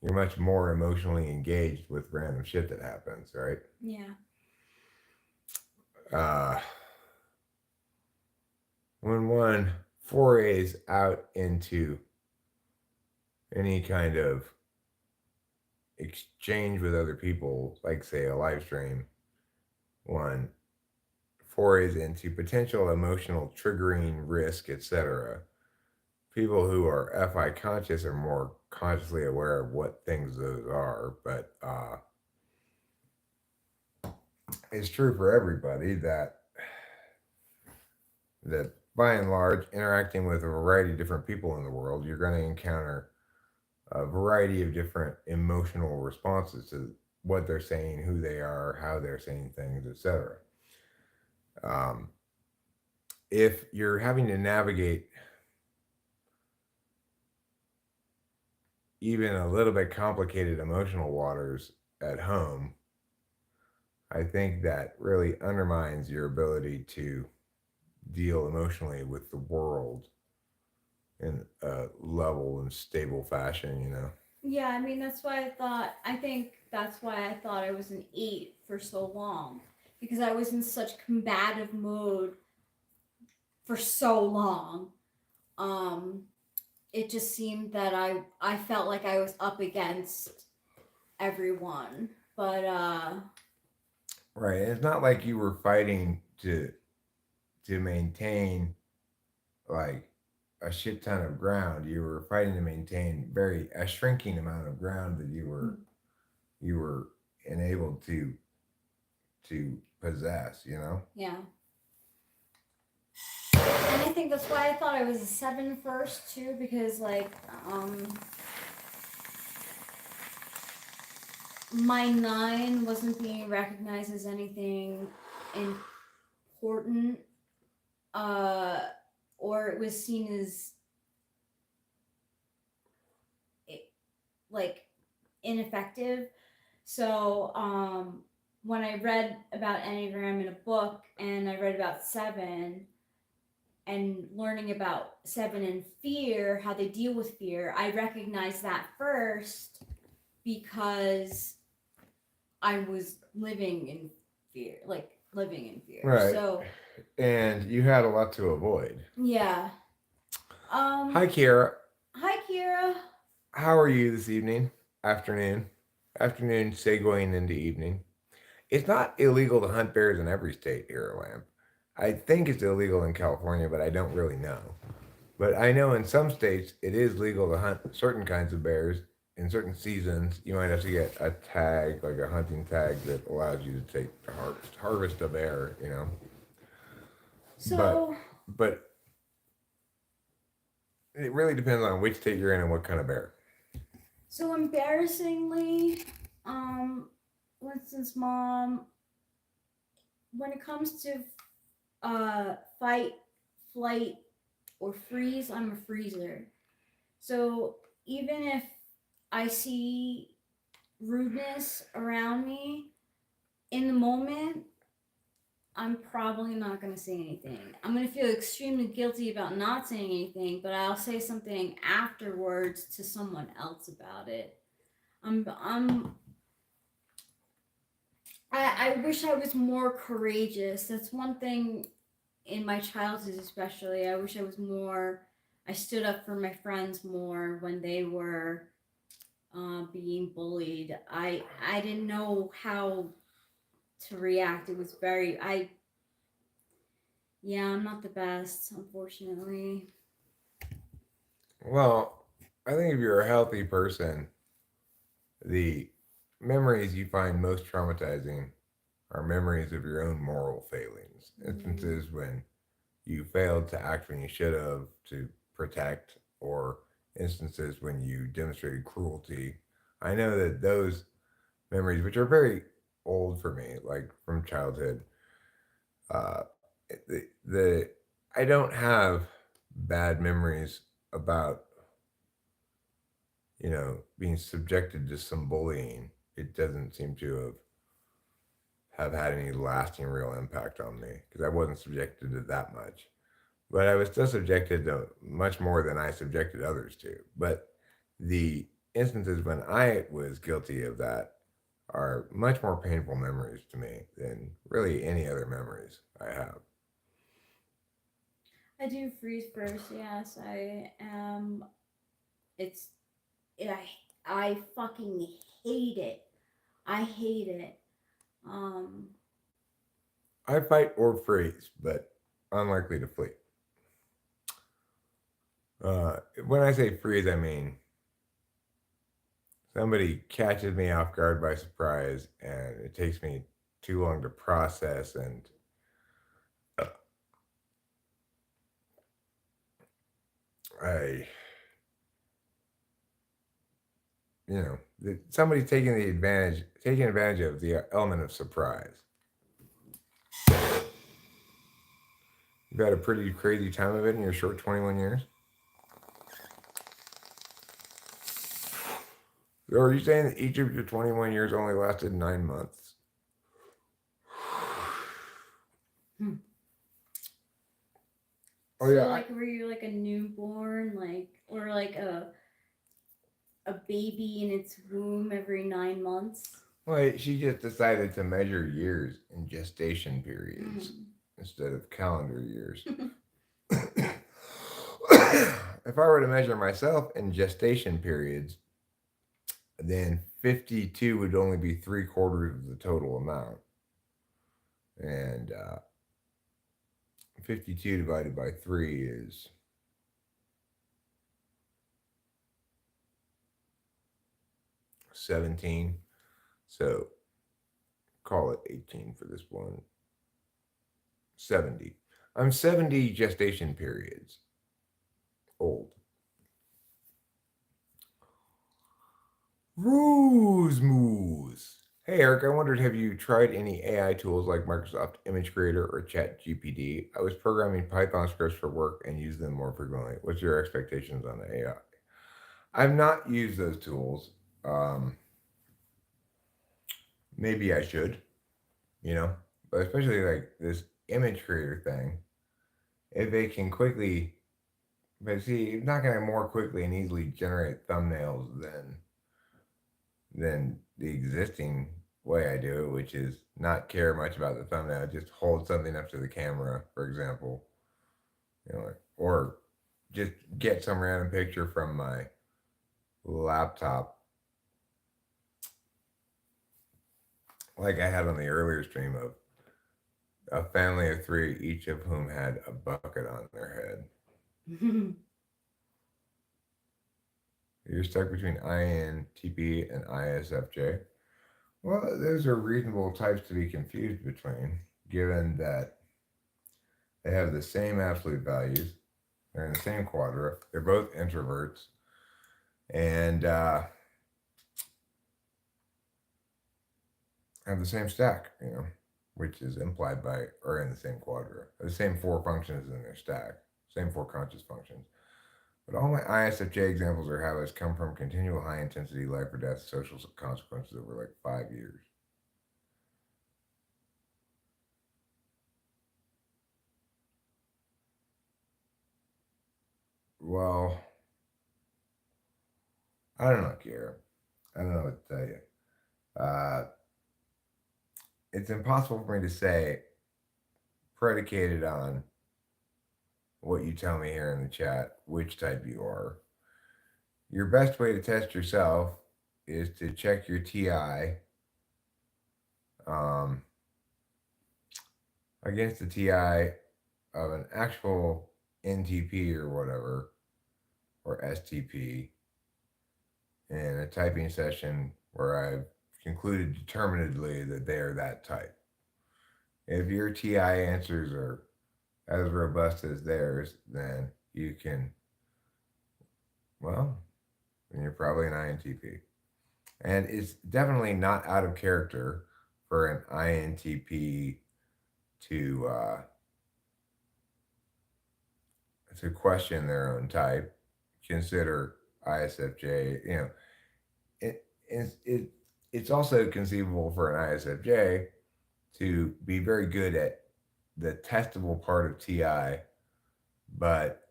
S1: you're much more emotionally engaged with random shit that happens, right?
S2: Yeah.
S1: Uh, when one forays out into any kind of exchange with other people, like say a live stream, one forays into potential emotional triggering risk, etc. People who are FI conscious are more consciously aware of what things those are, but it's true for everybody that by and large, interacting with a variety of different people in the world, you're going to encounter a variety of different emotional responses to what they're saying, who they are, how they're saying things, etc. Um, if you're having to navigate even a little bit complicated emotional waters at home, I think that really undermines your ability to deal emotionally with the world in a level and stable fashion, you know?
S2: Yeah, I mean I think that's why I thought I was an 8 for so long. Because I was in such combative mode for so long. Um it just seemed that I felt like I was up against everyone. But
S1: Right. And it's not like you were fighting to maintain like a shit ton of ground. You were fighting to maintain very a shrinking amount of ground that you were enabled to possess, you know?
S2: yeah. And I think that's why I thought I was a 7 first too, because like my 9 wasn't being recognized as anything important, uh, or it was seen as like ineffective. So when I read about Enneagram in a book and I read about 7 and learning about 7 and fear, how they deal with fear, I recognized that first because I was living in fear, like living in fear.
S1: Right.
S2: So
S1: And you had a lot to avoid.
S2: yeah.
S1: Hi,
S2: Um.
S1: Kiera.
S2: Hi, Kira.
S1: How are you this evening? Afternoon. Afternoon segueing into evening. It's not illegal to hunt bears in every state here, Lamp. I think it's illegal in California, but I don't really know. But I know in some states it is legal to hunt certain kinds of bears. In certain seasons, you might have to get a tag, like a hunting tag, that allows you to take harvest a bear. But
S2: So
S1: but it really depends on which state you're in and what kind of bear.
S2: so embarrassingly, Winston's mom, when it comes to fight, flight, or freeze, I'm a freezer. So even if I see rudeness around me in the moment, I'm probably not going to say anything. I'm going to feel extremely guilty about not saying anything, but I'll say something afterwards to someone else about it. I'm, I'm, I wish I was more courageous. That's one thing in my childhood, especially. I wish I was more, I stood up for my friends more when they were being bullied. I didn't know how to react. It was very, yeah, I'm not the best, unfortunately.
S1: Well, I think if you're a healthy person, the memories you find most traumatizing are memories of your own moral failings.
S2: Mm.
S1: Instances when you failed to act when you should have to protect, or instances when you demonstrated cruelty. I know that those memories, which are very old for me, like from childhood, uh, the I don't have bad memories about being subjected to some bullying. It doesn't seem to have had any lasting real impact on me because I wasn't subjected to that much. But I was still subjected to much more than I subjected others to. But the instances when I was guilty of that are much more painful memories to me than really any other memories I have.
S2: I do freeze first, yes. I am. It's. I fucking hate it. I hate it. Um,
S1: I fight or freeze, but unlikely to flee. When I say freeze, I mean somebody catches me off guard by surprise, and it takes me too long to process, and uh, I, somebody's taking advantage of the element of surprise. You've had a pretty crazy time of it in your short 21 years. So are you saying that each of your 21 years only lasted 9 months?
S2: hmm.
S1: Oh
S2: So
S1: yeah,
S2: like, were you like a newborn, like, or like a baby in its womb every 9 months?
S1: well, she just decided to measure years in gestation periods
S2: Mm.
S1: instead of calendar years. If I were to measure myself in gestation periods, then 52 would only be 3/4 of the total amount. And 52 divided by 3 is 17. So call it 18 for this one. 70. I'm 70 gestation periods old. Ruse moose. Hey Eric, I wondered, have you tried any AI tools like Microsoft Image Creator or ChatGPT? I was programming Python scripts for work and use them more frequently. What's your expectations on AI? I've not used those tools. Um, Maybe I should, you know, but especially like this image creator thing. If they can quickly, but see, it's not going to more quickly and easily generate thumbnails than the existing. way I do it, which is not care much about the thumbnail, just hold something up to the camera, for example, or just get some random picture from my laptop, like I had on the earlier stream of a family of three, each of whom had a bucket on their head. You're stuck between INTP and ISFJ. Well, those are reasonable types to be confused between, given that they have the same absolute values. They're in the same quadrant. They're both introverts, and have the same stack, which is implied by are in the same quadrant. The same four functions in their stack, same four conscious functions. But all my ISFJ examples or habits come from continual high intensity life or death social consequences over like 5 years. Well, I don't know, Kira. I don't know what to tell you. It's impossible for me to say, predicated on what you tell me here in the chat, which type you are. Your best way to test yourself is to check your TI against the TI of an actual NTP or whatever, or STP, in a typing session where I've concluded determinedly that they are that type. If your TI answers are as robust as theirs, then you can, well, then you're probably an INTP. And it's definitely not out of character for an INTP to question their own type. Consider ISFJ. It's also conceivable for an ISFJ to be very good at the testable part of TI, but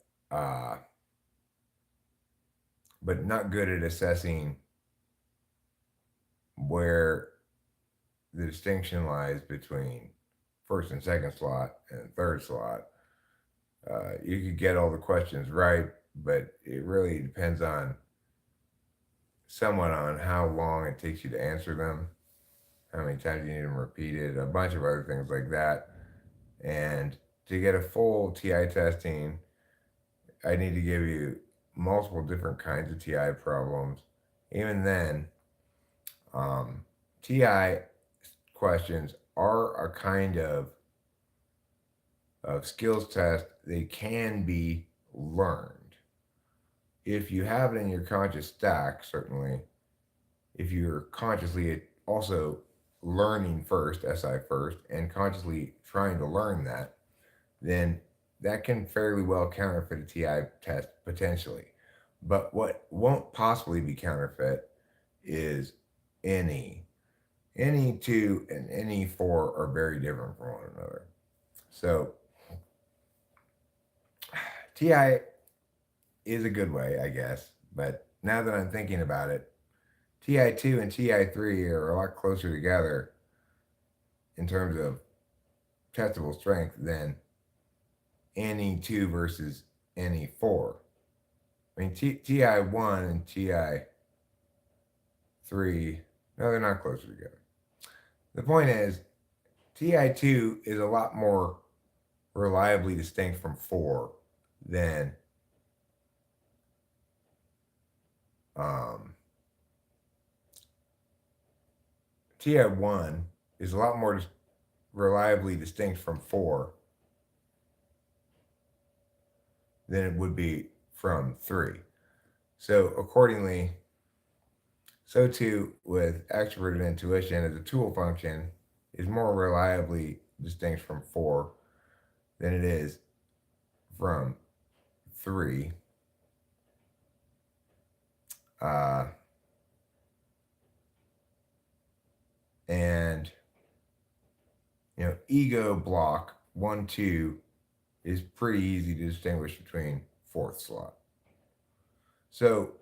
S1: not good at assessing where the distinction lies between first and second slot and third slot. You could get all the questions right, but it really depends on someone on how long it takes you to answer them, how many times you need them repeated, a bunch of other things like that. And to get a full TI testing, I need to give you multiple different kinds of TI problems. Even then, TI questions are a kind of skills test. They can be learned. If you have it in your conscious stack, certainly, if you're consciously also learning first, SI first, and consciously trying to learn that, then that can fairly well counterfeit a TI test potentially. But what won't possibly be counterfeit is NE. NE2 and NE4 are very different from one another. So TI is a good way, I guess. But now that I'm thinking about it, TI2 and TI3 are a lot closer together in terms of testable strength than NE2 versus NE4. I mean, TI1 and TI3, no, they're not closer together. The point is, TI2 is a lot more reliably distinct from 4 than TI1 is a lot more reliably distinct from 4 than it would be from 3. So accordingly, so too with extroverted intuition as a tool function is more reliably distinct from 4 than it is from 3. And ego block 1, 2 is pretty easy to distinguish between fourth slot. So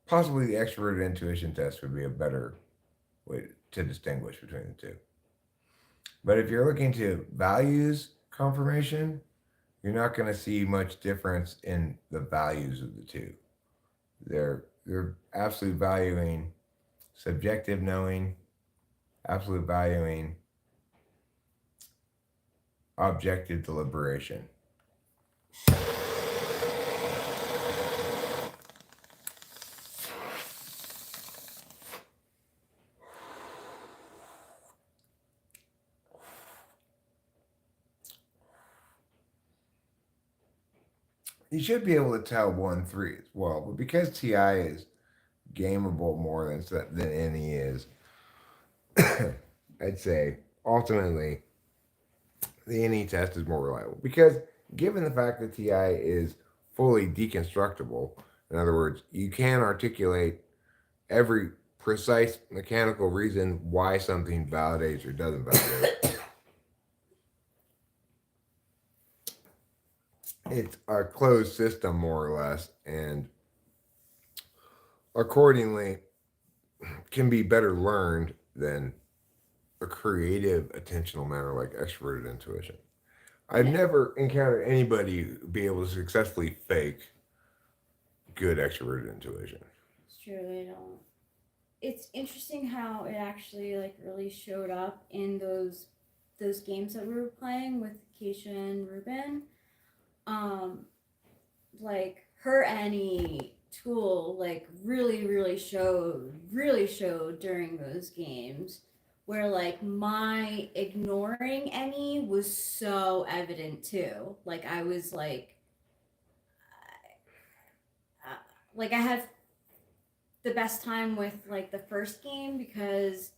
S1: possibly the extroverted intuition test would be a better to distinguish between the two. But if you're looking to values confirmation, you're not going to see much difference in the values of the two. They're absolute valuing subjective knowing, absolute valuing objective deliberation. You should be able to tell 1-3 as well, but because TI is gameable more than NE is, I'd say ultimately the NE test is more reliable because given the fact that TI is fully deconstructible, in other words, you can articulate every precise mechanical reason why something validates or doesn't validate. It's a closed system, more or less, and accordingly can be better learned than a creative attentional manner like extroverted intuition. I've never encountered anybody be able to successfully fake good extroverted intuition.
S2: It's true, they don't. It's interesting how it actually like really showed up in those games that we were playing with Keisha and Ruben. Like her any tool like really showed during those games where like my ignoring any was so evident too. Like I was like I had the best time with like the first game because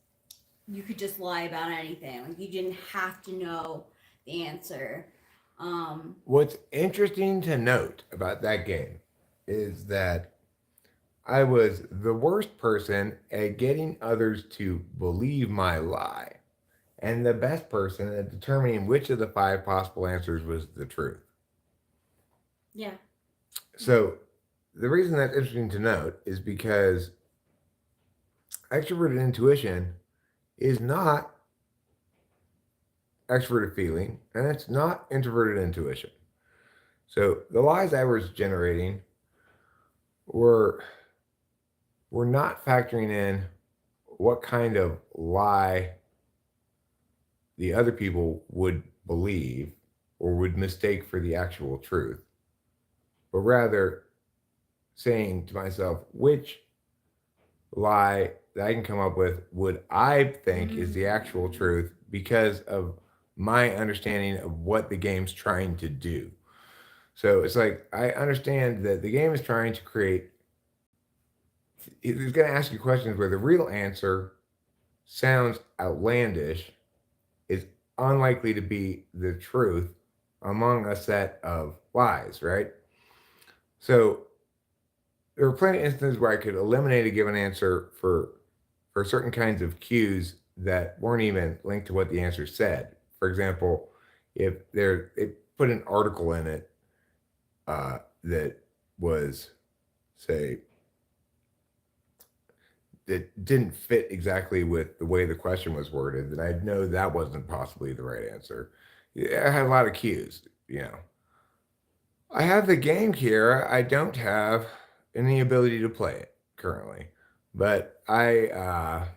S2: you could just lie about anything. Like you didn't have to know the answer.
S1: What's interesting to note about that game is that I was the worst person at getting others to believe my lie, and the best person at determining which of the 5 possible answers was the truth.
S2: Yeah.
S1: So, the reason that's interesting to note is because extroverted intuition is not extroverted feeling, and it's not introverted intuition. So, the lies I was generating were not factoring in what kind of lie the other people would believe or would mistake for the actual truth, but rather saying to myself, which lie that I can come up with would I think is the actual truth because of my understanding of what the game's trying to do. So it's like I understand that the game is trying to create, it's going to ask you questions where the real answer sounds outlandish, is unlikely to be the truth among a set of lies, right? So there were plenty of instances where I could eliminate a given answer for certain kinds of cues that weren't even linked to what the answer said. For example, if they put an article in it that was, say, that didn't fit exactly with the way the question was worded, then I'd know that wasn't possibly the right answer. I had a lot of cues. I have the game here. I don't have any ability to play it currently, but I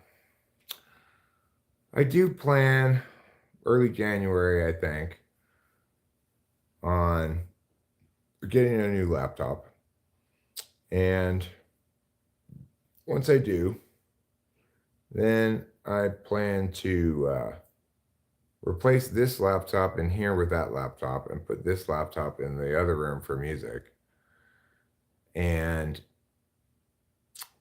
S1: do plan early January, I think, on getting a new laptop, and once I do, then I plan to replace this laptop in here with that laptop and put this laptop in the other room for music. And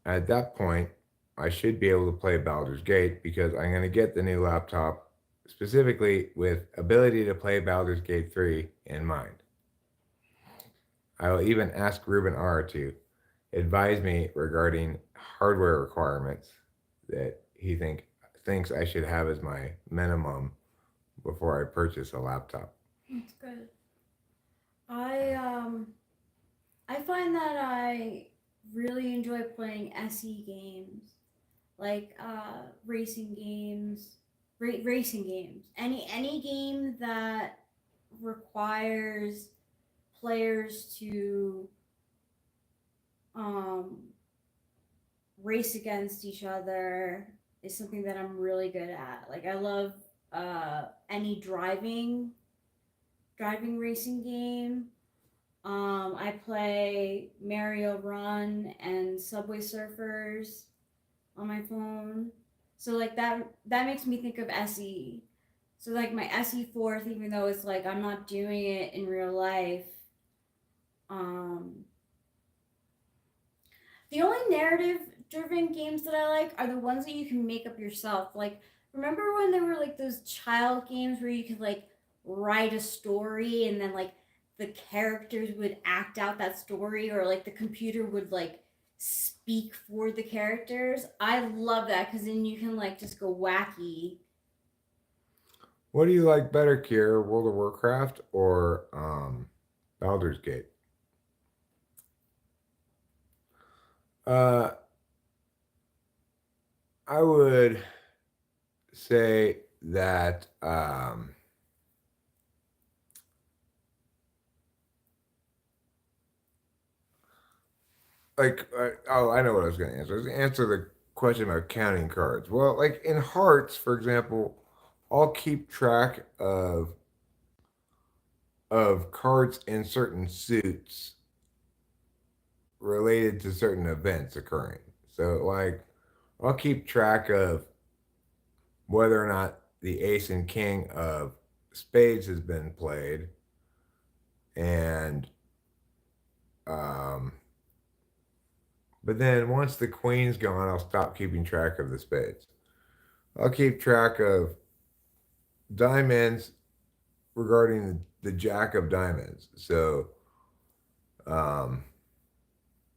S1: at that point, I should be able to play Baldur's Gate because I'm going to get the new laptop specifically with ability to play Baldur's Gate 3 in mind. I will even ask Ruben R. to advise me regarding hardware requirements that he thinks I should have as my minimum before I purchase a laptop.
S2: That's good. I find that I really enjoy playing SE games. like racing games, racing games. Any game that requires players to um, race against each other is something that I'm really good at. Like I love any driving racing game. I play Mario Run and Subway Surfers on my phone. So like that makes me think of SE. So like my SE fourth, even though it's like I'm not doing it in real life, um, the only narrative driven games that I like are the ones that you can make up yourself. Like, remember when there were like those child games where you could like write a story and then like the characters would act out that story or like the computer would like speak for the characters? I love that because then you can like just go wacky.
S1: What do you like better, Kier? World of Warcraft or Baldur's Gate? Uh, I would say that oh, I know what I was going to answer. I was going to answer the question about counting cards. Well, like in Hearts, for example, I'll keep track of cards in certain suits related to certain events occurring. So, like, I'll keep track of whether or not the ace and king of spades has been played, and um, but then once the queen's gone, I'll stop keeping track of the spades. I'll keep track of diamonds regarding the jack of diamonds. So um,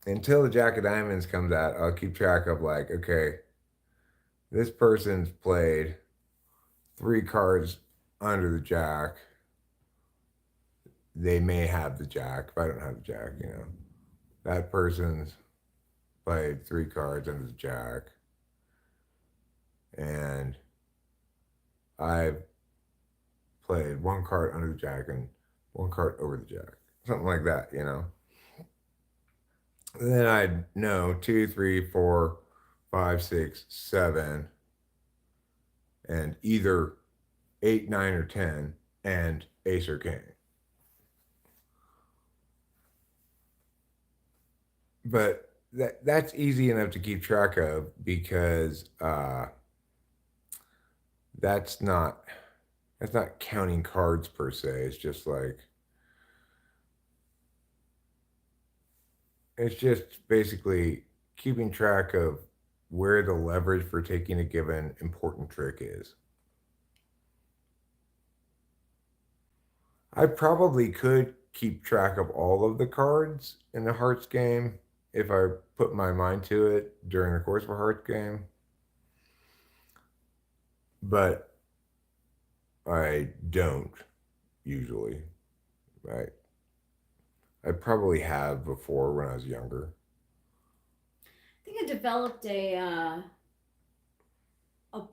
S1: until the jack of diamonds comes out, I'll keep track of like, okay, this person's played three cards under the jack. They may have the jack. If I don't have the jack, that person's played three cards under the jack, and I've played one card under the jack and one card over the jack, something like that. And then I'd know two, three, four, five, six, seven, and either eight, nine, or 10, and ace or king. But that's easy enough to keep track of because that's not that's not counting cards per se. It's just basically keeping track of where the leverage for taking a given important trick is. I probably could keep track of all of the cards in the Hearts game if I put my mind to it during the course of a Hearts game, but I don't usually. Right? I probably have before when I was younger.
S2: I think I developed a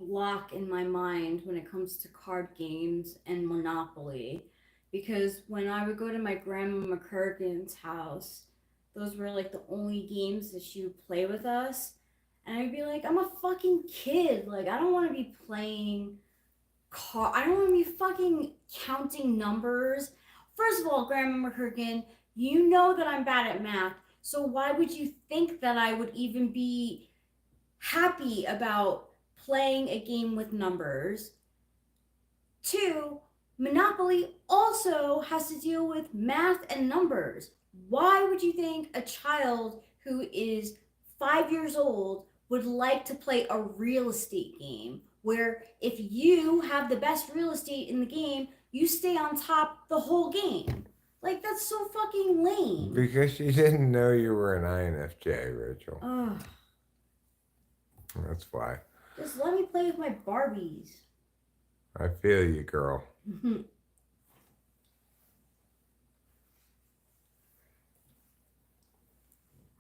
S2: block in my mind when it comes to card games and Monopoly. Because when I would go to my grandma McCurgan's house, those were like the only games that she would play with us. And I'd be like, I'm a fucking kid. Like, I don't want to be playing I don't want to be fucking counting numbers. First of all, Grandma McCurgan, you know that I'm bad at math. So why would you think that I would even be happy about playing a game with numbers? Two, Monopoly also has to deal with math and numbers. Why would you think a child who is 5 years old would like to play a real estate game where if you have the best real estate in the game, you stay on top the whole game? Like, that's so fucking lame.
S1: Because she didn't know you were an INFJ, Rachel.
S2: Ugh.
S1: That's why.
S2: Just let me play with my Barbies.
S1: I feel you, girl.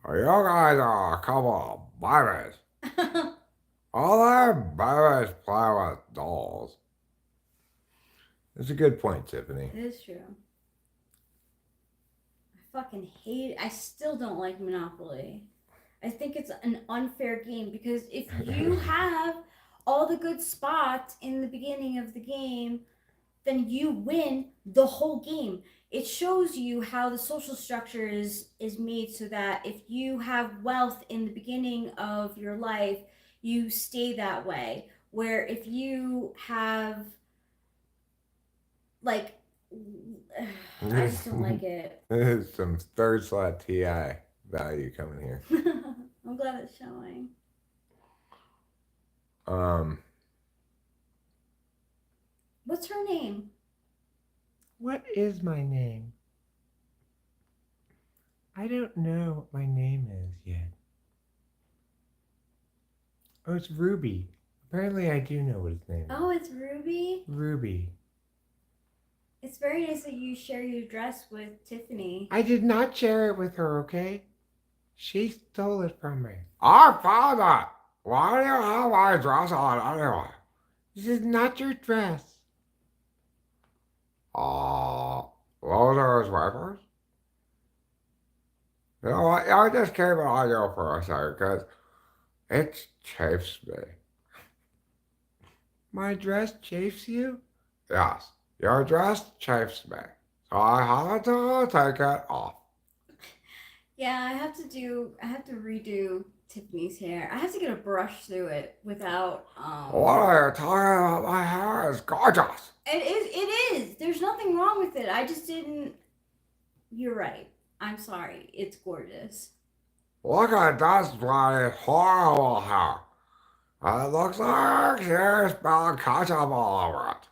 S1: Are you guys a couple of Barbies? All I buy is play with dolls. It's a good point, Tiffany.
S2: It is true. I fucking hate it. I still don't like Monopoly. I think it's an unfair game because if you have all the good spots in the beginning of the game, then you win the whole game. It shows you how the social structure is made so that if you have wealth in the beginning of your life, you stay that way. Where if you have like I just don't like it.
S1: There's some third slot TI value coming here.
S2: I'm glad it's showing. What's her name?
S1: What is my name? I don't know what my name is yet. Oh, it's Ruby. Apparently I do know what his name is.
S2: Oh, it's Ruby.
S1: Ruby.
S2: It's very nice that you share your dress with Tiffany.
S1: I did not share it with her, okay? She stole it from me. I found it! Why do you have my dress on anyway? This is not your dress. Those are his wipers? You know what? I just came on you for a second because it chafes me. My dress chafes you? Yes, your dress chafes me. So I have to take it off.
S2: Yeah, I have to redo Tiffany's hair. I have to get a brush through it without
S1: What are you talking about? My hair is gorgeous.
S2: It is. There's nothing wrong with it. I just didn't. You're right. I'm sorry. It's gorgeous.
S1: Look at this bloody horrible hair. It looks like she's spilled ketchup all over it.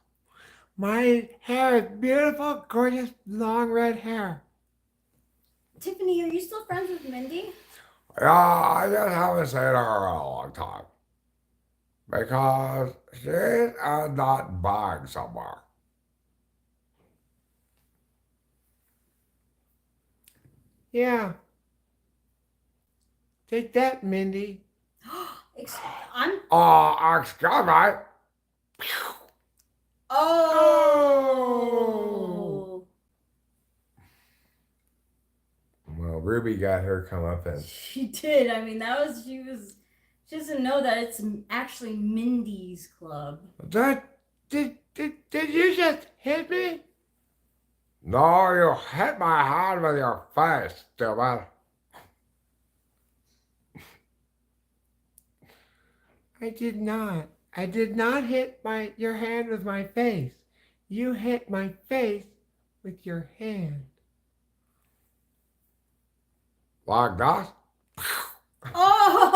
S1: My hair is beautiful, gorgeous, long red hair.
S2: Tiffany, are you still friends with Mindy?
S1: Yeah, I just haven't seen her in a long time. Because she's in that bag somewhere. Yeah. Take that, Mindy.
S2: I'm.
S1: Excuse me.
S2: Oh.
S1: Well, Ruby got her comeuppance.
S2: She did. I mean, she doesn't know that it's actually Mindy's club.
S1: Did you just hit me? No, you hit my hand with your face, stupid. I did not. I did not hit your hand with my face. You hit my face with your hand. Like that?
S2: Oh!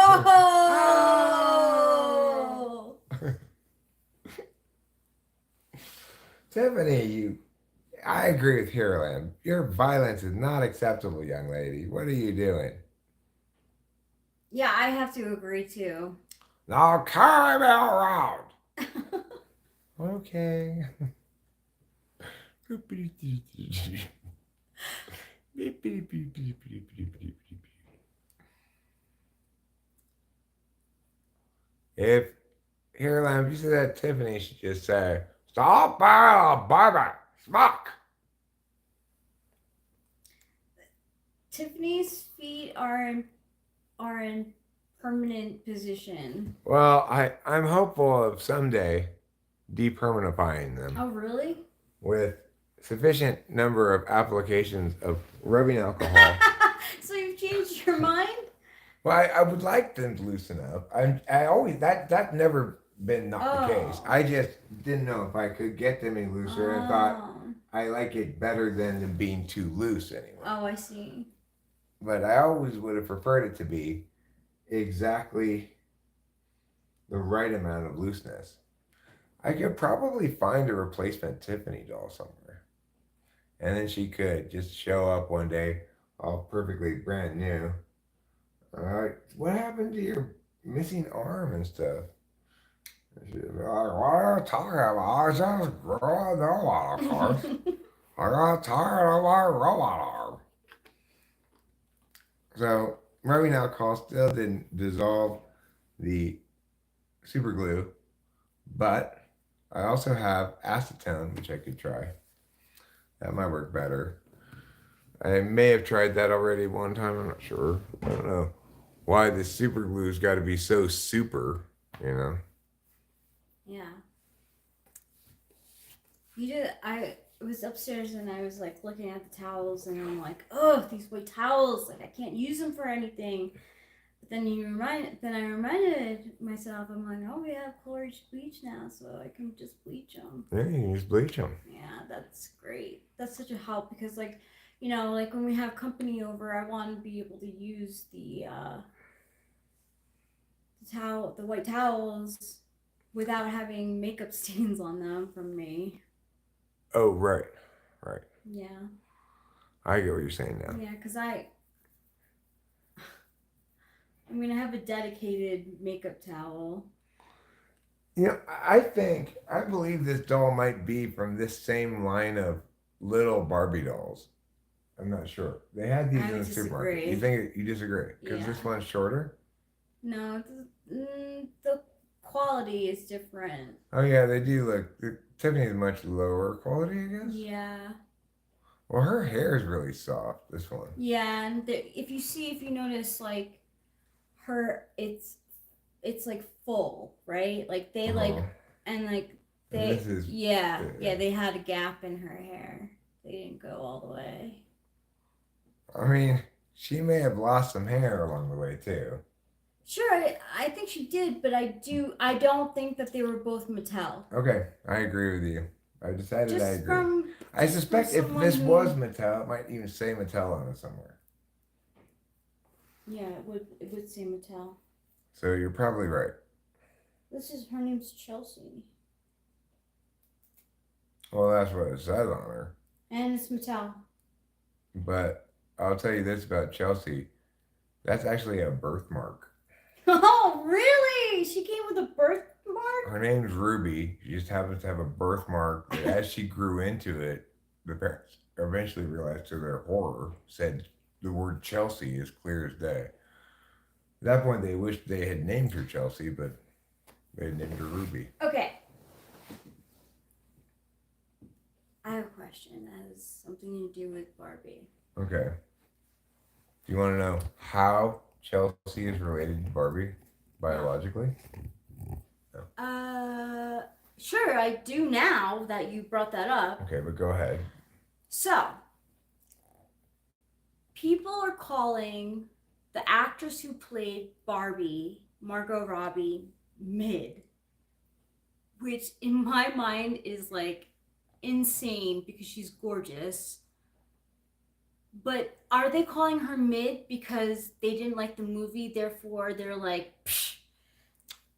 S1: Tiffany, I agree with Hiraland. Your violence is not acceptable, young lady. What are you doing?
S2: Yeah, I have to agree too.
S1: Now carry me around. Okay. If Hiraland, you said that Tiffany should just say, "Stop being a baby, smoke."
S2: Tiffany's feet are in permanent position.
S1: Well, I'm hopeful of someday depermanifying them.
S2: Oh, really?
S1: With sufficient number of applications of rubbing alcohol.
S2: So you've changed your mind?
S1: Well, I would like them to loosen up. I always that's never been not the case. I just didn't know if I could get them any looser, and thought I like it better than them being too loose anyway.
S2: Oh, I see.
S1: But I always would have preferred it to be exactly the right amount of looseness. I could probably find a replacement Tiffany doll somewhere. And then she could just show up one day, all perfectly brand new. What happened to your missing arm and stuff? She's like, what are you talking about? I just grew a new one, of course. I got tired of my robot arm. So, rubbing alcohol still didn't dissolve the super glue, but I also have acetone, which I could try. That might work better. I may have tried that already one time. I'm not sure. I don't know why the super glue's got to be so super. You know.
S2: Yeah. You did. I was upstairs and I was like looking at the towels and I'm like, oh, these white towels. Like I can't use them for anything. But then I reminded myself. I'm like, oh, we have chlorine bleach now, so I can just bleach them.
S1: Yeah, you can just bleach them.
S2: Yeah, that's great. That's such a help because like, like when we have company over, I want to be able to use the white towels without having makeup stains on them from me.
S1: Oh, right, right.
S2: Yeah.
S1: I get what you're saying now.
S2: Yeah, because I have a dedicated makeup towel.
S1: You know, I believe this doll might be from this same line of little Barbie dolls. I'm not sure. They had these
S2: I
S1: in the
S2: disagree.
S1: supermarket. You think you disagree? Because
S2: Yeah.
S1: this one's shorter?
S2: No, the quality is different.
S1: Oh, yeah, they do look. Tiffany is much lower quality, I guess.
S2: Yeah.
S1: Well, her hair is really soft, this one.
S2: Yeah, and if you notice, like, it's like full, right? Like they and like they
S1: This is,
S2: yeah they had a gap in her hair. They didn't go all the way.
S1: I mean, she may have lost some hair along the way, too.
S2: Sure, I think she did, but I don't think that they were both Mattel.
S1: Okay, I agree with you. I decided
S2: Just
S1: I agree.
S2: from
S1: I suspect if this
S2: who-
S1: was Mattel, it might even say Mattel on it somewhere.
S2: Yeah, it would say Mattel.
S1: So you're probably right.
S2: Her name's Chelsea.
S1: Well, that's what it says on her.
S2: And it's Mattel.
S1: But I'll tell you this about Chelsea. That's actually a birthmark.
S2: Oh, really? She came with a birthmark?
S1: Her name's Ruby. She just happens to have a birthmark that as she grew into it, the parents eventually realized to their horror, said the word Chelsea as clear as day. At that point, they wished they had named her Chelsea, but they had named her Ruby.
S2: Okay. I have a question that has something to do with Barbie.
S1: Okay. Do you want to know how Chelsea is related to Barbie biologically?
S2: No. Sure, I do now that you brought that up.
S1: Okay, but go ahead.
S2: So, people are calling the actress who played Barbie, Margot Robbie, mid, which in my mind is like insane because she's gorgeous. But are they calling her mid because they didn't like the movie, therefore they're like, psh?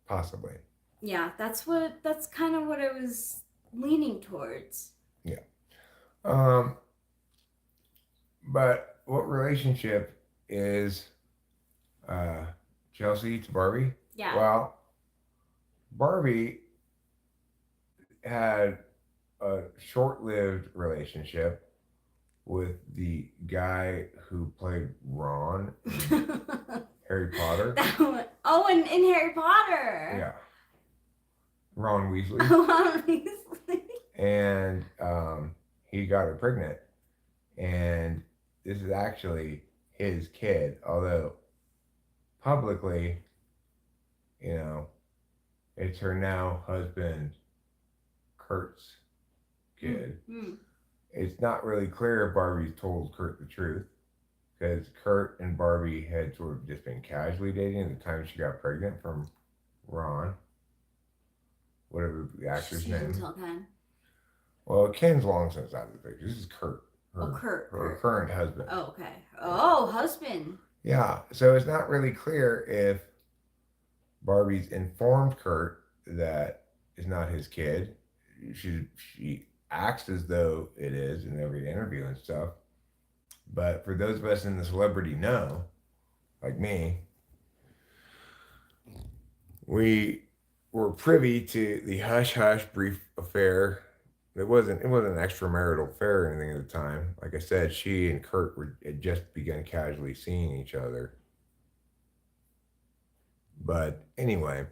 S1: Possibly.
S2: Yeah, that's kind of what I was leaning towards.
S1: Yeah. But what relationship is Chelsea to Barbie?
S2: Yeah.
S1: Well, Barbie had a short-lived relationship with the guy who played Ron in Harry Potter.
S2: Oh, in Harry Potter.
S1: Yeah. Ron Weasley.
S2: Ron Weasley.
S1: And he got her pregnant. And this is actually his kid, although publicly, it's her now husband, Kurt's kid.
S2: Mm-hmm.
S1: It's not really clear if Barbie told Kurt the truth, because Kurt and Barbie had sort of just been casually dating at the time she got pregnant from Ron, whatever the actor's name.
S2: She didn't tell Ken.
S1: Well, Ken's long since out of the picture. This is Kurt.
S2: Kurt.
S1: Her current husband.
S2: Oh, okay. Oh, husband.
S1: Yeah, so it's not really clear if Barbie's informed Kurt that it's not his kid. She acts as though it is in every interview and stuff. But for those of us in the celebrity know, like me, we were privy to the hush-hush brief affair. It wasn't an extramarital affair or anything at the time. Like I said, she and Kurt had just begun casually seeing each other. But anyway,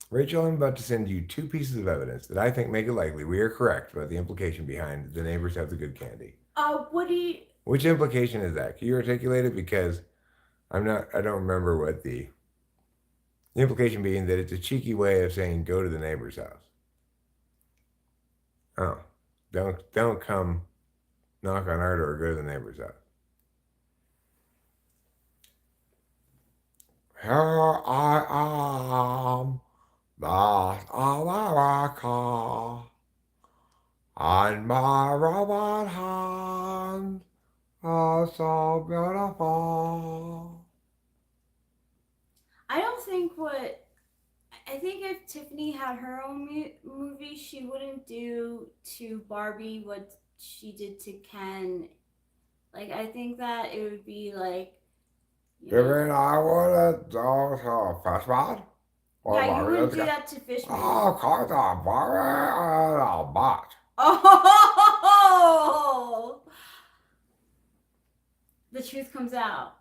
S1: Rachel, I'm about to send you two pieces of evidence that I think make it likely we are correct about the implication behind the neighbors have the good candy.
S2: What do you?
S1: Which implication is that? Can you articulate it? Because I don't remember what the implication being that it's a cheeky way of saying go to the neighbor's house. Oh, don't come knock on our door, go to the neighbor's house. Here I am, that's America, and my robot hand are so beautiful.
S2: I don't think what. I think if Tiffany had her own movie, she wouldn't do to Barbie what she did to Ken. Like, I think that it would be like, you
S1: You
S2: know.
S1: mean I wouldn't do to Fishman? Or
S2: Yeah, you
S1: Barbie
S2: wouldn't
S1: does
S2: do
S1: get?
S2: that to Fishman.
S1: Oh, of course not. Barbie and a bot.
S2: Oh! The truth comes out.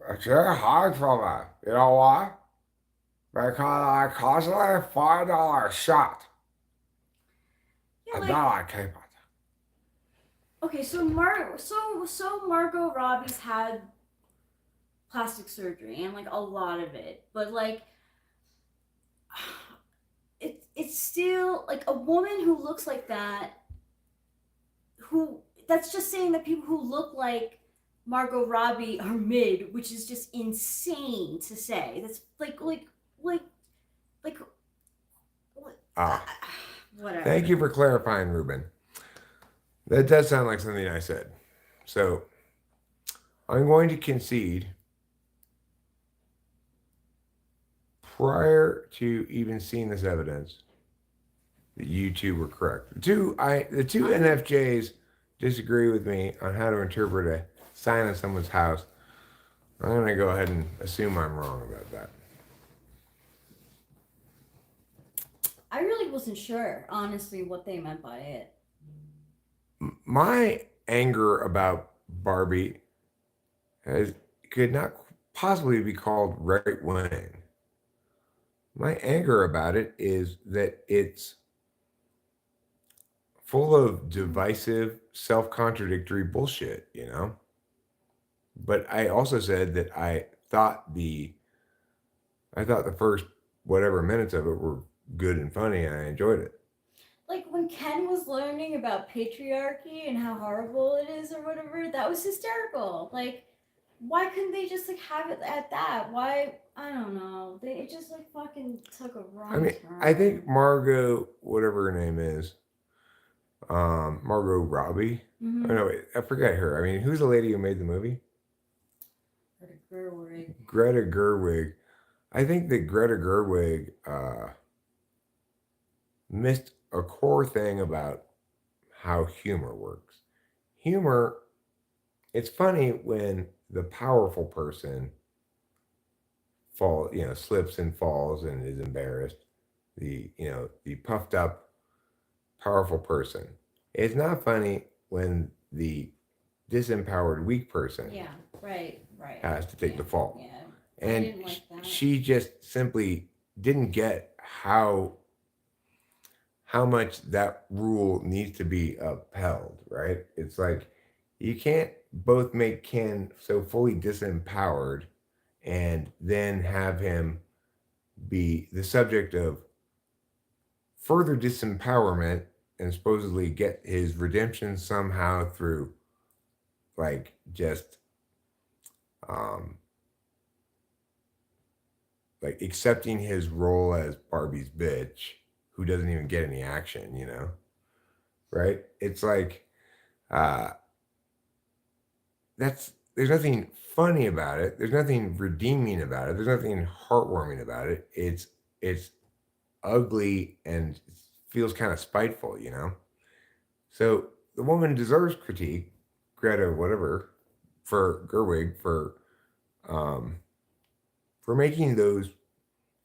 S1: It's very hard for me. You know why? Because I constantly $5 shot.
S2: Yeah,
S1: And
S2: like,
S1: then I keep it.
S2: okay, so Margot Robbie's had plastic surgery and like a lot of it, but like it's still like a woman who looks like that. Who that's just saying that people who look like Margot Robbie are mid, which is just insane to say. That's like
S1: Ah,
S2: whatever.
S1: thank you for clarifying, Ruben. That does sound like something I said. So I'm going to concede prior to even seeing this evidence that you two were correct. The two NFJs disagree with me on how to interpret a sign on someone's house. I'm going to go ahead and assume I'm wrong about that.
S2: I really wasn't sure, honestly, what they meant by it.
S1: My anger about Barbie could not possibly be called right wing. My anger about it is that it's full of divisive, self contradictory bullshit, you know? But I also said that I thought the first whatever minutes of it were good and funny and I enjoyed it.
S2: Like when Ken was learning about patriarchy and how horrible it is or whatever, that was hysterical. Like, why couldn't they just like have it at that? Why? I don't know. It just like fucking took a wrong turn.
S1: I think Margot, whatever her name is, Margot Robbie.
S2: Mm-hmm.
S1: Oh no, wait, I forget her. I mean, who's the lady who made the movie?
S2: Gerwig.
S1: Greta Gerwig. I think that Greta Gerwig missed a core thing about how humor works. Humor, it's funny when the powerful person slips and falls and is embarrassed. The puffed up, powerful person. It's not funny when the disempowered, weak person has to take the fall.
S2: Yeah.
S1: And
S2: I didn't like that.
S1: She just simply didn't get how much that rule needs to be upheld, right? It's like you can't both make Ken so fully disempowered and then have him be the subject of further disempowerment and supposedly get his redemption somehow through like just like accepting his role as Barbie's bitch who doesn't even get any action, you know? Right? It's like there's nothing funny about it. There's nothing redeeming about it. There's nothing heartwarming about it. It's ugly and feels kind of spiteful, you know? So the woman deserves critique, Greta, whatever, for Gerwig for making those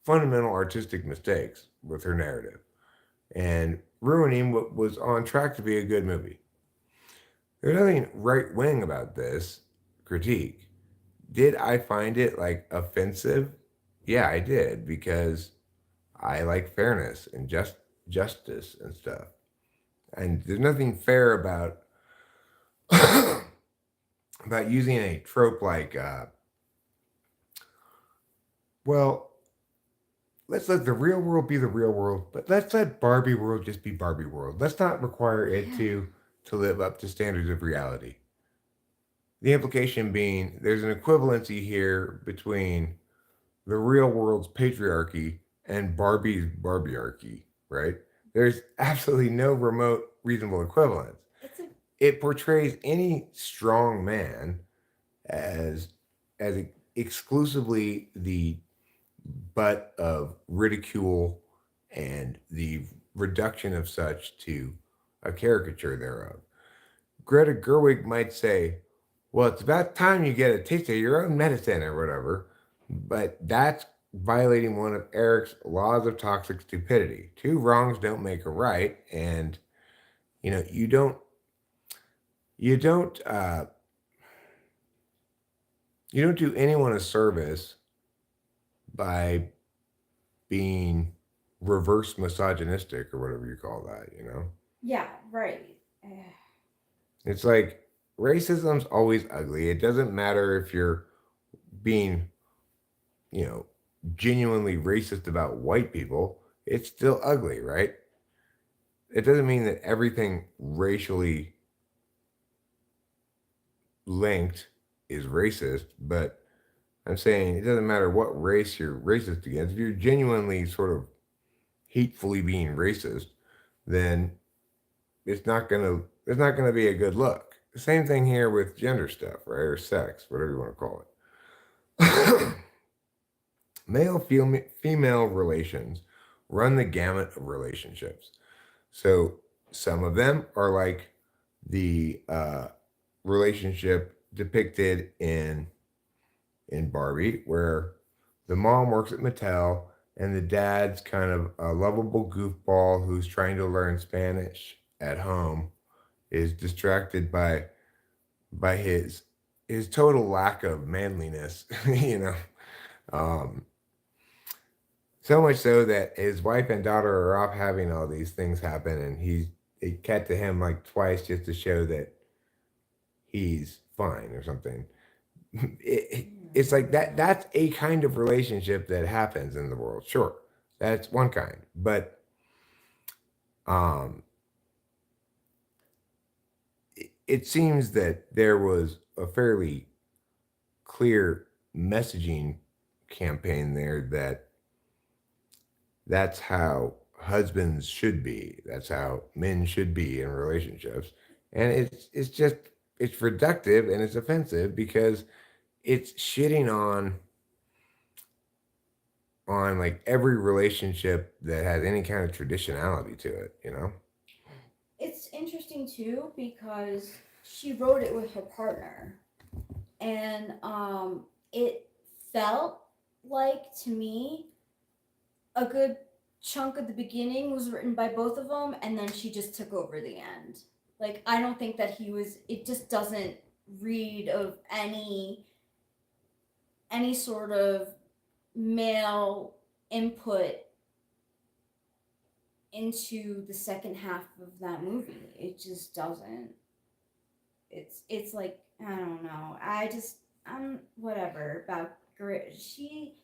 S1: fundamental artistic mistakes with her narrative and ruining what was on track to be a good movie. There's nothing right wing about this critique. Did I find it like offensive? Yeah, I did, because I like fairness and justice and stuff. And there's nothing fair about using a trope like, well, let's let the real world be the real world, but let's let Barbie world just be Barbie world. Let's not require it
S2: Yeah.
S1: to live up to standards of reality. The implication being there's an equivalency here between the real world's patriarchy and Barbie's Barbiearchy, right? There's absolutely no remote reasonable equivalence.
S2: It's a
S1: It portrays any strong man as exclusively the butt of ridicule and the reduction of such to a caricature thereof. Greta Gerwig might say, well, it's about time you get a taste of your own medicine or whatever, but that's violating one of Eric's laws of toxic stupidity. Two wrongs don't make a right, and you know you don't uh, you don't do anyone a service by being reverse misogynistic or whatever you call that, you know?
S2: yeah, right.
S1: It's like racism's always ugly. It doesn't matter if you're being, you know, genuinely racist about white people, it's still ugly, right? It doesn't mean that everything racially linked is racist, but I'm saying it doesn't matter what race you're racist against. If you're genuinely sort of hatefully being racist, then it's not gonna be a good look. The same thing here with gender stuff, right? Or sex, whatever you want to call it. Male female relations run the gamut of relationships. So some of them are like the relationship depicted in Barbie, where the mom works at Mattel and the dad's kind of a lovable goofball who's trying to learn Spanish at home, is distracted by his total lack of manliness, you know. Um, so much so that his wife and daughter are off having all these things happen, and it cut to him like twice just to show that he's fine or something. It's like that's a kind of relationship that happens in the world. Sure, that's one kind, but um, it seems that there was a fairly clear messaging campaign there that that's how husbands should be. That's how men should be in relationships. And it's just it's reductive and it's offensive because it's shitting on like every relationship that has any kind of traditionality to it, you know?
S2: It's interesting too because she wrote it with her partner, and it felt like to me a good chunk of the beginning was written by both of them, and then she just took over the end. Like I don't think that he was. It just doesn't read of any sort of male input into the second half of that movie. It just doesn't. It's like I don't know. I'm whatever about Grit. She.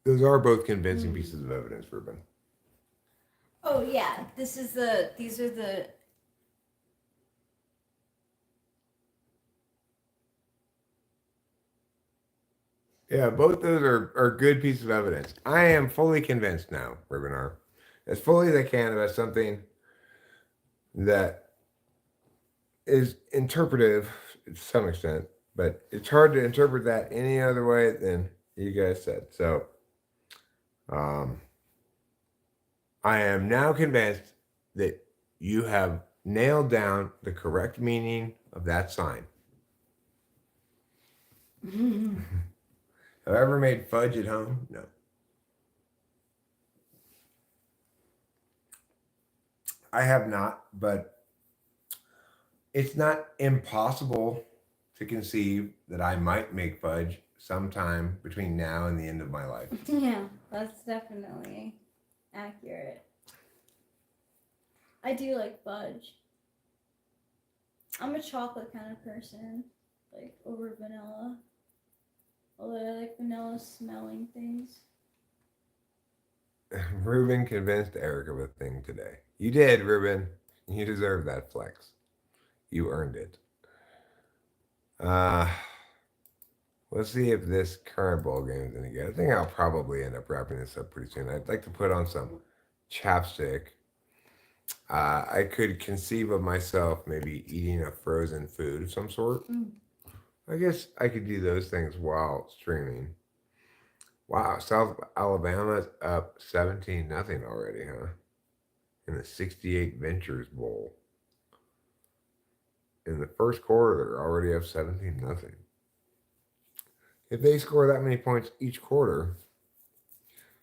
S1: Those are both convincing
S2: Mm.
S1: pieces of evidence, Ruben.
S2: Oh yeah, these are the.
S1: Yeah, both those are good pieces of evidence. I am fully convinced now, Rubenar, as fully as I can about something that is interpretive to some extent, but it's hard to interpret that any other way than you guys said. So, um, I am now convinced that you have nailed down the correct meaning of that sign. Have I ever made fudge at home? No. I have not, but it's not impossible to conceive that I might make fudge sometime between now and the end of my life.
S2: Yeah, that's definitely accurate. I do like fudge. I'm a chocolate kind of person, like over vanilla. Although I like vanilla smelling things.
S1: Ruben convinced Eric of a thing today. You did, Ruben. You deserve that flex. You earned it. Uh, let's see if this current bowl game is any good. I think I'll probably end up wrapping this up pretty soon. I'd like to put on some chapstick. I could conceive of myself maybe eating a frozen food of some sort. I guess I could do those things while streaming. Wow, South Alabama's up 17-0 already, huh? In the 68 Ventures Bowl. In the first quarter, they're already up 17-0. If they score that many points each quarter,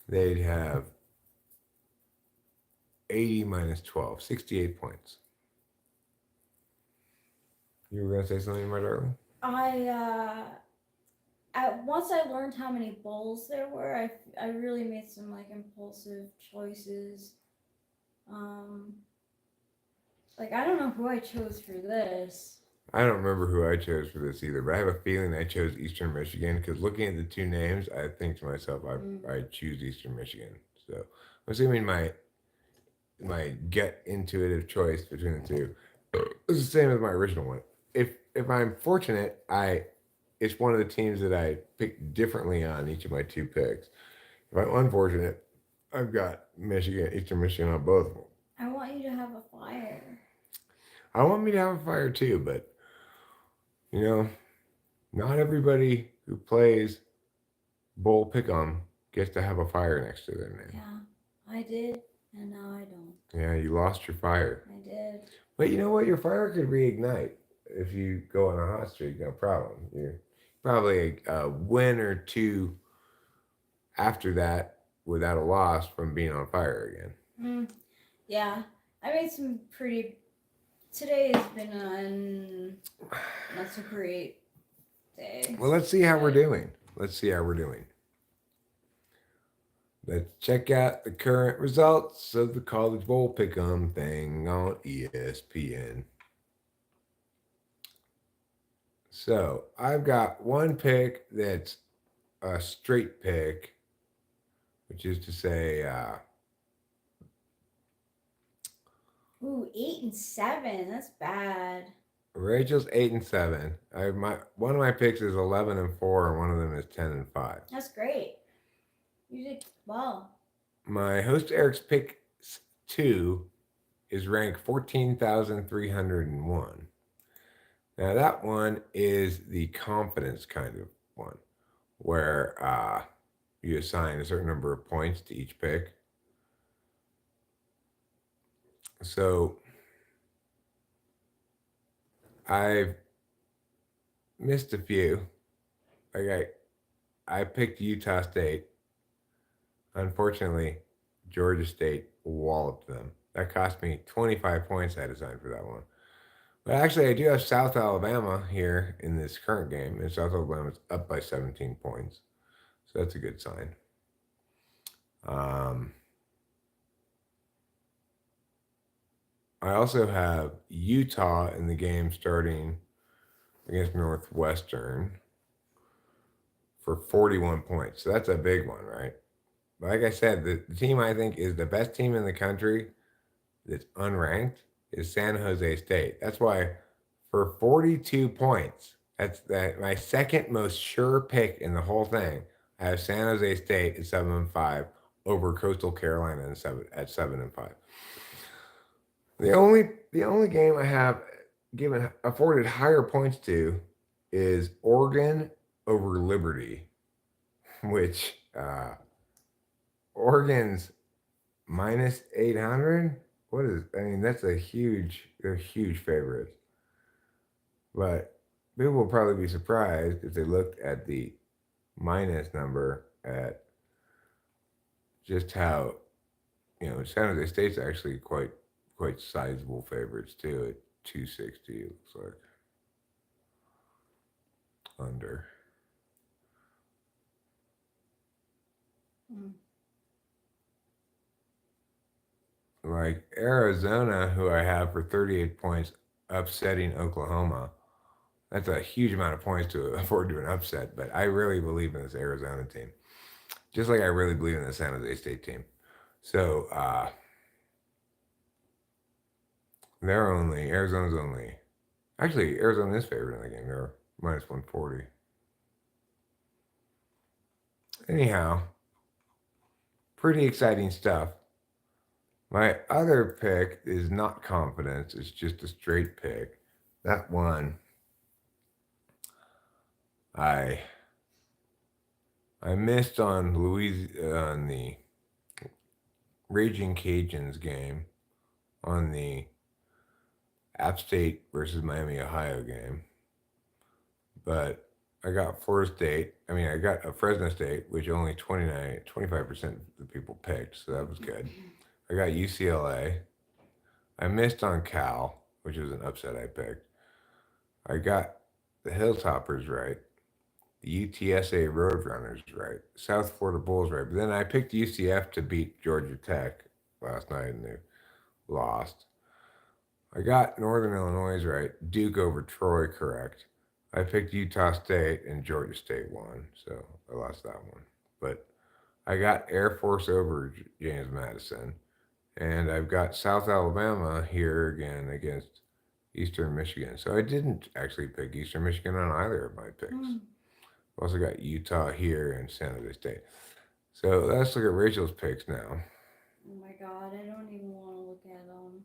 S1: they'd have 80 minus 12, 68 points. You were going to say something, my darling?
S2: Once I learned how many bowls there were, I really made some like impulsive choices. Like I don't know who I chose for this.
S1: I don't remember who I chose for this either, but I have a feeling I chose Eastern Michigan because looking at the two names, I think to myself, I choose Eastern Michigan. So I'm assuming my gut intuitive choice between the two is the same as my original one. If I'm fortunate, it's one of the teams that I picked differently on each of my two picks. If I'm unfortunate, I've got Eastern Michigan on both of them.
S2: I want you to have a fire.
S1: I want me to have a fire too, but you know, not everybody who plays bowl pick'em gets to have a fire next to their name.
S2: Yeah, I did, and now I don't.
S1: Yeah, you lost your fire.
S2: I did.
S1: But you know what? Your fire could reignite if you go on a hot streak. No problem. You're probably a win or two after that without a loss from being on fire again.
S2: Yeah, I made some pretty. Today has been not so great day.
S1: Well, let's see how we're doing. Let's check out the current results of the College Bowl Pick'em thing on ESPN. So I've got one pick that's a straight pick, which is to say,
S2: 8-7. That's bad.
S1: Rachel's 8-7. One of my picks is 11-4, and one of them is 10-5.
S2: That's great. You did well.
S1: My host Eric's pick 2 is ranked 14,301. Now that one is the confidence kind of one, where you assign a certain number of points to each pick. So I've missed a few. I picked Utah State. Unfortunately, Georgia State walloped them. That cost me 25 points I had assigned for that one. But actually, I do have South Alabama here in this current game, and South Alabama's up by 17 points. So that's a good sign. I also have Utah in the game starting against Northwestern for 41 points. So that's a big one, right? But like I said, the team I think is the best team in the country that's unranked is San Jose State. That's why for 42 points, that's my second most sure pick in the whole thing. I have San Jose State at 7-5 over Coastal Carolina at 7-5. The only game I have afforded higher points to is Oregon over Liberty, which Oregon's minus 800. They're huge favorites. But people will probably be surprised if they looked at the minus number at just how, San Jose State's actually quite sizable favorites too at 260. It looks like under.
S2: Mm.
S1: Like Arizona, who I have for 38 points, upsetting Oklahoma. That's a huge amount of points to afford to an upset, but I really believe in this Arizona team. Just like I really believe in the San Jose State team. So Arizona's only, actually, Arizona is favored in the game. They're minus 140. Anyhow, pretty exciting stuff. My other pick is not confidence, it's just a straight pick. That one, I missed on on the Raging Cajuns game, on the App State versus Miami, Ohio game. But I got Florida State. I got a Fresno State, which only 25% of the people picked, so that was good. I got UCLA. I missed on Cal, which was an upset I picked. I got the Hilltoppers right, the UTSA Roadrunners right, South Florida Bulls right. But then I picked UCF to beat Georgia Tech last night and they lost. I got Northern Illinois right, Duke over Troy correct. I picked Utah State and Georgia State won, so I lost that one. But I got Air Force over James Madison. And I've got South Alabama here again against Eastern Michigan. So I didn't actually pick Eastern Michigan on either of my picks. I've also got Utah here and San Jose State. So let's look at Rachel's picks now.
S2: Oh my God, I don't even want to look at them.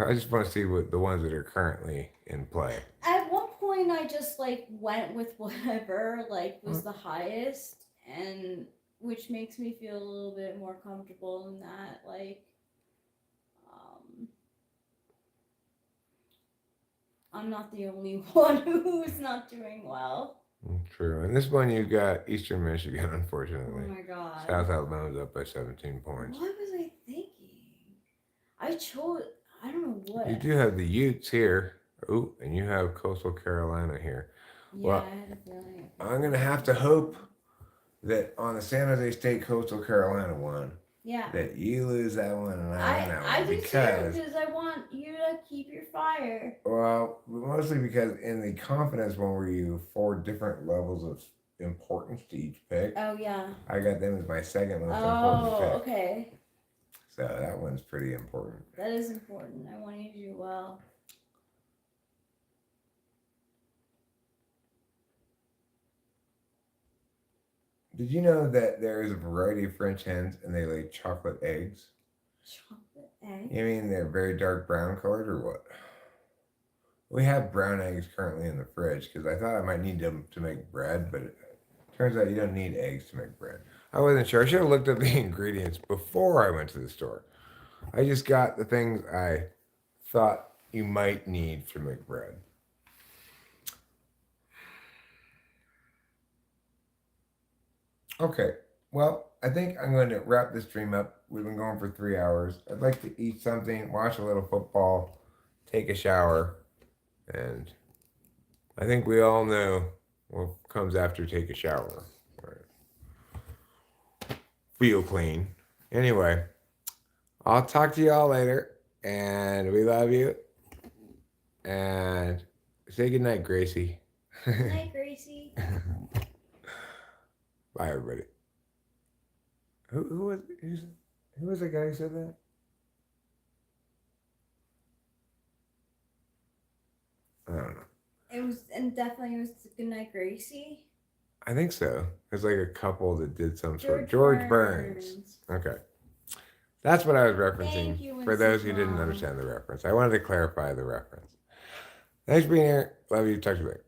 S1: I just want to see what the ones that are currently in play.
S2: At one point, I just went with whatever was the highest, and which makes me feel a little bit more comfortable in that. I'm not the only one who's not doing well.
S1: True. And this one you got Eastern Michigan, unfortunately.
S2: Oh my God.
S1: South Alabama's up by 17 points.
S2: What was I thinking? I don't know what.
S1: You do have the Utes here. Ooh, and you have Coastal Carolina here.
S2: Yeah,
S1: well,
S2: I had a feeling.
S1: I'm going to have to hope that on the San Jose State Coastal Carolina one, that you lose that one and I win that one.
S2: I do because I want you to keep your fire.
S1: Well, mostly because in the confidence one where you 4 different levels of importance to each pick.
S2: Oh, yeah.
S1: I got them as my second most important pick.
S2: Oh, okay.
S1: So that one's pretty important.
S2: That is important. I want you to do well.
S1: Did you know that there is a variety of French hens and they lay chocolate eggs?
S2: Chocolate eggs?
S1: You mean they're very dark brown colored or what? We have brown eggs currently in the fridge because I thought I might need them to make bread, but it turns out you don't need eggs to make bread. I wasn't sure. I should have looked up the ingredients before I went to the store. I just got the things I thought you might need to make bread. Okay, well, I think I'm going to wrap this stream up. We've been going for 3 hours. I'd like to eat something, watch a little football, take a shower, and I think we all know what comes after take a shower. Right. Feel clean. Anyway, I'll talk to you all later, and we love you. And say goodnight, Gracie.
S2: Good night, Gracie.
S1: Bye, everybody. Who was the guy who said that? I don't know.
S2: Definitely was good night, Gracie.
S1: I think so. There's like a couple that did some sort of George Burns. Okay. That's what I was referencing for those who didn't understand the reference. I wanted to clarify the reference. Thanks for being here. Love you. Talk to you later.